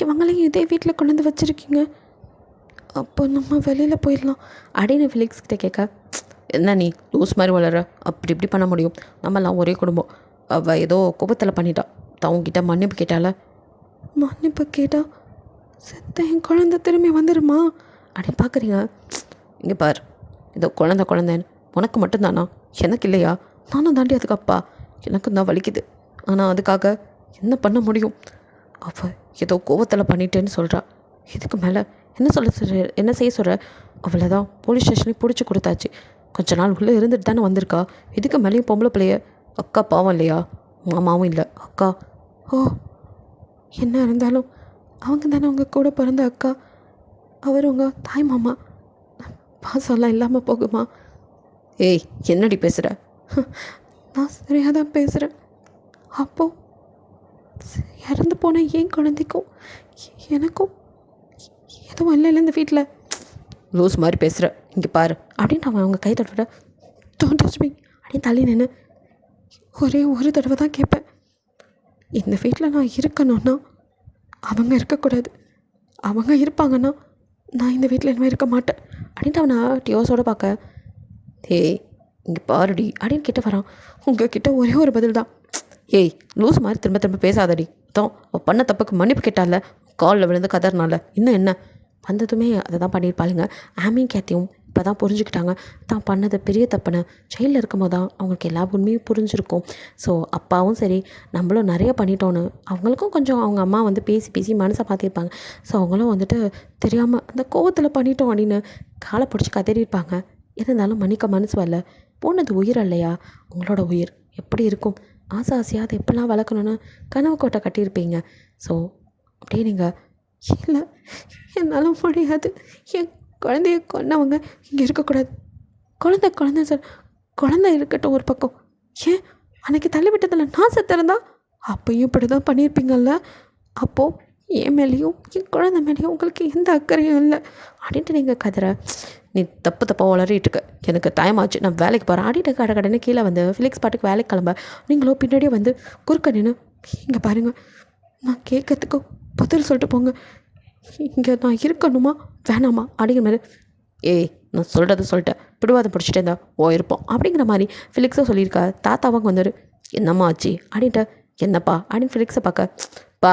S1: இவங்களையும் இதே வீட்டில் கொண்டு வந்து வச்சுருக்கீங்க. அப்போ நம்ம வெளியில் போயிடலாம் அப்படின்னு ஃபிலிக்ஸ் கிட்ட கேட்க, என்ன நீ லூஸ் மாதிரி வளர, அப்படி இப்படி பண்ண முடியும், நம்மலாம் ஒரே குடும்பம். அவள் ஏதோ கோபத்தில் பண்ணிட்டா, அவங்ககிட்ட மன்னிப்பு கேட்டால. மன்னிப்பு கேட்டா செத்த என் குழந்தை திரும்பி வந்துடுமா அப்படின்னு பார்க்குறீங்க. இங்கே பார், இதோ குழந்தைன்னு உனக்கு மட்டும்தானா, எனக்கு இல்லையா? நானும் தாண்டி அதுக்கு அப்பா, எனக்கு தான் வலிக்குது. ஆனால் அதுக்காக என்ன பண்ண முடியும்? அவள் ஏதோ கோவத்தில் பண்ணிட்டேன்னு சொல்கிறா. இதுக்கு மேலே என்ன செய்ய சொல்கிற? அவளை தான் போலீஸ் ஸ்டேஷனுக்கு பிடிச்சி கொடுத்தாச்சு. கொஞ்ச நாள் உள்ளே இருந்துட்டு தானே வந்திருக்கா. இதுக்கு மேலேயும் பொம்பளை பிள்ளைய. அக்கா பாவம் இல்லையா? மாமாவும் இல்லை, அக்கா. ஓ, என்ன இருந்தாலும் அவங்க தானே உங்கள் கூட பிறந்த அக்கா. அவர் உங்கள் தாய் மாமா. பாசம்லாம் இல்லாமல் போகுமா? ஏய், என்னடி பேசுகிற? நான் சரியாக தான் பேசுகிறேன். அப்போது இறந்து போன ஏன் குழந்தைக்கும் எனக்கும் எதுவும் இல்லை இந்த வீட்டில். லூஸ் மாதிரி பேசுகிற, இங்கே பாரு அப்படின்னு அவன் அவங்க கை தடவை டோன்ட் டச் மீ அப்படின்னு தள்ளி நின்று ஒரே ஒரு தடவை தான் கேட்பேன். இந்த வீட்டில் நான் இருக்கணும்னா அவங்க இருக்கக்கூடாது. அவங்க இருப்பாங்கன்னா நான் இந்த வீட்டில் இனிமேல் இருக்க மாட்டேன் அப்படின்ட்டு அவனை டியோஸோடு பார்க்க, ஏய் இங்கே பாருடி அப்படின்னு கிட்ட வரான். உங்ககிட்ட ஒரே ஒரு பதில் தான். ஏய் லூஸ் மாதிரி திரும்ப திரும்ப பேசாதடி. தான் அவள் பண்ண தப்புக்கு மன்னிப்பு கேட்டால, காலில் விழுந்து கதறினால, இன்னும் என்ன? வந்ததுமே அதை தான் பண்ணியிருப்பாளுங்க. ஆமியும் கேத்தியும் இப்போ தான் புரிஞ்சுக்கிட்டாங்க தான் பண்ணது பெரிய தப்புன்னு. ஜெயிலில் இருக்கும் போது தான் அவங்களுக்கு எல்லா உண்மையும் புரிஞ்சிருக்கும். ஸோ அப்பாவும் சரி நம்மளும் நிறைய பண்ணிட்டோன்னு அவங்களுக்கும் கொஞ்சம் அவங்க அம்மா வந்து பேசி பேசி மனசை பார்த்திருப்பாங்க. ஸோ அவங்களும் வந்துட்டு தெரியாமல் அந்த கோவத்தில் பண்ணிட்டோம் அப்படின்னு காலை பிடிச்சி கதறியிருப்பாங்க. இருந்தாலும் மன்னிக்க மனசு வரல. போனது உயிர் இல்லையா? உங்களோட உயிர் எப்படி இருக்கும்? ஆசையாக அதை எப்படிலாம் வளர்க்கணுன்னு கனவு கோட்டை கட்டியிருப்பீங்க. ஸோ அப்படியே நீங்கள் இல்லை என்னால் முடியாது, என் குழந்தைய கொண்டவங்க இங்கே இருக்கக்கூடாது. குழந்தை சார், குழந்தை இருக்கட்டும் ஒரு பக்கம். ஏன் அன்றைக்கி தள்ளி விட்டதில் நான் செத்திருந்தா அப்பையும் இப்படி தான் பண்ணியிருப்பீங்கள்ல. அப்போது என் மேலேயும் என் குழந்தை மேலேயும் உங்களுக்கு எந்த அக்கறையும் இல்லை அப்படின்ட்டு நீங்கள் கதற. நீ தப்பாக வளரிட்டு இருக்க, எனக்கு டைம் ஆச்சு, நான் வேலைக்கு போகிறேன் ஆடிட்டு கடன்னு கீழே வந்து ஃபிலிக்ஸ் பாட்டுக்கு வேலைக்கு கிளம்ப. நீங்களோ பின்னாடியே வந்து குறுக்க நின்று, இங்கே பாருங்கள் நான் கேட்கறதுக்கு பதில் சொல்லிட்டு போங்க, இங்கே நான் இருக்கணுமா வேணாமா அப்படிங்கிற மாதிரி. ஏய் நான் சொல்கிறத சொல்லிட்டேன், பிடிவாதம் பிடிச்சிட்டே இருந்தா இருப்போம் அப்படிங்கிற மாதிரி ஃபிலிக்ஸை சொல்லியிருக்கா. தாத்தாவாங்க வந்தார். என்னம்மா ஆச்சு அப்படின்ட்டு. என்னப்பா அப்படின்னு ஃபிலிக்ஸை பார்க்க, பா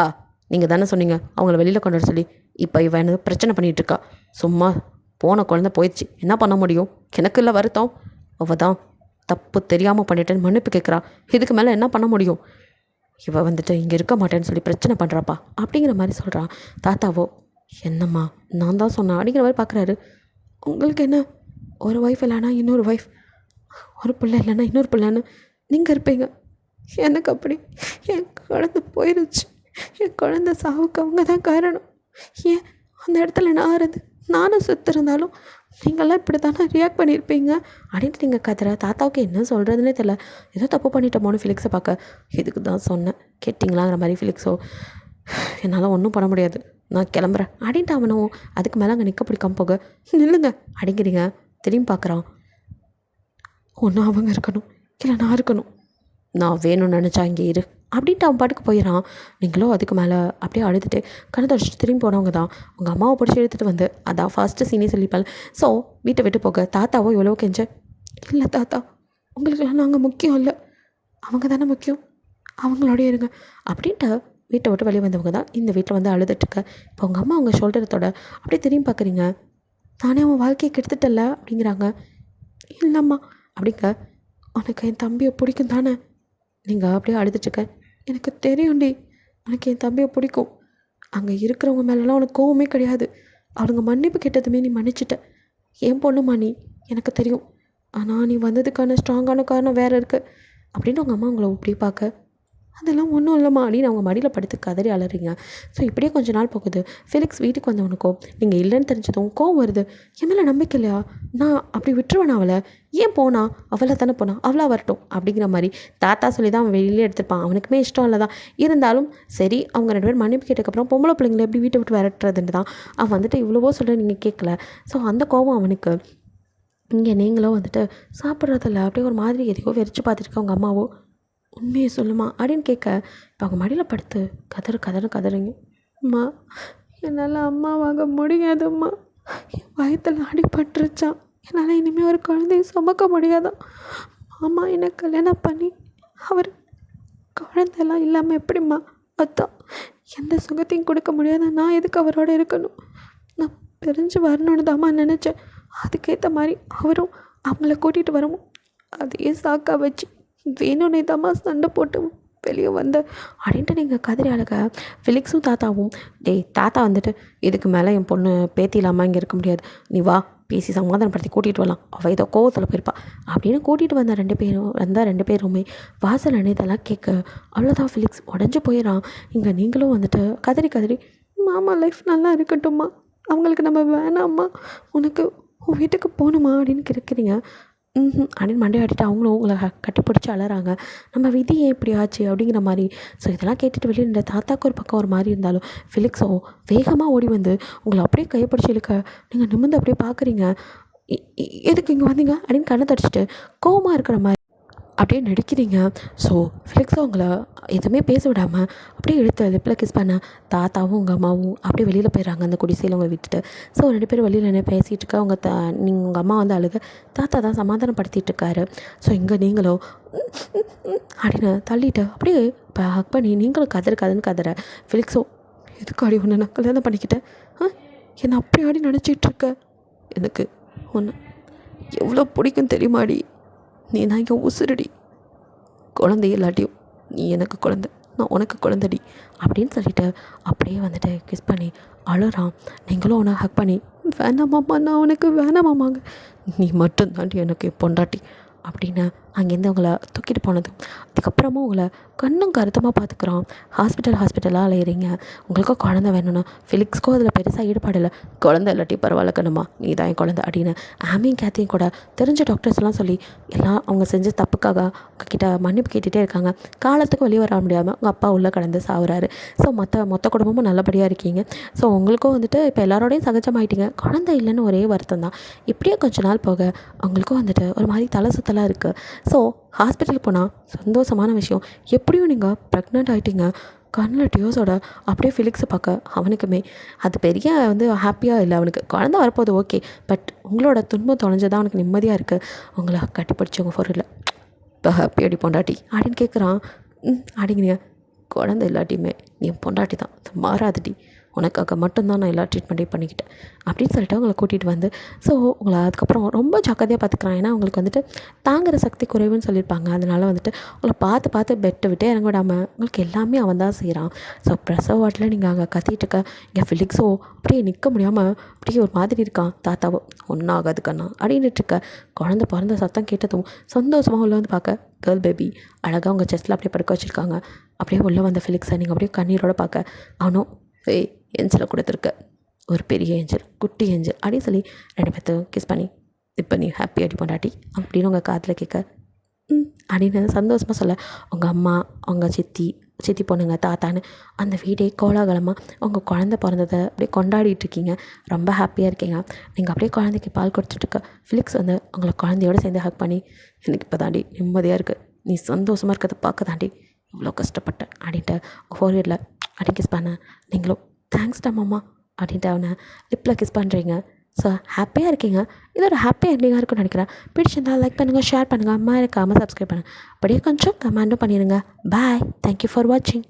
S1: நீங்கள் தானே சொன்னீங்க அவங்கள வெளியில் கொண்டு வர சொல்லி, இப்போ இவன் என்ன பிரச்சனை பண்ணிகிட்ருக்கா. சும்மா போன குழந்தை போயிடுச்சு, என்ன பண்ண முடியும்? எனக்கு இல்லை வருத்தம். அவள் தான் தப்பு தெரியாமல் பண்ணிட்டேன்னு மன்னிப்பு கேட்குறா. இதுக்கு மேலே என்ன பண்ண முடியும்? இவள் வந்துட்டு இங்கே இருக்க மாட்டேன்னு சொல்லி பிரச்சனை பண்ணுறாப்பா அப்படிங்கிற மாதிரி சொல்கிறான். தாத்தாவோ, என்னம்மா நான் தான் சொன்னேன் அப்படிங்கிற மாதிரி பார்க்குறாரு. உங்களுக்கு என்ன, ஒரு ஒய்ஃப் இல்லைன்னா இன்னொரு ஒய்ஃப், ஒரு பிள்ளை இல்லைன்னா இன்னொரு பிள்ளைன்னு நீங்கள் இருப்பீங்க. எனக்கு அப்படி என் குழந்தை போயிடுச்சு. என் குழந்தை சாவுக்கு அவங்க தான் காரணம். ஏன் அந்த இடத்துல நான் இருந்து நானும் சுத்து இருந்தாலும் நீங்களாம் இப்படி தானே ரியாக்ட் பண்ணியிருப்பீங்க அப்படின்ட்டு நீங்கள் கத்துற. தாத்தாவுக்கு என்ன சொல்கிறதுனே தெரியல. ஏதோ தப்பு பண்ணிட்டோமோன்னு ஃபிலிக்ஸை பார்க்க, இதுக்கு தான் சொன்னேன் கேட்டிங்களாங்கிற மாதிரி. ஃபிலிக்ஸோ, என்னால் ஒன்றும் பண்ண முடியாது, நான் கிளம்புறேன் அப்படின்ட்டு அவனும் அதுக்கு மேலே அங்கே நிற்க பிடிக்காம போக, நில்லுங்க அப்படிங்கிறீங்க. திரும்பி பார்க்குறான். ஒன்றும் அவங்க இருக்கணும், இல்லை நான் இருக்கணும். நான் வேணும்னு நினச்சா இங்கே இரு அப்படின்ட்டு அவன் பாட்டுக்கு போயிடறான். நீங்களும் அதுக்கு மேலே அப்படியே அழுதுட்டு கண்ணை தொடச்சிட்டு திரும்பி போனவங்க தான் உங்கள் அம்மாவை பிடிச்சி எடுத்துகிட்டு வந்து, அதான் ஃபஸ்ட்டு சீனே சொல்லிப்பாள். ஸோ வீட்டை விட்டு போக தாத்தாவோ எவ்வளோ கெஞ்ச, இல்லை தாத்தா உங்களுக்கெல்லாம் நாங்கள் முக்கியம் இல்லை, அவங்க தானே முக்கியம், அவங்களோடய இருங்க அப்படின்ட்டு வீட்டை விட்டு வெளியே வந்தவங்க தான் இந்த வீட்டில் வந்து அழுதுட்டுருக்க. இப்போ உங்கள் அம்மா அவங்க ஷோல்டரத்தோட அப்படியே திரும்பி பார்க்குறீங்க. நானே அவன் வாழ்க்கையை கெடுத்துட்டல அப்படிங்கிறாங்க. இல்லைம்மா அப்படிங்க, உனக்கு என் தம்பியை பிடிக்கும் தானே? நீங்கள் அப்படியே அழுதுட்டுருக்க. எனக்கு தெரியும்டி உனக்கு என் தம்பியை பிடிக்கும். அங்கே இருக்கிறவங்க மேலெலாம் உனக்கு கோவமே கிடையாது. அவங்க மன்னிப்பு கேட்டதுமே நீ மன்னிச்சிட்ட. என் பொண்ணுமா நீ, எனக்கு தெரியும். ஆனால் நீ வந்ததுக்கான ஸ்ட்ராங்கான காரணம் வேறு இருக்குது அப்படின்னு உங்கள் அம்மா உங்களை இப்படி பார்க்க, அதெல்லாம் ஒன்றும் இல்லைம்மா அப்படின்னு அவங்க மடியில் படுத்து கதறி அலறீங்க. ஸோ இப்படியே கொஞ்ச நாள் போகுது. ஃபிலிக்ஸ் வீட்டுக்கு வந்தவனுக்கோ நீங்கள் இல்லைன்னு தெரிஞ்சதும் கோவம் வருது. என் மேலே நம்பிக்கை இல்லையா? நான் அப்படி விட்டுருவேன் அவளை, ஏன் போனா? அவளை தானே போனா, அவளாக வரட்டும் அப்படிங்கிற மாதிரி தாத்தா சொல்லி தான் அவன் வெளியிலே எடுத்துருப்பான். அவனுக்குமே இஷ்டம் இல்லை தான். இருந்தாலும் சரி, அவங்க 2 பேரும் மன்னிப்பு கேட்டதுக்கப்புறம் பொம்பளை பிள்ளைங்களை எப்படி வீட்டை விட்டு விரட்டுறதுன்னு தான் அவன் வந்துட்டு இவ்வளவோ சொல்ல நீங்கள் கேட்கல. ஸோ அந்த கோவம் அவனுக்கு. இங்கே நீங்களும் வந்துட்டு சாப்பிட்றதில்ல, அப்படியே ஒரு மாதிரி எதையோ வெறிச்சு பார்த்துருக்க உங்கள் அம்மாவோ. உண்மையை சொல்லுமா அப்படின்னு கேட்க இப்போ அவங்க மடியில் படுத்து கதறுங்க. அம்மா என்னால் அம்மாவாக முடியாதம்மா, என் வயத்தில் அடிபட்டுருச்சான், என்னால் இனிமேல் ஒரு குழந்தைய சுமக்க முடியாதான். அம்மா என்னை கல்யாணம் பண்ணி அவர் குழந்தைலாம் இல்லாமல் எப்படிம்மா அதான் எந்த சுகத்தையும் கொடுக்க முடியாத நான் எதுக்கு அவரோட இருக்கணும்? நான் பிரிஞ்சு வரணுன்னு தாம்மா நினச்சேன். அதுக்கேற்ற மாதிரி அவரும் அவங்கள கூட்டிகிட்டு வரவும் அதையே சாக்கா வச்சு வேணும்னே தாம்மா சண்டை போட்டு வெளியே வந்த அப்படின்ட்டு நீங்கள் கதறி அழக ஃபிலிக்ஸும் தாத்தாவும், தாத்தா வந்துட்டு இதுக்கு மேலே என் பொண்ணு பேத்தி இல்லாமல் இங்கே இருக்க முடியாது, நீ வா பேசி சமாதானப்படுத்தி கூட்டிகிட்டு வரலாம், அவள் ஏதோ கோவத்தில் போயிருப்பா அப்படின்னு கூட்டிகிட்டு வந்த ரெண்டு பேருமே வாசல் அணையதெல்லாம் கேட்க அவ்வளோதான் ஃபிலிக்ஸ் உடஞ்சி போயிடறான். இங்கே நீங்களும் வந்துட்டு கதறி மாமா லைஃப் நல்லா இருக்கட்டும்மா, அவங்களுக்கு நம்ம வேணாம்மா, உனக்கு உன் வீட்டுக்கு போகணுமா அப்படின்னு கேட்குறீங்க. அப்படின்னு மண்டையாட்டிட்டு அவங்களும் உங்களை கட்டிப்பிடிச்சி அழறாங்க. நம்ம விதி ஏன் இப்படி ஆச்சு அப்படிங்கிற மாதிரி. ஸோ இதெல்லாம் கேட்டுட்டு வெளியே நின்ற தாத்தாக்கு ஒரு பக்கம் ஒரு மாதிரி இருந்தாலும் ஃபிலிக்ஸோ வேகமாக ஓடி வந்து உங்களை அப்படியே கைப்பிடிச்சி இழுக்க நீங்கள் நிமிர்ந்து அப்படியே பார்க்குறீங்க. எதுக்கு இங்கே வந்தீங்க அப்படின்னு கண்ணை தடிச்சிட்டு கோவமாக இருக்கிற மாதிரி அப்படியே நடிக்கிறீங்க. ஸோ ஃபிலிக்ஸும் அவங்கள எதுவுமே பேச விடாமல் அப்படியே இழுத்து லிப்பில் கிஸ் பண்ண தாத்தாவும் உங்கள் அம்மாவும் அப்படியே வெளியில் போயிடுறாங்க அந்த குடிசையில் உங்களை விட்டுட்டு. ஸோ 2 பேரும் வெளியில் என்ன பேசிகிட்டு இருக்க நீங்கள் உங்கள் அம்மா வந்து அழுக தாத்தா தான் சமாதானப்படுத்திட்டு இருக்காரு. ஸோ இங்கே நீங்களும் அப்படின்னு தள்ளிட்டு அப்படியே இப்போ ஹக் பண்ணி நீங்களும் கதற ஃபிலிக்ஸோ எதுக்கு ஆடி ஒன்று நான் கல்யாணம் பண்ணிக்கிட்டேன், என்னை அப்படி ஆடி நினச்சிட்டு இருக்க, எனக்கு ஒன்று எவ்வளோ பிடிக்கும் தெரியுமாடி, நீ நான் இங்கே உசுரடி, குழந்தை இல்லாட்டியும் நீ எனக்கு குழந்தை, நான் உனக்கு குழந்தடி அப்படின்னு சொல்லிட்டு அப்படியே வந்துட்டு கிஸ் பண்ணி அழுறான். நீங்களும் அவனை ஹக் பண்ணி வேணாமாம்மா, நான் உனக்கு வேணாமாம்மாங்க, நீ மட்டும் தாண்டி எனக்கு பொண்டாட்டி அப்படின்னு அங்கேருந்து அவங்கள தூக்கிட்டு போனதும் அதுக்கப்புறமா உங்களை கண்ணும் கருத்தமாக பார்த்துக்குறான். ஹாஸ்பிட்டலாக அலையிறீங்க. உங்களுக்கும் குழந்தை வேணும்னா ஃபிலிக்ஸ்க்கும் அதில் பெருசாக ஈடுபாடு இல்லை. குழந்தை இல்லாட்டி பரவாயில்ல கண்ணுமா, நீ தான் என் குழந்தை அப்படின்னு ஆமியும் கேத்தையும் கூட தெரிஞ்ச டாக்டர்ஸ்லாம் சொல்லி எல்லாம் அவங்க செஞ்ச தப்புக்காக உங்ககிட்ட மன்னிப்பு கேட்டுகிட்டே இருக்காங்க. காலத்துக்கு வெளியே வர முடியாமல் உங்கள் அப்பா உள்ளே கடந்து சாவுறாரு. ஸோ மொத்த குடும்பமும் நல்லபடியாக இருக்கீங்க. ஸோ உங்களுக்கும் வந்துட்டு இப்போ எல்லாரோடையும் சகஜமாயிட்டீங்க. குழந்தை இல்லைன்னு ஒரே வருத்தம் தான். இப்படியே கொஞ்ச நாள் போக அவங்களுக்கும் வந்துட்டு ஒரு மாதிரி தலை சுத்தலாக இருக்குது. ஸோ ஹாஸ்பிட்டலுக்கு போனால் சந்தோஷமான விஷயம், எப்படியும் நீங்கள் ப்ரெக்னென்ட் ஆகிட்டீங்க. கண்ணில் டியோஸோட அப்படியே ஃபிலிக்ஸை பார்க்க அவனுக்குமே அது பெரிய ஹாப்பியாக இல்லை. அவனுக்கு குழந்தை வரப்போகுது ஓகே, பட் உங்களோட துன்பம் தொலைஞ்சதான் அவனுக்கு நிம்மதியாக இருக்குது. உங்களை கட்டிப்பிடிச்சவங்க ஃபோரில் இப்போ ஹாப்பி அடி பொண்டாட்டி அப்படின்னு கேட்குறான். அப்படிங்கிறீங்க. குழந்தை இல்லாட்டியுமே நீ பொண்டாட்டி தான், மாறாதடி, உனக்காக மட்டும்தான் நான் எல்லா ட்ரீட்மெண்ட்டையும் பண்ணிக்கிட்டேன் அப்படின்னு சொல்லிட்டு அவங்களை கூட்டிகிட்டு வந்து ஸோ உங்களை அதுக்கப்புறம் ரொம்ப ஜாக்கிரதையாக பார்த்துக்குறான். ஏன்னா அவங்களுக்கு வந்துட்டு தாங்குகிற சக்தி குறைவுன்னு சொல்லியிருப்பாங்க. அதனால் வந்துட்டு உங்களை பார்த்து பெட்டை விட்டே இறங்க விடாமல் உங்களுக்கு எல்லாமே அவன் தான் செய்கிறான். ஸோ பிரசவ வாட்டில் நீங்கள் அங்கே கத்திட்டு இருக்க இங்கே ஃபிலிக்ஸோ அப்படியே நிற்க முடியாமல் அப்படியே ஒரு மாதிரி இருக்கான். தாத்தாவோ ஒன்றும் ஆகாது கண்ணா அப்படின்ட்டு இருக்க குழந்தை பிறந்த சத்தம் கேட்டதும் சந்தோஷமாக உள்ளே வந்து பார்க்க கேர்ள் பேபி அழகாக அவங்க செஸ்ட்டில் அப்படியே படுக்க வச்சுருக்காங்க. அப்படியே உள்ளே வந்த ஃபிலிக்ஸை நீங்கள் அப்படியே கண்ணீரோடு பார்க்க அவனும் ஏஞ்சலை கொடுத்துருக்க, ஒரு பெரிய ஏஞ்சல், குட்டி ஏஞ்சல் அப்படின்னு சொல்லி 2 பேர்த்தையும் கிஸ் பண்ணி இப்போ நீ ஹாப்பி அடி பொண்டாட்டி அப்படின்னு உங்கள் காதில் கேட்க அப்படின்னு சந்தோஷமாக சொல்ல உங்கள் அம்மா அவங்க சித்தி பொண்ணுங்க தாத்தான்னு அந்த வீடே கோலாகலமாக உங்கள் குழந்தை பிறந்ததை அப்படியே கொண்டாடிட்டு இருக்கீங்க. ரொம்ப ஹாப்பியாக இருக்கீங்க. நீங்கள் அப்படியே குழந்தைக்கு பால் கொடுத்துட்ருக்க ஃபிலிக்ஸ் வந்து உங்களை குழந்தையோடு சேர்ந்து ஹக் பண்ணி எனக்கு இப்போ தாண்டி நிம்மதியாக இருக்குது, நீ சந்தோஷமாக இருக்கிறத பார்க்க தாண்டி இவ்வளோ கஷ்டப்பட்டேன் அப்படின்ட்டு ஃபோர்ஹெட்டில் அப்படி கிஸ் பண்ண நீங்களும் தேங்க்ஸ்டா மாமா அப்படின்ட்டு அவனை லிப்பில் கிஸ் பண்ணுறீங்க. ஸோ ஹாப்பியாக இருக்கீங்க. இது ஒரு ஹாப்பி எண்டிங்காக இருக்குன்னு நினைக்கிறேன். பிடிச்சிருந்தால் லைக் பண்ணுங்கள், ஷேர் பண்ணுங்கள், மறக்காமல் சப்ஸ்கிரைப் பண்ணுங்கள். அப்படியே கொஞ்சம் கமெண்ட்டும் பண்ணிடுங்க. பாய், தேங்க்யூ ஃபார் வாட்சிங்.